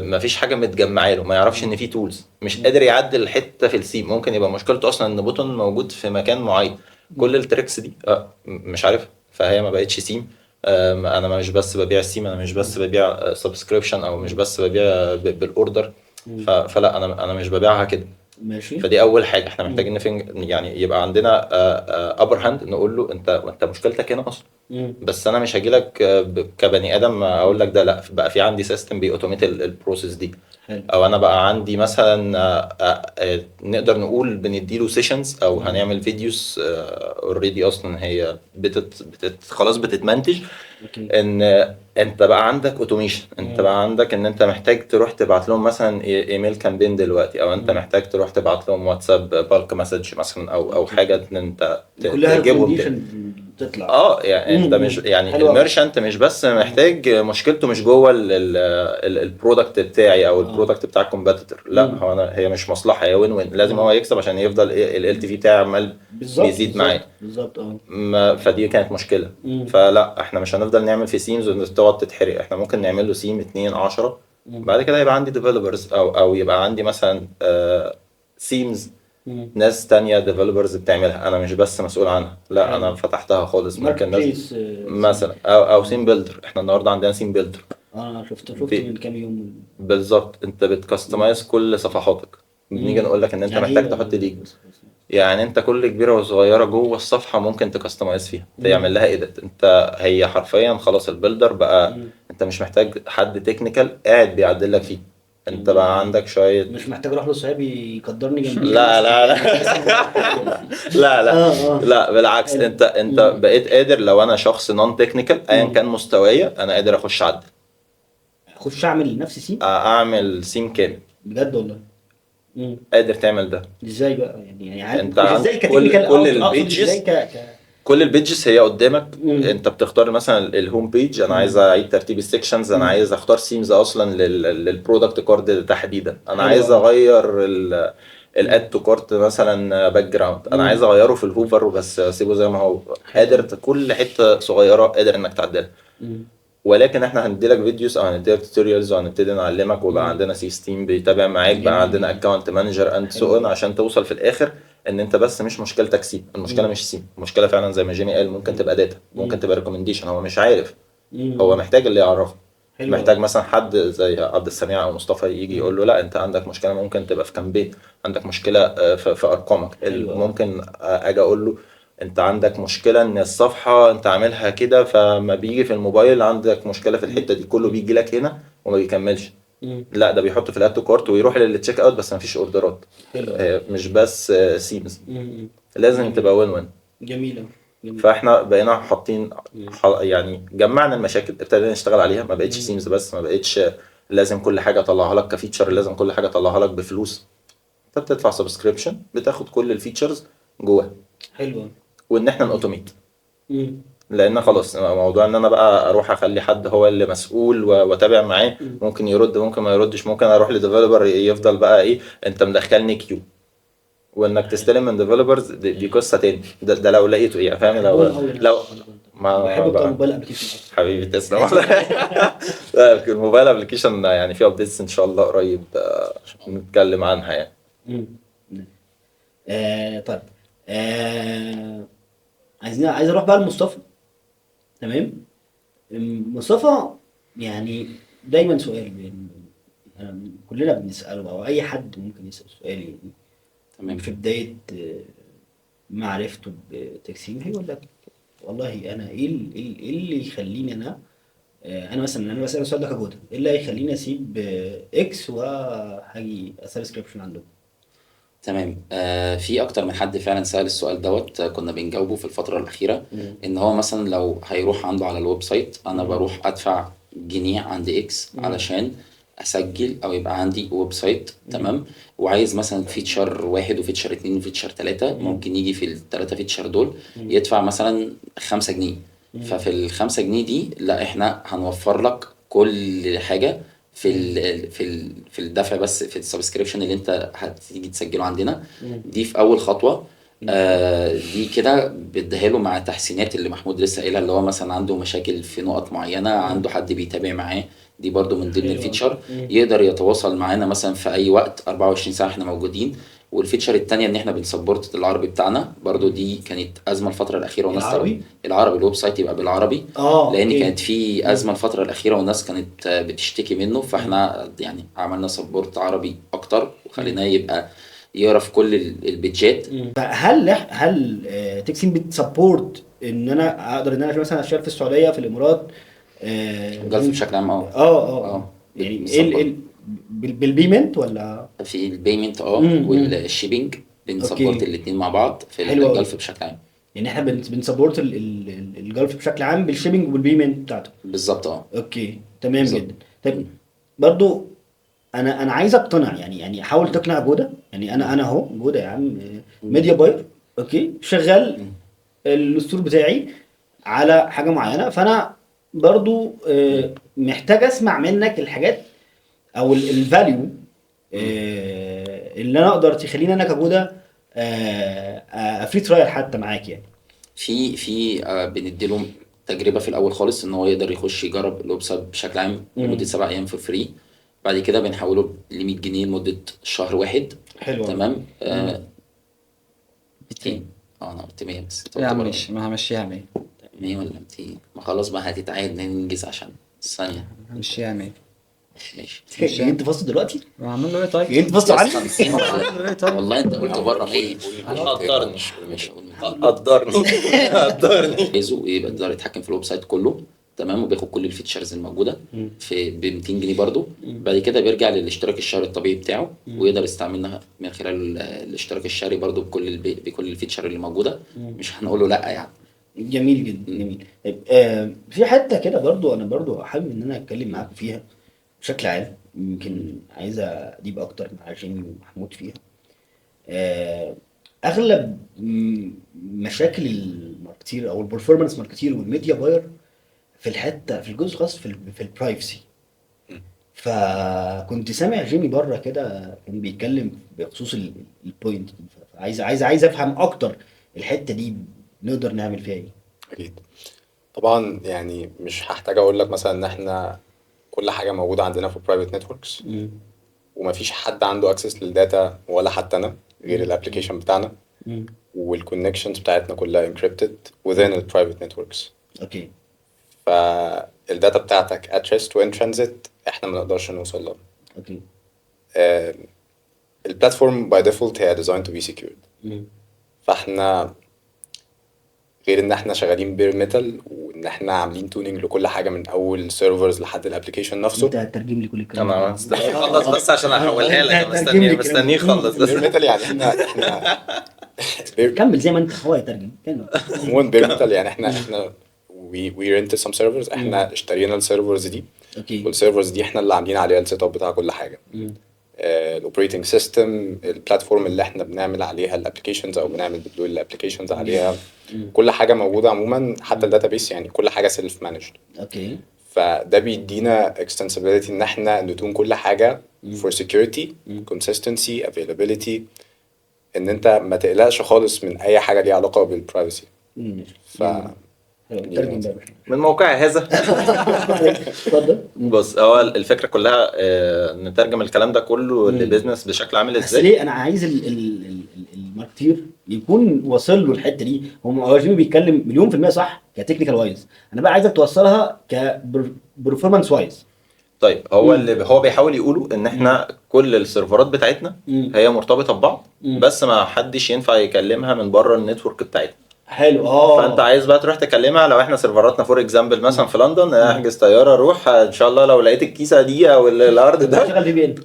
مفيش حاجه متجمعه له، ما يعرفش ان في تولز، مش قادر يعدل حته في السيم. ممكن يبقى مشكلته اصلا ان بوتون موجود في مكان معين. كل التريكس دي مش عارف، فهي ما بقتش سيم. انا مش بس ببيع السيم، انا مش بس ببيع سبسكريبشن او مش بس ببيع بالاوردر. فلا انا مش ببيعها كده. ماشي. فدي اول حاجه احنا محتاجين يعني يبقى عندنا ابر هاند نقول له انت مشكلتك هنا اصلا. بس انا مش هاجي لك كبني ادم اقول لك ده، لا بقى في عندي سيستم بيأوتوميت البروسيس دي. حلو. او انا بقى عندي مثلا نقدر نقول بنديله سيشنز او هنعمل فيديوز اوريدي اصلا هي خلاص بتتمنتج. اوكي. ان انت بقى عندك اوتوميشن، انت بقى عندك ان انت محتاج تروح تبعت لهم مثلا ايميل كامبين دلوقتي، او انت محتاج تروح تبعت لهم واتساب بالك مسج مثلا او حاجه ان انت كلها تجيبهم ريكومنديشن بتطلع. يعني انت مش يعني حلو أوي. الميرشنت مش بس محتاج مشكلته مش جوه البرودكت بتاعي او البرودكت بتاع الكومبيتيتور، لا هو هي مش مصلحه، هي وين وين، لازم هو يكسب عشان يفضل ال تي في بتاعي عمال بيزيد معايا. بالظبط. فدي كانت مشكله. فلا احنا مش هنفضل نعمل في سيمز وتقعد تتحرق، احنا ممكن نعمل له سيم 2 10 بعد كده يبقى عندي ديفلوبرز او يبقى عندي مثلا سيمز ناس تانية ديفلوبرز بتعملها، انا مش بس مسؤول عنها، لا انا فتحتها خالص. ماركت ممكن ناس بليس مثلا او سيم بيلدر. احنا النهارده عندنا سيم بيلدر. شفت من كام يوم. بالظبط، انت بتكستمايز كل صفحاتك. بنيجي نقول لك ان انت يعني محتاج إيه تحط ليج، يعني انت كل كبيره وصغيره جوه الصفحه ممكن تكستمايز فيها، تعمل لها ايديت. انت هي حرفيا خلاص البيلدر بقى انت مش محتاج حد تكنيكال قاعد بيعدل لك فيه. انت بقى عندك شويه مش محتاج اروح لصاحبي يقدرني جنبي. لا لا لا لا لا لا بالعكس، انت بقيت قادر. لو انا شخص نون تكنيكال ايا كان مستوايا انا قادر اخش اعدل، اخش اعمل لنفسي سيم. اعمل سيم كامل بجد والله. قادر تعمل ده. ازاي بقى يعني انت مش عندك ازاي كتكنيكال، كل اقصد ازاي البيجز، كل البيجز هي قدامك. انت بتختار مثلا الهوم بيج، انا عايز اعيد ترتيب السكشنز، انا عايز اختار سيمز اصلا للبرودكت كارد تحديدا، انا عايز اغير الاد تو كارت مثلا باك جراوند، انا عايز اغيره في الهوفر بس اسيبه زي ما هو. قادر كل حته صغيره قادر انك تعدلها. ولكن احنا هنديلك فيديوز او هنديلك توتوريالز وهنبتدي نعلمك، وبقى عندنا سيستم بيتابع معاك، بقى عندنا اكونت مانجر اند سو اون، عشان توصل في الاخر ان انت بس مش مشكلتك سيم. المشكله مش سيم، المشكله فعلا زي ما جيمي قال ممكن تبقى داتا، ممكن تبقى ريكومنديشن، هو مش عارف، هو محتاج اللي يعرفه. محتاج مثلا حد زي عبد السميع او مصطفى يجي يقول له لا انت عندك مشكله ممكن تبقى في كامبين، عندك مشكله في ارقامك. ممكن اجي اقول له انت عندك مشكله ان الصفحه انت عاملها كده، فما بيجي في الموبايل عندك مشكله في الحته دي، كله بيجي لك هنا وما بيكملش. لا ده بيحط في الاد تو كارت ويروح للتشيك اوت بس ما فيش اوردرات. مش بس سيمز، لازم تبقى وين وين. جميله. فاحنا بقينا حاطين يعني جمعنا المشاكل، ابتدينا نشتغل عليها. ما بقتش سيمز بس، ما بقتش لازم كل حاجه اطلعها لك كفيتشر، لازم كل حاجه اطلعها لك بفلوس. انت بتدفع سبسكريبشن بتاخد كل الفيتشرز جوه. حلوه. وان احنا نأوتوميت، لان خلاص موضوع ان انا بقى اروح اخلي حد هو اللي مسؤول واتابع معاه، ممكن يرد ممكن ما يردش، ممكن اروح لديفلوبر يفضل بقى ايه انت مدخلني كيو، وانك تستلم من ديفلوبرز دي قصه تاني. ده لو لقيته يعني فاهم. لو ما بحب بتاع الموبايل ابلكيشن. حبيبي تسلم لا الموبايل ابلكيشن يعني في ابديتس ان شاء الله قريب نتكلم عنها يعني. طيب عايز اروح بقى لمصطفى. تمام. مصطفى يعني دايما سؤال كلنا بنسأله او اي حد ممكن يسأل سؤال يعني تمام. في بداية معرفته بتكسيم، هيقول لك والله انا إيه اللي يخليني انا مثلا انا بسال السؤال ده كجوده، ايه اللي هيخليني اسيب اكس وهاجي سبسكريبشن عندكم؟ تمام. في اكتر من حد فعلا سأل السؤال دوت، كنا بنجاوبه في الفترة الأخيرة. ان هو مثلا لو هيروح عنده على الويب سايت، انا بروح ادفع جنيه عند اكس علشان اسجل او يبقى عندي ويب سايت. تمام. وعايز مثلا فيتشر 1 وفيتشر 2 وفيتشر 3، ممكن يجي في ال3 فيتشر دول يدفع مثلا 5 جنيه. ففي ال5 جنيه دي لا، احنا هنوفر لك كل حاجة في الدفع، بس في السبسكريبشن اللي انت هتيجي تسجله عندنا. دي في اول خطوه. دي كده بيديها له مع التحسينات اللي محمود لسه قايلها، اللي هو مثلا عنده مشاكل في نقط معينه، عنده حد بيتابع معاه، دي برضو من ضمن حلو. الفيتشر. يقدر يتواصل معانا مثلا في اي وقت 24 ساعه احنا موجودين. والفيتشر التانية ان احنا بنسبورت العربي بتاعنا برضو، دي كانت ازمه الفتره الاخيره والناس العربي الويب سايت يبقى بالعربي. لان أوكي. كانت في ازمه الفتره الاخيره والناس كانت بتشتكي منه، فاحنا يعني عملنا سبورت عربي اكتر وخليناه يبقى يقرا في كل البيتجات. هل تكسين بتسبورت ان انا اقدر ان انا مثلا اشتغل في السعوديه، في الامارات، الجلف بشكل عام يعني ايه بالبيمنت ولا في البيمنت مم. والشيبينج بنسبورت أوكي. الاثنين مع بعض في حلو أوي. الجلف بشكل عام. يعني احنا بنسبورت الجلف بشكل عام بالشيبنج والبيمنت بتاعته؟ بالظبط. اوكي تمام بالظبط. جدا. طيب برضو انا عايز اقتنع، يعني حاول تقنع جوده. يعني انا اهو جوده يا عم، ميديا باير، اوكي، شغال الستور بتاعي على حاجه معينه، فانا برضو محتاج اسمع منك الحاجات او الفاليو اللي انا اقدر تخليني انا كجوده افري ترايل حتى معاك يعني. في بنديله تجربه في الاول خالص، ان هو يقدر يخش يجرب الويب سايت بشكل عام لمده 7 ايام في فري. بعد كده بنحوله ل 100 جنيه لمده شهر واحد. حلو أوي. تمام. 200. انا قلت 100 بس انت يا قلت عم برضه ماشي، ما همشيها 100. 100 ولا 200؟ ما خلاص بقى هتتعاد ننجز عشان ثانيه. همشيها 100. ماشي. إيه انت فاصل دلوقتي؟ هعمل له ايه طيب؟ إيه انت فاصل عني؟ والله انت قلت بره 100. قدرني ماشي. قدرني عايزه يبقى يقدر يتحكم في الويب سايت كله. تمام. وبياخد كل الفيتشرز الموجوده في ب 200 جنيه برضو. بعد كده بيرجع للاشتراك الشهري الطبيعي بتاعه، ويقدر يستعملها من خلال الاشتراك الشهري برضو بكل الفيتشر اللي موجوده. مش هنقول له لا يعني. جميل جدا جميل. طيب في حته كده برضو انا برضو حابب ان انا اتكلم معاكم فيها بشكل عام، يمكن عايز اديب اكتر مع جيمي ومحمود فيها. اغلب مشاكل الماركتير او البرفورمانس ماركتير والميديا باير في الحته في الجزء الخاص في البرايفسي. فكنت سامع جيمي بره كده كان بيتكلم بخصوص البوينت دي، عايز افهم اكتر الحته دي نقدر نعمل فيها ايه. اكيد طبعا. يعني مش هحتاج اقول لك مثلا ان احنا كل حاجه موجوده عندنا في برايفت نتوركس، ومفيش حد عنده اكسس للداتا ولا حتى انا غير الابلكيشن بتاعنا، والكونكشنز بتاعتنا كلها encrypted within البرايفت نتوركس. اوكي. فالداتا بتاعتك at rest و in transit احنا ما نقدرش نوصل لها. اوكي. البلاتفورم باي ديفولت هي designed to be secured. فاحنا غير ان احنا شغالين بير ميتال، وان احنا عاملين تونينج لكل حاجه من اول سيرفرز لحد الابلكيشن نفسه. انت هترجم لي كل الكلام انا ده. مستني يخلص بس عشان احولها لك. مستني يخلص بس. بير ميتال يعني احنا كمل زي ما انت، هو يترجم كمل. عموما بير ميتال يعني احنا we rented some servers. احنا اشترينا السيرفرز دي، اوكي. والسيرفرز دي احنا اللي عاملين عليها السيت اب بتاع كل حاجه. الاوبريتنج سيستم، البلاتفورم اللي احنا بنعمل عليها الابلكيشنز او بنعمل ديبلوي الابلكيشنز عليها، كل حاجه موجوده عموما، حتى الداتابيس يعني كل حاجه سيلف مانجد. اوكي. فده بيدينا extensibility ان احنا نتون كل حاجه for security, consistency, availability، ان انت ما تقلقش خالص من اي حاجه ليها علاقه بالبرايفسي. ف ترجم ده. من موقع هذا. اتفضل. بص، هو الفكره كلها نترجم الكلام ده كله لبيزنس بشكل عامل بس ازاي. ليه انا عايز الماركتير يكون واصل له الحته دي. هو جيمي بيتكلم مليون في المية صح كتكنيكال وايز، انا بقى عايزك توصلها كبرفورمانس وايز. طيب هو اللي هو بيحاول يقوله ان احنا كل السيرفرات بتاعتنا هي مرتبطه ببعض، بس ما حدش ينفع يكلمها من بره النتورك بتاعتنا. حلو فانت عايز بقى تروح تكلمها، لو احنا سيرفراتنا فور اكزامبل مثلا في لندن، احجز طياره روح ان شاء الله، لو لقيت الكيسه دي او الارض ده شغل في بي ان.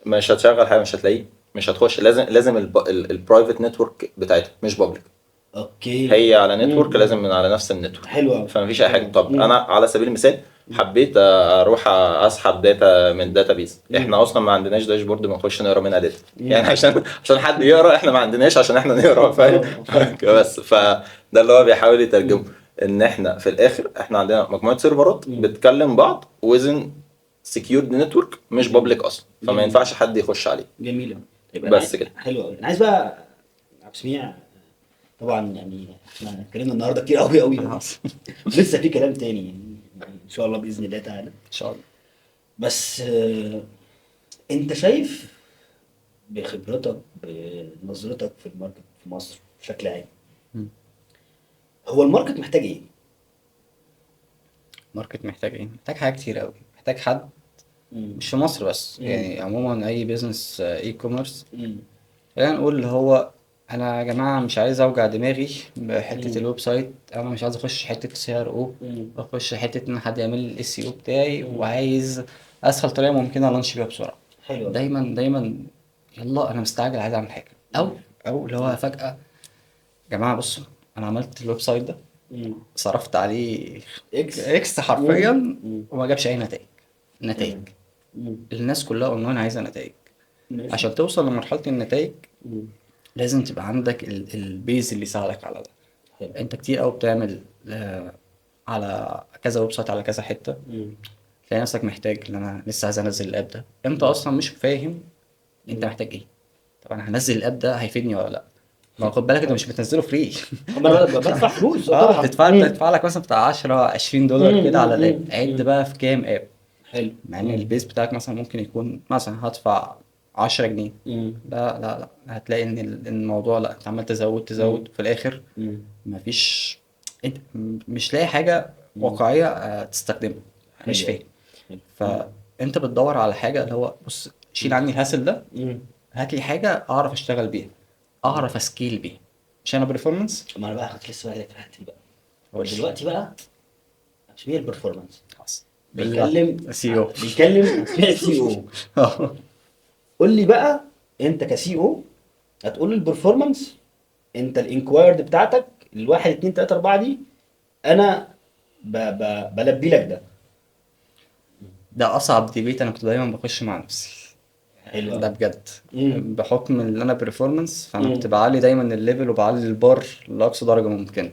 مش هتشغل حاجه، مش هتلاقيه، مش هتخش. لازم البرايفت نتورك بتاعتها مش بابليك، اوكي هي على نتورك لازم من على نفس النتورك. حلو قوي. فمفيش اي حاجه. طب انا على سبيل المثال حبيت اروح اسحب داتا من داتابيز، احنا اصلا ما عندناش داشبورد بنخش نقرا منها داتا يعني، عشان حد يقرا احنا ما عندناش عشان احنا نقرا، فاهم؟ بس فده اللي هو بيحاول يترجمه، ان احنا في الاخر احنا عندنا مجموعه سيرفرات بتكلم بعض وزن سكيورد نتورك مش بابليك اصلا، فما ينفعش حد يخش عليه. جميل قوي. يبقى بس كده. حلو قوي. انا عايز بقى عبد السميع، طبعا يعني احنا اتكلمنا النهارده كتير قوي قوي لسه في كلام تاني يعني ان شاء الله باذن الله تعالى. ان شاء الله. بس انت شايف بخبرتك بنظرتك في الماركت في مصر بشكل عام، هو الماركت محتاج ايه؟ الماركت محتاج ايه؟ محتاج حاجات كتير قوي. محتاج حد، مش في مصر بس، يعني عموما اي بيزنس اي كوميرس، خلينا نقول اللي هو انا يا جماعه مش عايز اوجع دماغي بحته الويب سايت، انا مش عايز اخش حته سي ار او، اخش حته ان حد يعمل لي السي او بتاعي، وعايز اسهل طريقه ممكنه لانش بيها بسرعه. حلو. دايما يلا انا مستعجل عايز اعمل حاجه، او اللي هو فجاه يا جماعه بصوا انا عملت الويب سايت ده، صرفت عليه اكس حرفيا وما جابش اي نتائج. الناس كلها اونلاين عايزه نتائج. عشان توصل لمرحله النتائج لازم تبقى عندك البيز اللي يساعدك على ده. انت كتير قوي بتعمل على كذا ويب سايت على كذا حته، تلاقي نفسك محتاج ان انا لسه عايز انزل الاب ده، انت اصلا مش فاهم انت محتاج ايه. طب انا هنزل الاب ده هيفيدني ولا لا؟ ما خد بالك انت مش بتنزله فري. انا بدفع فلوس طبعا. بتدفع لك مثلا بتاع 10-20 دولار كده على الاب. عد بقى في كام اب. حلو. مع ان البيز بتاعك مثلا ممكن يكون مثلا هدفع 10 جنيه. لا هتلاقي ان الموضوع لا، انت عمال تزود في الاخر مفيش، انت مش لاقي حاجه واقعيه تستخدمها، مش فاهم. فانت بتدور على حاجه اللي هو بص شيل عني الهاسل ده، هات لي حاجه اعرف اشتغل بيها، اعرف اسكيل بيها. مش انا برفورمانس. ما انا بقى كنت لسه بقى في الحته دي بقى. هو دلوقتي بقى عشان هي البرفورمانس خلاص بيتكلم سي او سي او. قول لي بقى انت كسي او هتقول لي البرفورمانس، انت الانكوايرد بتاعتك الواحد 2 3 4 دي انا بلبي لك ده اصعب ديبيت انا كنت دايما بخش مع نفسي. حلو ده بجد. بحكم ان انا برفورمانس فانا كنت بعلي دايما الليفل وبعلي البار لاقصى درجه ممكنه.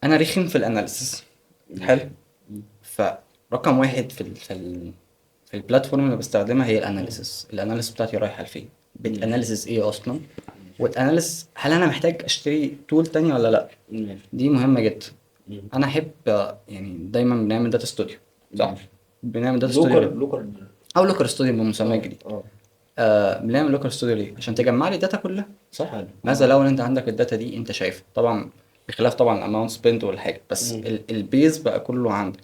انا رخم في الاناليسيس. حلو. فرقم واحد في البلاتفورم اللي بستخدمها هي الاناليسيس بتاعتي رايحه لفين، بالاناليسيس ايه اصلا، والاناليسيس هل انا محتاج اشتري تول تاني ولا لا. دي مهمه جدا. انا احب يعني دايما بنعمل داتا ستوديو، صح؟ بنعمل داتا ستوديو لوكر ستوديو بمسمى جديد. بنعمل لوكر ستوديو ليه؟ عشان تجمع لي الداتا كلها، صح؟ ماذا لو انت عندك الداتا دي انت شايفها، طبعا بخلاف طبعا الاماونت سبند والحاجه، بس البيز بقى كله عندك.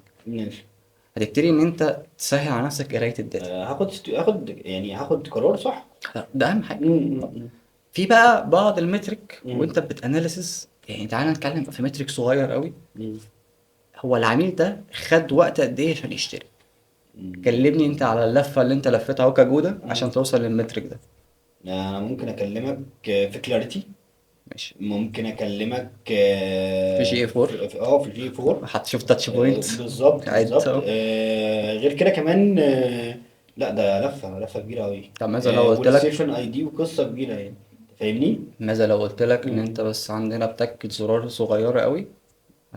هتبتدي ان انت تسهل على نفسك قرايه الداتا. هاخد قرار صح. ده اهم حاجه. في بقى بعض المترك وانت بتاناليسيس، يعني تعالى نتكلم في مترك صغير قوي. هو العميل ده خد وقت قد ايه عشان يشتري؟ كلمني انت على اللفه اللي انت لفتها اهو كجوده عشان توصل للمترك ده. انا ممكن اكلمك في كلاريتي، ماشي. ممكن اكلمك في جي اي 4. في جي 4 هتشوف تاتش بوينت. بالظبط. غير كده كمان لا ده لفه كبيره قوي. طب ماذا لو قلت لك سيشن اي دي وقصه كبيره يعني، فاهمني؟ ماذا لو قلت لك ان انت بس عندنا بتاكد زرار صغيره قوي،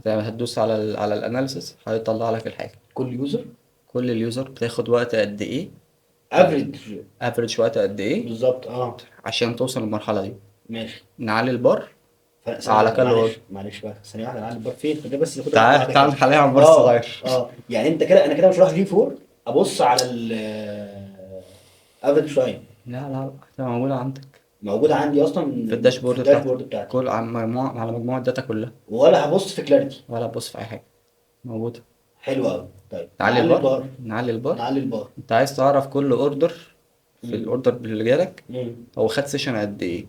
هتدوس على الاناليسيس هيطلع لك الحاجه. كل اليوزر بتاخد وقت قد ايه، افريج وقت قد ايه بالظبط عشان توصل للمرحله دي. ماشي. نعلي البار على كل معلش بقى ثانيه واحده، نعلي البار فين ده بس ناخدها. تعال نخليها على البار الصغير. يعني انت كده انا كده مش رايح جي 4 ابص على افريج تايم. لا هتبقى موجوده عندي اصلا في الداشبورد بتاعتك، كل على مجموعه الداتا كلها، ولا هبص في كلاريتي ولا هبص في اي حاجه، موجوده. حلو قوي. طيب نعلي البار. انت عايز تعرف كل اوردر في الاوردر اللي جالك هو خد سيشن قد ايه.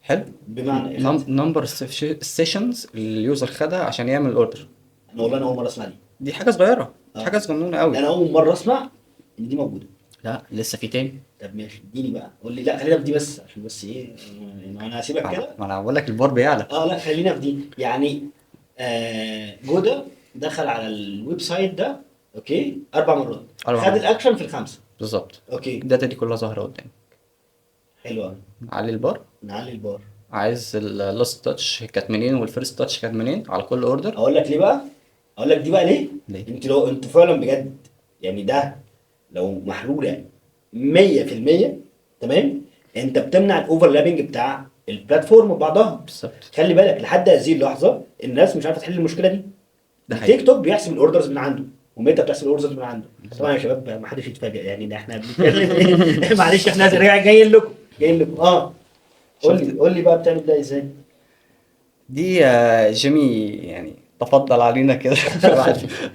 حلو. بمعنى نمبر السيشنز اللي اليوزر خدها عشان يعمل الاوردر. انا والله انا اول مره اسمع دي. دي حاجه صغيره، آه. حاجه صغنونه قوي. انا اول مره اسمع ان دي موجوده. لا لسه في تاني. طب ماشي اديني بقى، قول لي. لا خلينا في دي بس عشان بس ايه، انا هسيبك كده. ما انا بقول لك البار بيعلى. لا خلينا في دي يعني. جوده دخل على الويب سايت ده اوكي 4 مرات، 4 خد مرات. الاكشن في الخامسه. بالظبط. اوكي الداتا دي كلها ظاهره قدامك. حلو قوي. علي البار. نعلي البار. عايز اللاست تاتش كانت منين والفيرست تاتش كانت منين على كل اوردر. اقول لك ليه بقى، اقول لك دي بقى ليه. ليه؟ لو انتوا فعلا بجد يعني ده لو محلوله 100% تمام، انت بتمنع الاوفرلابنج بتاع البلاتفورم وبعضها. بالظبط. خلي بالك لحد هذه اللحظه الناس مش عارفه تحل المشكله دي. ده حقيقي. تيك توك بيحسب الاوردرز من عنده، وميتا بتحسب الاوردرز من عنده. طبعا يا شباب ما حدش يتفاجئ يعني ده احنا بنتكلم ايه معلش احنا جايين لكم قول لي بقى بتعمل ده ازاي. دي جيمي يعني تفضل علينا كده.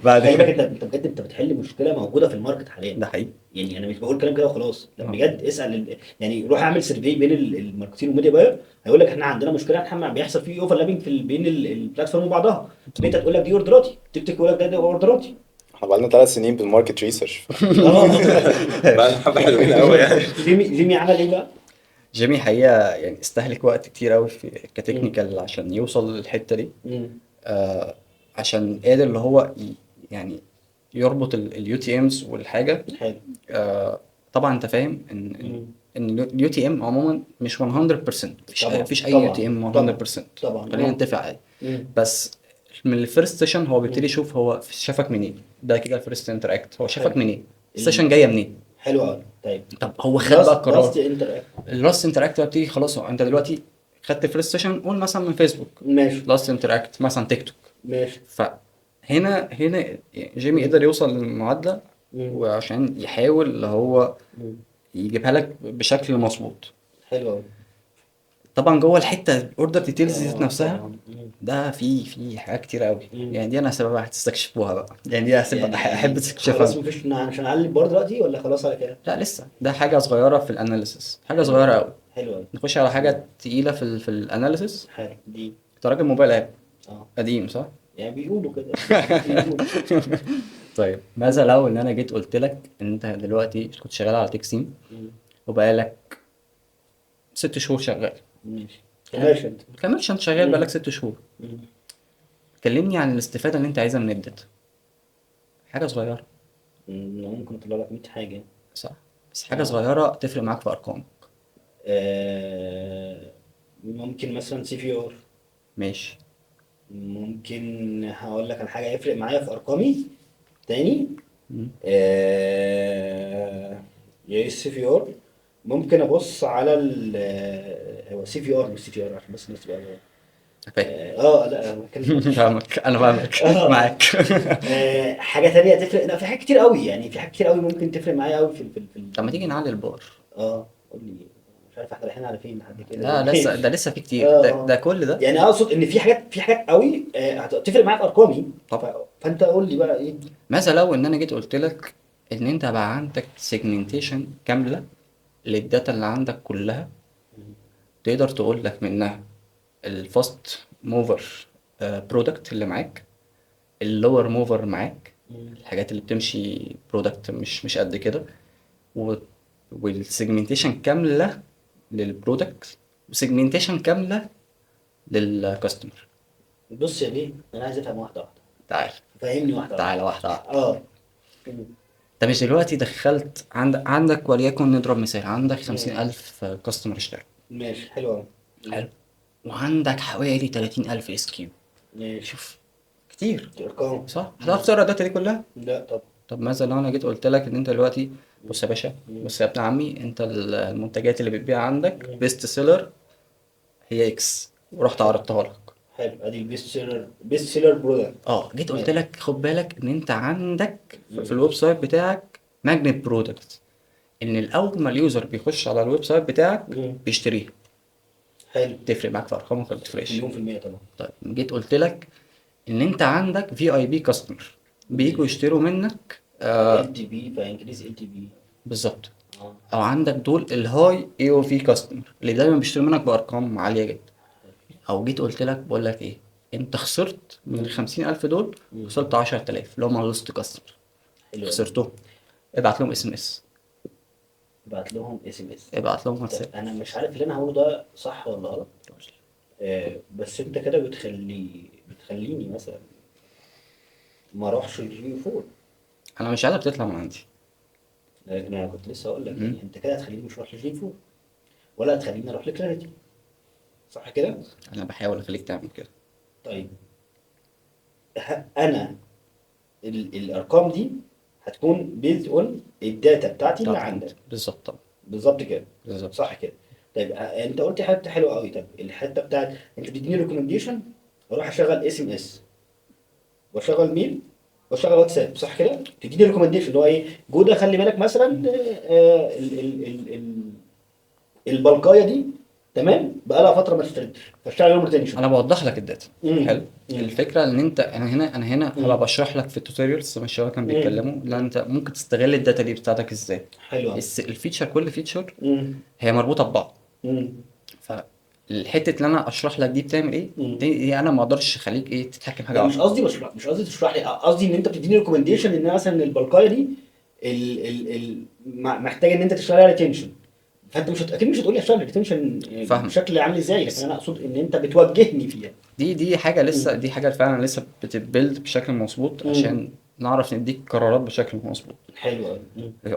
بعد خلي بالك كده. انت بجد انت بتحل مشكله موجوده في الماركت حاليا. ده حقيقي. يعني انا مش بقول كلام كده وخلاص، لا بجد اسال يعني روح اعمل سيرفي بين الماركتين والميديا باير، هيقول لك احنا عندنا مشكله احنا بيحصل فيه اوفرلابنج بين البلاتفورم وبعضها. ميتا تقول لك دي اوردراتي، تيك توك يقول لك ده اوردراتي. احنا بقالنا 3 سنين بالماركت ريسيرش. بقى حبه حلوين قوي يعني. جيمي عمل ايه بقى؟ جيمي حقيقة يعني استهلك وقت كتير قوي في كتكنيكال عشان يوصل للحتة دي. عشان قادر اللي هو يعني يربط اليو تي امز والحاجة. حلو. طبعا انت فاهم ان اليو تي ام عموما مش 100%. مفيش اي طبعاً. يو تي ام طبعاً. 100%. طبعاً. خلينا نتفق عليه. بس من الفيرست سيشن هو بيبتدي يشوف هو شافك منين. ده كده الفيرست انتراكت، هو شافك حلو. منين، السيشن جايه منين. حلو قوي. طيب طب هو خد بقى القرار. انتر اللاست انتراكت بتيجي خلاص. انت دلوقتي خدت الفيرست سيشن قول مثلا من فيسبوك، ماشي لاست انتراكت مثلا تيك توك. ماشي. فهنا جيمي قدر يوصل للمعادله وعشان يحاول اللي هو يجيبها لك بشكل مظبوط. حلو قوي. طبعا جوه الحته الاوردر ديتيلز ذات نفسها ده في حاجات كتير قوي. يعني دي انا هسيبها هتستكشفوها بقى. يعني دي هسيبها احب خلاص تستكشفها. مفيش مش هنعلي البار دلوقتي ولا خلاص على كده؟ لا لسه ده حاجه صغيره في الاناليسيس، حاجه صغيره قوي. حلو قوي. نخش على حاجه تقيله في الاناليسيس. حلو دي. انت راجل موبايل اب اه قديم صح؟ يعني بيقولوا كده بيقولوا. طيب ماذا لو ان انا جيت قلت لك ان انت دلوقتي كنت شغال على تكسيم وبقالك 6 شهور شغال ماشي. ماشي انت. كملش انت شغال بقالك 6 شهور. كلمني عن الاستفاده اللي انت عايزها من الداتا. حاجه صغيره ممكن اطلع لك 100 حاجه. صح، بس حاجه صغيره تفرق معاك في ارقامك. ممكن مثلا سي في ار. ماشي. ممكن هقول لك على حاجه يفرق معايا في ارقامي تاني. يا سي في ار. ممكن ابص على هو سي في ار مش سي في ار عشان بس الناس تبقى فاهم. لا انا بتكلم فاهمك انا فاهمك معاك. حاجه تانية تفرق. لا في حاجات كتير قوي يعني في حاجات كتير قوي ممكن تفرق معايا قوي في طب ما تيجي نعلي البار. قول لي. مش عارف احنا رايحين على فين لحد كده. لا لسه في كتير. ده كل ده يعني اقصد ان في حاجات قوي هتفرق معايا في ارقامي. طبعا. فانت قول لي بقى ايه. ماذا لو ان انا جيت قلت لك ان انت بقى عندك سيجمنتيشن كامله للداتا اللي عندك كلها، تقدر تقول لك منها الفاست موفر برودكت اللي معاك، اللور موفر معاك، الحاجات اللي بتمشي برودكت مش قد كده، والسيجمنتيشن كامله للبرودكت وسيجمنتيشن كامله للكاستمر. بص يا بيه انا عايز افهم واحده واحده. تعال فهمني واحده تعالى واحده واحده. انت مش دلوقتي دخلت عندك وليكن نضرب مثال عندك 50,000 كاستمر اشترك. ماشي حلو قوي. حلو. وعندك حوالي 30,000 اس كيو. ماشي. شوف كتير ارقام صح؟ هتعرف تقرا الداتا دي كلها؟ لا طب. طب مثلا لو انا جيت قلت لك ان انت دلوقتي بص يا باشا، بص يا ابن عمي، انت المنتجات اللي بتبيع عندك بيست سيلر هي اكس، ورحت عرضتها لك. حلو ادي بيست سيلر برودكت. جيت قلت لك خد بالك ان انت عندك في الويب سايت بتاعك ماجنت برودكت، ان الاول ما اليوزر بيخش على الويب سايت بتاعك بيشتريه. حلو. تفرق معاك في ارقامك ولا تفرقش؟ مليون في المية طبعا. طيب جيت قلت لك ان انت عندك في اي بي كاستمر بييجوا يشتروا منك ال تي بي فانكريز ال تي بي. بالظبط. او عندك دول الهاي اي او في كاستمر اللي دايما بيشتروا منك بارقام عاليه جدا، او جيت قلت لك بقول لك ايه، انت خسرت من ال 50,000 دول وصلت 10,000 اللي هم اللوست كاستمر حلو. خسرتهم، ابعت لهم اس ام اس، ابعت لهم اس ام اس. ابعت لهم واتساب. انا مش عارف اللي انا هقوله ده صح ولا غلط، بس انت كده بتخليني مثلا ما اروحش الجي 4. انا مش عايزك تطلع من عندي. لكن انا كنت لسه هقول لك يعني انت كده هتخليني مش اروح للجي 4 ولا هتخليني اروح لكلاريتي، صح كده؟ انا بحاول اخليك تعمل كده. طيب انا الارقام دي هتكون بيزد اون الداتا بتاعتي اللي عندك. بالظبط طبعا. بالظبط كده. بالظبط. صح كده. طيب انت قلت حته حلوه قوي. طب الحته بتاعت انت بتديني ريكومنديشن اروح اشغل اس ام اس واشغل ميل واشغل واتساب، صح كده؟ تديني ريكومنديشن اللي هو ايه، جوده خلي بالك مثلا البلقايه دي تمام بقى لها فتره ما اشتغلتش فاشتغل يوم ريتنشن. انا بوضح لك الداتا. مم. حلو. مم. الفكره ان انت انا هنا هبقى بشرح لك في التوتوريالز زي ما الشباب كانوا بيتكلموا، لا انت ممكن تستغل الداتا دي بتاعتك ازاي. حلو قوي. الفيتشر كل فيتشر هي مربوطه ببعض، فالحته اللي انا اشرح لك دي بتعمل ايه، دي انا ما اقدرش اخليك ايه تتحكم حاجه لا مش واحده. قصدي مش قصدي تشرح لي، قصدي ان انت بتديني ريكومنديشن ان مثلا البلقايه دي محتاج ان انت تشتغل عليها ريتنشن، فانت اكيد مش هتقول لي اشتغل ريتنشن فاهم. بشكل عامل ازاي، لكن انا اقصد ان انت بتوجهني فيها. دي حاجه لسه، دي حاجه فعلا لسه بتتبيلد بشكل مظبوط عشان نعرف نديك قرارات بشكل مظبوط، حلو قوي.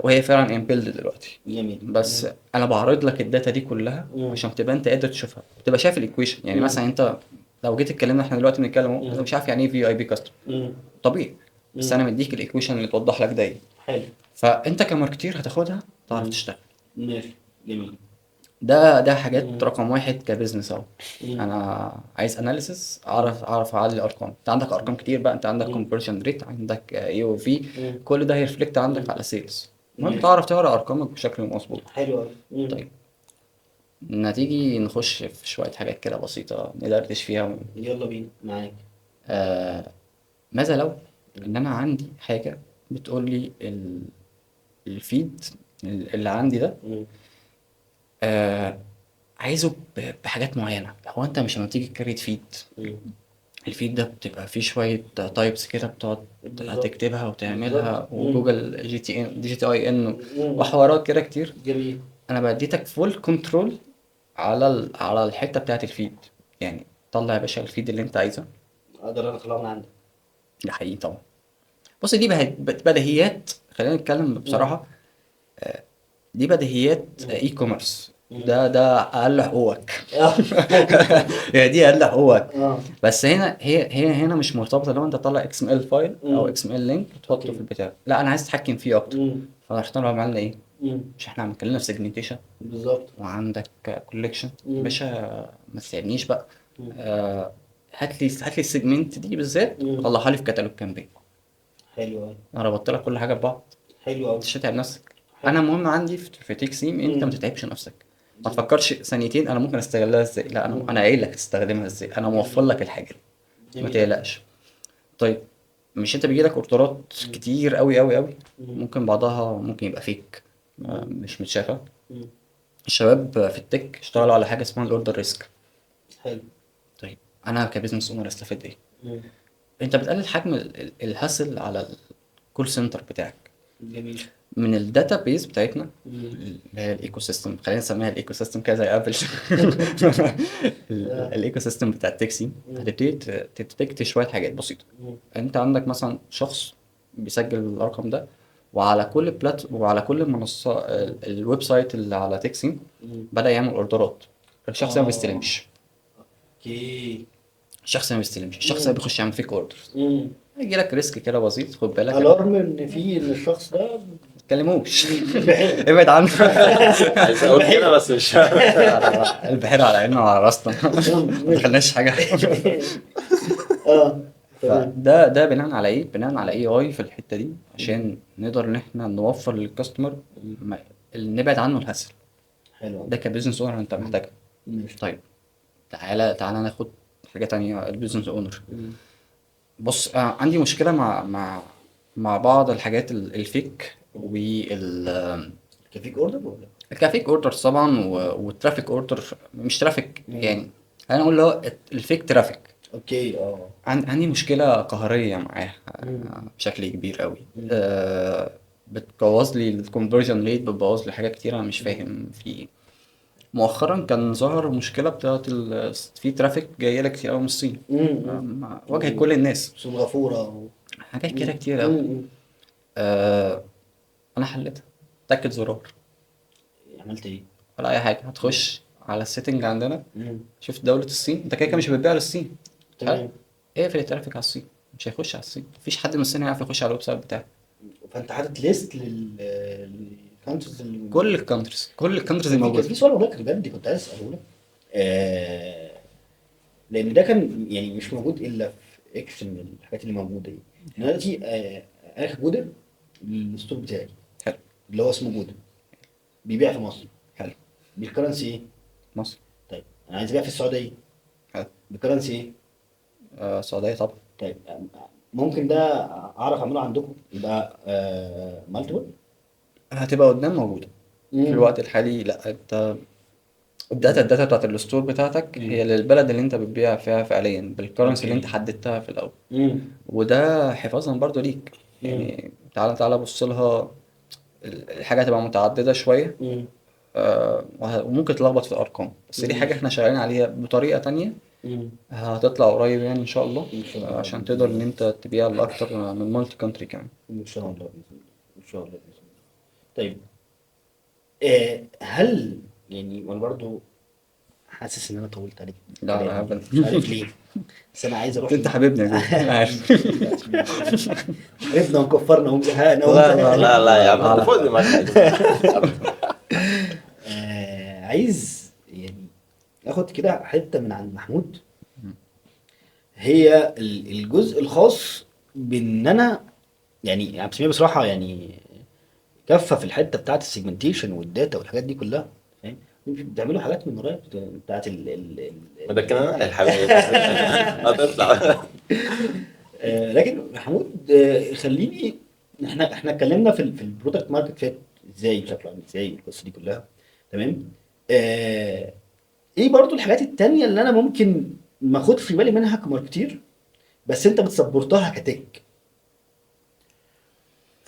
وهي فعلا امبيلد دلوقتي. جميل. بس انا بعرض لك الداتا دي كلها عشان تبقى انت قادر تشوفها، تبقى شايف الايكويشن. يعني مثلا انت لو جيت اتكلمنا احنا دلوقتي بنتكلم اهو، انت مش عارف يعني ايه في اي بي كاستمر طبيعي، بس انا مديك الايكويشن اللي توضح لك ده. حلو. فانت كماركتير هتاخدها تعرف تشتغل. ماشي. جميل. ده حاجات رقم واحد كبزنس اهو. انا عايز اناليسيس، اعرف اعلي الارقام. انت عندك ارقام كتير بقى، انت عندك كونفرجن ريت، عندك اي او في، كل ده هيرفلكت عندك على سيلز، المهم تعرف تقرا ارقامك بشكل مظبوط. حلو قوي. طيب نتيجي نخش في شويه حاجات كده بسيطه ندردش فيها. يلا بينا معاك. ماذا لو ان انا عندي حاجه بتقول لي الفيد اللي عندي ده عايزه بحاجات معينه. هو انت مش لما تيجي تكريت فيد، الفيد ده بتبقى فيه شويه تايبس كده بتقعد تكتبها وتعملها، وجوجل جي تي اي ان وحوارات كده كتير. جميل. انا بديتك فول كنترول على الحته بتاعت الفيد، يعني طلع يا باشا الفيد اللي انت عايزه. اقدر انا اطلعه من عندك. ده حقيقي طبعا. بص دي بديهيات، خلينا نتكلم بصراحه. دي بديهيات اي كوميرس، ده اقل حقوقك. يعني دي اقل حقوقك. بس هي هنا مش مرتبطه لو انت تطلع اكس ام ال فايل او اكس ام ال لينك تحطه في البتاع، لا انا عايز اتحكم فيه اكتر. فاحنا عملنا ايه؟ مش احنا اتكلمنا في سيجمنتيشن بالظبط، وعندك كوليكشن باشا، ما تساعدنيش بقى. هات لي السيجمنت دي بالذات طلعها لي في كتالوج كامبين. حلو قوي. انا ربطت لك كل حاجه ببعض. حلو قوي. انت مش هتتعب نفسك. انا مهم عندي في تيكسيم انت ما تتعبش نفسك، ما تفكرش ثانيتين انا ممكن استغلها ازاي، لا انا قايل لك تستخدمها ازاي، انا موفر لك الحاجه دي، ما تقلقش. طيب مش انت بيجيلك اوردرات كتير قوي قوي قوي، ممكن بعضها ممكن يبقى فيك مش متشافه. الشباب في التك اشتغلوا على حاجه اسمها الاوردر ريسك. حلو. طيب انا كبزنس اونر استفاد ايه؟ انت بتقلل حجم الهاسل على الكول سنتر بتاعك. جميل. من الداتا بيز بتاعتنا اللي هي الايكو سيستم، خلينا نسميها الايكو سيستم كده زي ابل. الايكو سيستم بتاع التاكسي هتبتدي تديتكت شويه حاجات بسيطه. انت عندك مثلا شخص بيسجل الرقم ده، وعلى كل منصه الويب سايت اللي على تاكسي بدا يعمل اوردرات. الشخص ده ما بيستلمش. اوكي. الشخص ده ما بيستلمش، الشخص ده بيخش يعمل فيك اوردر. يجي لك ريسك كده بسيط، خد بالك. الارم ان الشخص ده ما تكلموش. ابعد عنه. عايز اقول كده بس مش البحيرة على عيننا وعلى راسنا. ما دخلناش حاجة. ده بناء على ايه؟ بناء على اي اي في الحتة دي عشان نقدر ان احنا نوفر للكاستمر اللي نبعد عنه الهسل. حلو. ده كبزنس اونر انت محتاجها. طيب تعالى ناخد حاجة تانية. البيزنس اونر بص عندي مشكلة مع بعض الحاجات الفيك كفيك اوردر ولا؟ الكافيك اوردر طبعا والترافيك اوردر، مش ترافيك يعني، انا اقول اللي هو الفيك ترافيك. اوكي عندي مشكلة قهرية معاها بشكل كبير قوي. بتبوظ لي الكونفرجن ريت، بتبوظ لي حاجات كتير انا مش فاهم في ايه. مؤخرا كان ظهر مشكلة بتاعت في ترافيك جاية لك كتير قوي من الصين، واجهت كل الناس، سوق غفوره حاجات كده كتير قوي. آه انا حلتها، تاكد زرار عملت ايه؟ ولا اي حاجة. هتخش على السيتنج عندنا، شوف دولة الصين، انت كده كده مش بتبيع للصين، تمام. اقفل الترافيك على الصين، مش هيخش على الصين. مفيش حد من الصين هيعرف يخش على الويب سايت بتاعك. فانت حاطط ليست للكونترز اللي كل الكونتريز كان الموجودة. في سؤال والله بجد كنت عايز اساله لك. لان ده كان يعني مش موجود الا في اكس من الحاجات اللي موجوده دي. انا دلوقتي اخر جوده الستور بتاعي حلو. اللي هو اسمه جوده بيبيع في مصر. حلو. بالكرنسي ايه؟ مصر. طيب انا عايز ابيع في السعوديه حلو. بالكرنسي ايه؟ السعودية طبعا. طيب ممكن ده اعرف اعمله عندكم يبقى مالتيبل؟ هتبقى قدام موجودة في الوقت الحالي. لا، انت الداتا بتاعت الستور بتاعتك هي للبلد اللي انت بتبيع فيها فعليا بالكرنسي اللي انت حددتها في الاول، وده حفاظا برضو ليك. يعني تعالى بص لها، الحاجة هتبقى متعددة شوية، وممكن تلخبط في الأرقام، بس دي حاجة احنا شغالين عليها بطريقة تانية هتطلع قريب يعني إن شاء الله، إن شاء الله. عشان تقدر إن أنت تبيع لأكتر من مالتي كونتري كمان. ان شاء الله باذن الله. ان شاء الله باذن الله. طيب هل يعني وانا برضو حاسس ان انا طولت عليك لا، كلام. أبدا. مش عارف ليه بس انا عايز اروح أنت حبيبنا يا جوجل، أنا عارف. عرفنا وكفرنا وزهقنا لا يا عم لا. فوق دماغك. عايز يعني اخد كده حته من عند محمود، هي الجزء الخاص بان انا يعني عبد السميع بصراحه يعني كفه في الحته بتاعت السيجمنتيشن والداتا والحاجات دي كلها، فاهم؟ بتعملوا حاجات من ورايا بتاعت ما ده كان انا الحبيب هتطلع. لكن محمود خليني احنا اتكلمنا في البرودكت ماركت فيت ازاي شكله عامل ازاي القصه دي كلها، تمام. ايه برضو الحاجات التانية اللي انا ممكن ما اخدش بالي منها كماركتير بس انت بتسبورتها كتك؟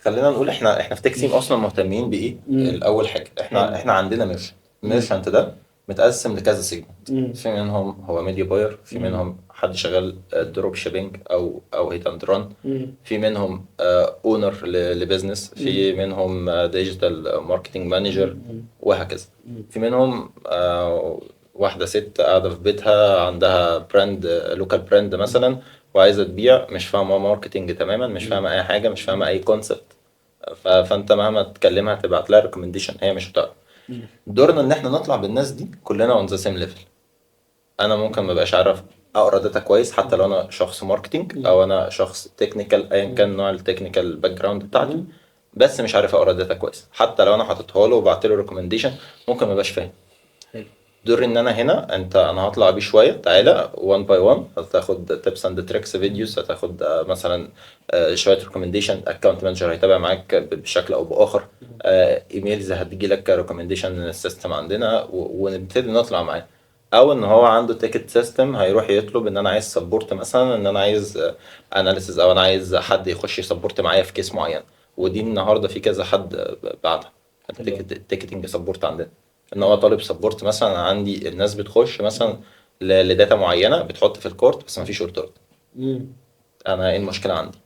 خلينا نقول احنا في تك تيم اصلا مهتمين بايه. الاول حاجه احنا عندنا ميرشنت ده متقسم لكذا سيجمنت. في منهم هو ميديا باير، في منهم حد شغال دروب شيبينج او هيت اند ران، في منهم اونر لبزنس، في منهم ديجيتال ماركتنج مانجر، وهكذا. في منهم واحده ست قاعده في بيتها عندها براند، لوكال براند مثلا، وعايزه تبيع، مش فاهمه ماركتنج تماما، مش فاهمه اي حاجه، مش فاهمه اي كونسبت. فانت مهما تكلمها تبعت لها ريكومنديشن هي مش هتعرف. دورنا ان احنا نطلع بالناس دي كلنا اون ذا سيم ليفل. انا ممكن ما بقاش عارف اقرا داتا كويس حتى لو انا شخص ماركتنج او انا شخص تكنيكال، ايا كان نوع التكنيكال باك جراوند بتاعتي، بس مش عارف اقرا داتا كويس. حتى لو انا حاططها له وبعت له ريكومنديشن ممكن ما ابقاش فاهم. دور ان انا هنا انا هطلع بيه شويه، تعالى 1 باي 1 هتاخد تيبس اند تريكس فيديوز، هتاخد مثلا شويه ريكومنديشن، اكونت مانجر هيتابع معاك بشكل او باخر، ايميلز هتجي لك ريكومنديشن السيستم عندنا، ونبتدي نطلع معاه. او ان هو عنده تيكت سيستم هيروح يطلب ان انا عايز سبورت مثلا، ان انا عايز اناليسز، او انا عايز حد يخش يسبورت معايا في كيس معين. ودي النهارده في كذا حد بعتها التيكتنج سبورت عندنا، ان هو طالب سبورت مثلا. أنا عندي الناس بتخش مثلا لداتا معينه بتحط في الكورت بس ما فيش اوردر. انا ايه المشكله عندي؟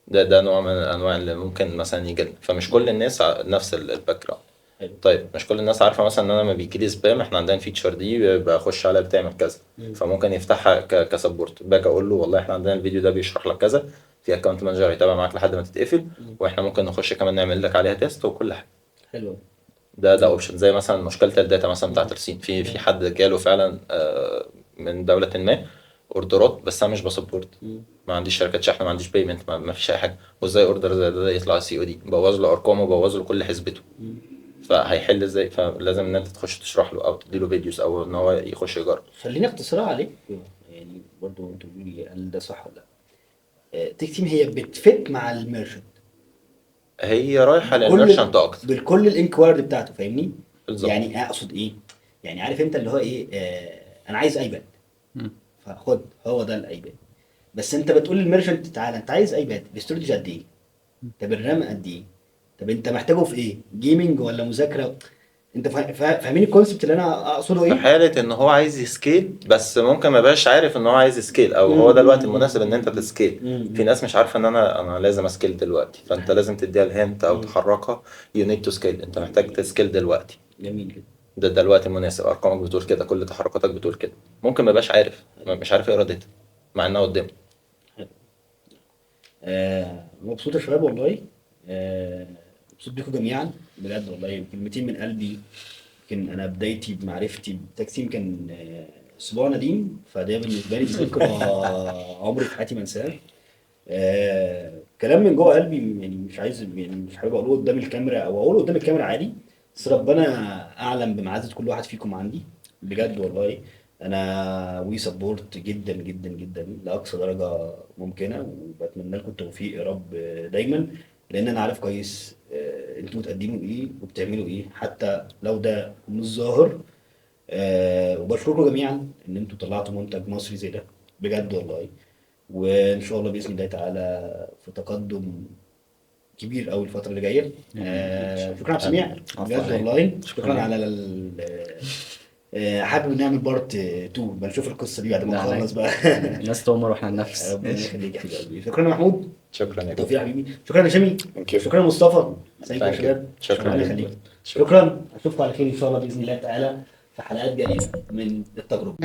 ده نوع من الانواع اللي ممكن مثلا يجي لنا. فمش كل الناس نفس الباك جراوند. طيب مش كل الناس عارفه مثلا ان انا لما بيجي لي سبام احنا عندنا الفيتشر دي بخش عليها بتعمل كذا، فممكن يفتحها كسبورت. باجي اقول له والله احنا عندنا الفيديو ده بيشرح لك كذا، في اكونت مانجر هيتابع معاك لحد ما تتقفل، واحنا ممكن نخش كمان نعمل لك عليها تيست وكل حاجه. حلو. ده اوبشن. زي مثلا مشكله الداتا مثلا بتاعت الصين، في حد جاله فعلا من دوله ما اوردرات، بس انا مش بسبورت، ما عنديش شركات شحن، ما عنديش بيمنت، ما فيش اي حاجه. وازاي اوردر زي ده يطلع سي او دي؟ بوظ له ارقامه وبوظ له كل حسبته. فهيحل ازاي؟ فلازم ان انت تخش تشرح له او تديله فيديوز او ان هو يخش يجرب. خليني اختصرها عليك يعني برضو انتوا بتقولوا لي هل ده صح ولا لا. تيك تيم هي بتفت مع الميرشنت هي رايحه كل للميرشنت اكتر. بالكل الانكوارد بتاعته، فاهمني؟ بالظبط. يعني اقصد ايه؟ يعني عارف انت اللي هو ايه، انا عايز ايباد، فخد هو ده الايباد. بس انت بتقول للميرشنت تعالى انت عايز ايباد الاستورج قد ايه؟ طب الرام قد ايه؟ طب انت محتاجه في ايه؟ جيمنج ولا مذاكره؟ انت فاهمين الكونسبت اللي انا اقصده في ايه؟ حالة ان هو عايز يسكيل بس ممكن ما يبقاش عارف ان هو عايز يسكيل، او هو ده الوقت المناسب ان انت تسكيل. في ناس مش عارفة ان انا لازم اسكيل دلوقتي، فانت لازم تديها الهنت او تحركها. you need to scale، انت محتاج تسكيل دلوقتي. جميل جدا. ده الوقت المناسب، ارقامك بتقول كده، كل تحركاتك بتقول كده. ممكن ما يبقاش عارف، مش عارف يقرا داتا مع انها قدامه. مبسوط يا شباب والله. مبسوط بيكم جميعا بجد والله. كلمتين من قلبي. يمكن انا بدايتي بمعرفتي بتاكسيم كان اسبوع نديم، فده بالنسبه لي ذكرى عمري في حياتي ما انساه. كلام من جوه قلبي، يعني مش عايز، يعني مش حابب اقوله قدام الكاميرا او اقوله قدام الكاميرا عادي، بس ربنا اعلم بمعزه كل واحد فيكم عندي بجد والله. انا وي سبورت جدا جدا جدا لاقصى درجه ممكنه، وبتمنى لكم التوفيق يا رب دايما، لان انا عارف كويس انتوا بتقدموا ايه وبتعملوا ايه حتى لو ده مش ظاهر. وبشكركم جميعا ان انتوا طلعتوا منتج مصري زي ده بجد والله. وان شاء الله باذن الله تعالى في تقدم كبير قوي الفتره اللي جايه. شكرا عبد السميع بجد والله. شكرا على حابب نعمل بارت 2 بنشوف القصه دي بعد ما نخلص بقى. الناس تؤمر واحنا ننفس. ربنا يخليك يا حبيبي. شكرا يا محمود. شكرا يا توفيق يا حبيبي. شكرا يا شمي. Thank you. شكرا يا مصطفى. ثانك يو يا Thank you. شباب. شكرا ربنا لك. يخليك. شكرا. اشوفكم على خير ان شاء الله باذن الله تعالى في حلقات جايه من التجربه.